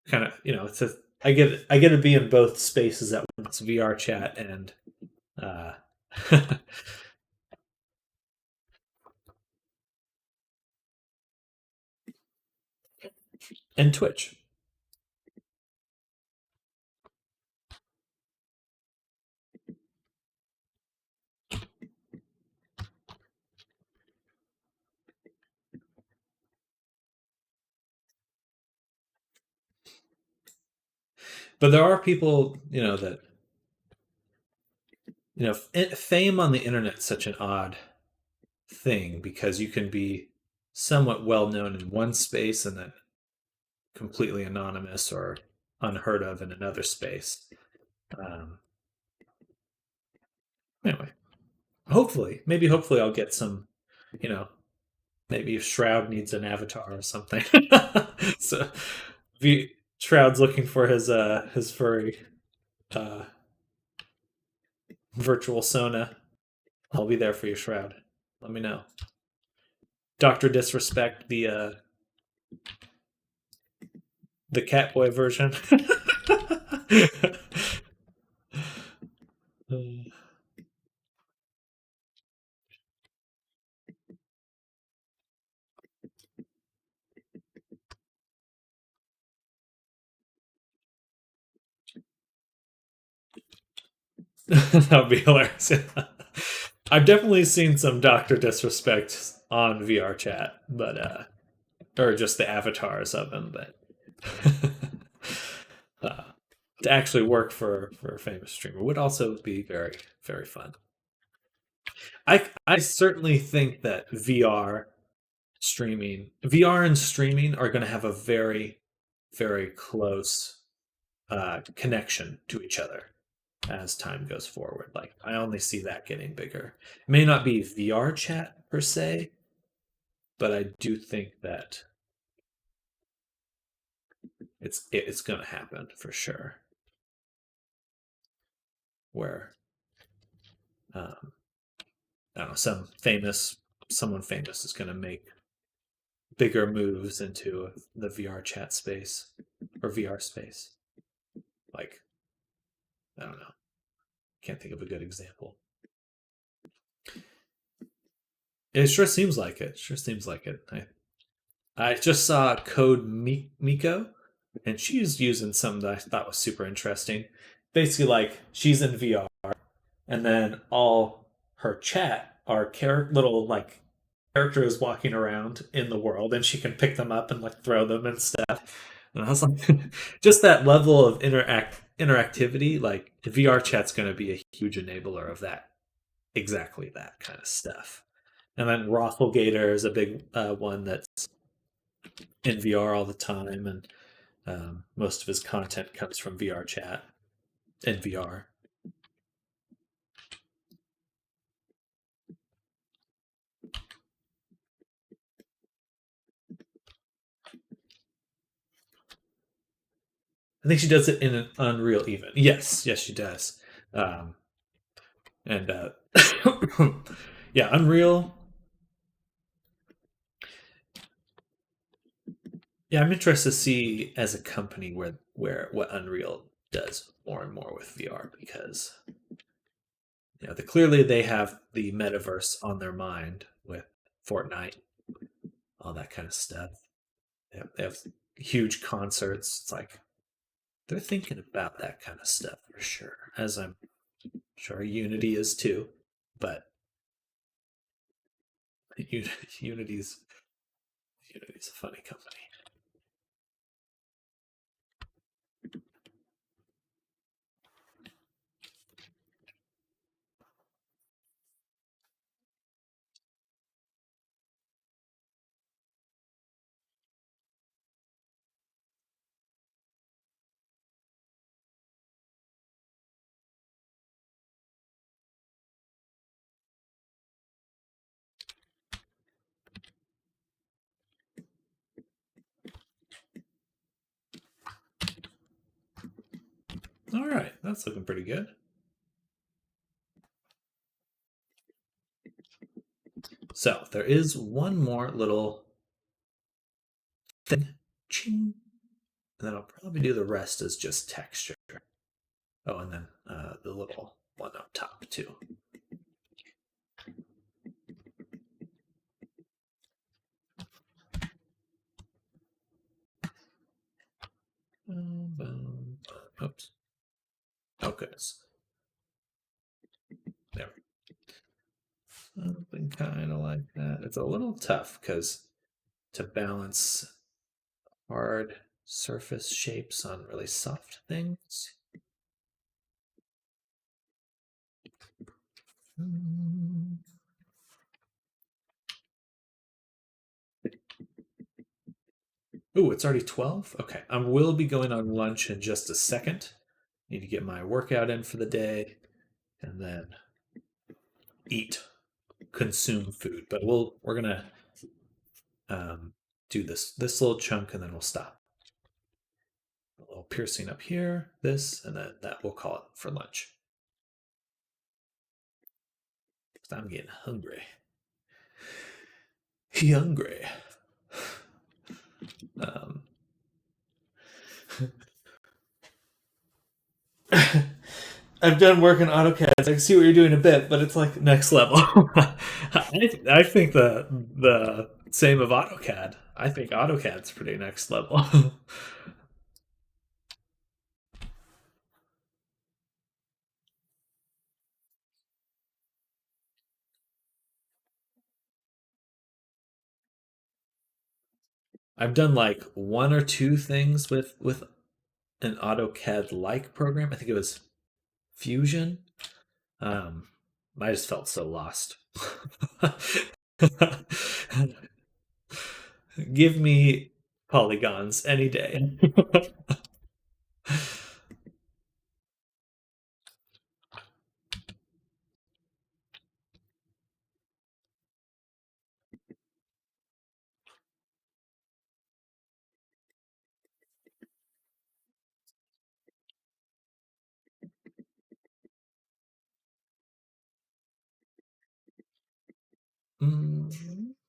Kind of it's a I get to be in both spaces at once, VR chat and uh, and Twitch. But there are people, that fame on the internet is such an odd thing because you can be somewhat well known in one space and then completely anonymous or unheard of in another space. Um, anyway, hopefully I'll get some, you know, maybe if Shroud needs an avatar or something. So Shroud's looking for his furry uh, virtual Sona. I'll be there for you, Shroud. Let me know. Doctor Disrespect, the Catboy version. That would be hilarious. I've definitely seen some Doctor Disrespect on VR chat, but or just the avatars of him, but uh, to actually work for a famous streamer would also be very very fun. I certainly think that VR and streaming are going to have a very very close connection to each other as time goes forward. Like I only see that getting bigger. It may not be VR chat per se, but I do think that it's going to happen for sure. Where I don't know, some famous someone famous is going to make bigger moves into the VR chat space or VR space. Like, I don't know. Can't think of a good example. It sure seems like it. Sure seems like it. I just saw Code Miko, and she's using something that I thought was super interesting. Basically, like she's in VR, and then all her chat are little like characters walking around in the world, and she can pick them up and like throw them and stuff. And I was like, just that level of interactivity, like VR chat's going to be a huge enabler of that, exactly that kind of stuff. And then Gator is a big one that's in VR all the time, and most of his content comes from VR chat and VR. I think she does it in an Unreal even. Yes, yes, she does. Um, and yeah, Unreal. Yeah, I'm interested to see as a company where what Unreal does more and more with VR because clearly they have the metaverse on their mind with Fortnite, all that kind of stuff. They have huge concerts. It's like they're thinking about that kind of stuff for sure, as I'm sure Unity is too. But Unity's Unity's a funny company. All right, that's looking pretty good. So there is one more little thing, ching, and then I'll probably do the rest as just texture. Oh, and then the little one up top too. Oops. Oh goodness. There. Something kind of like that. It's a little tough because to balance hard surface shapes on really soft things. Ooh, it's already 12? Okay. I will be going on lunch in just a second. Need to get my workout in for the day and then eat, consume food. But we're gonna do this little chunk and then we'll stop. A little piercing up here, this, and then that we'll call it for lunch. I'm getting hungry. Hungry. Um, I've done work in AutoCAD. I can see what you're doing a bit, but it's like next level. I think the same of AutoCAD. I think AutoCAD's pretty next level. I've done like one or two things with an AutoCAD like program. I think it was Fusion. Um, I just felt so lost. Give me polygons any day.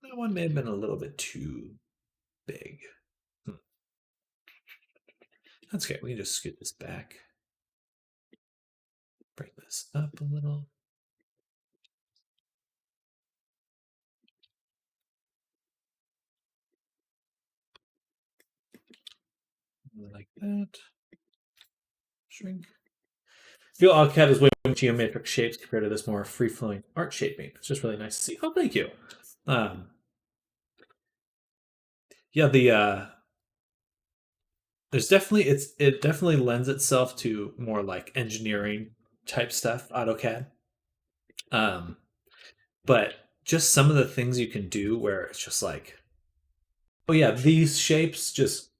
That one may have been a little bit too big. Hmm. That's okay. We can just scoot this back. Bring this up a little. Like that. Shrink. I feel AutoCAD is way more geometric shapes compared to this more free-flowing art shaping. It's just really nice to see. Oh, thank you. Um, yeah, there's definitely it definitely lends itself to more like engineering type stuff, AutoCAD. Um, but just some of the things you can do where it's just like, oh yeah, these shapes just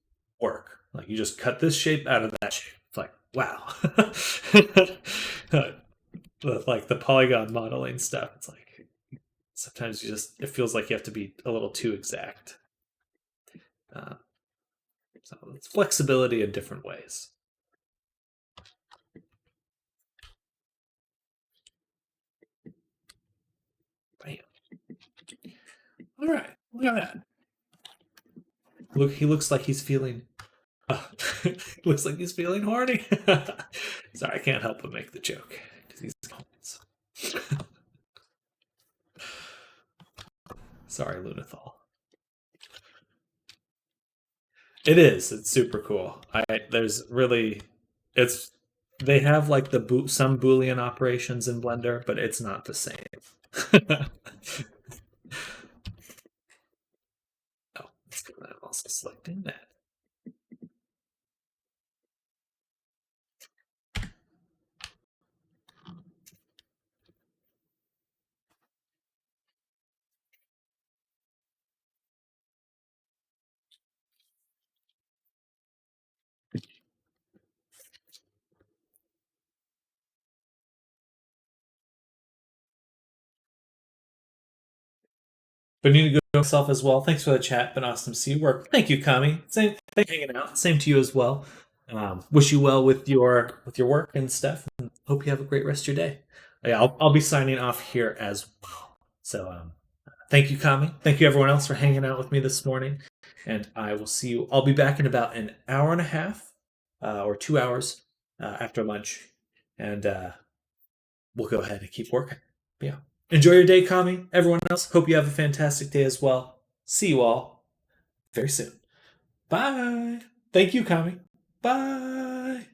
work. Like you just cut this shape out of that shape. It's like, wow. Like the polygon modeling stuff. It's like sometimes you just it feels like you have to be a little too exact. Uh, so it's flexibility in different ways. Bam. All right, look at that. Look, he looks like he's feeling. Looks like he's feeling horny. Sorry, I can't help but make the joke because he's. Sorry, Lunathal. It is. It's super cool. There's really it's they have like some Boolean operations in Blender, but it's not the same. Oh, let's go. I'm also selecting that. But need to go myself as well. Thanks for the chat. Been awesome to see you work. Thank you, Kami. Same, thanks for hanging out. Same to you as well. Wish you well with your work and stuff. And hope you have a great rest of your day. Yeah, I'll be signing off here as well. So thank you, Kami. Thank you, everyone else, for hanging out with me this morning. And I will see you. I'll be back in about an hour and a half or 2 hours after lunch, and we'll go ahead and keep working. But yeah. Enjoy your day, Kami. Everyone else, hope you have a fantastic day as well. See you all very soon. Bye. Thank you, Kami. Bye.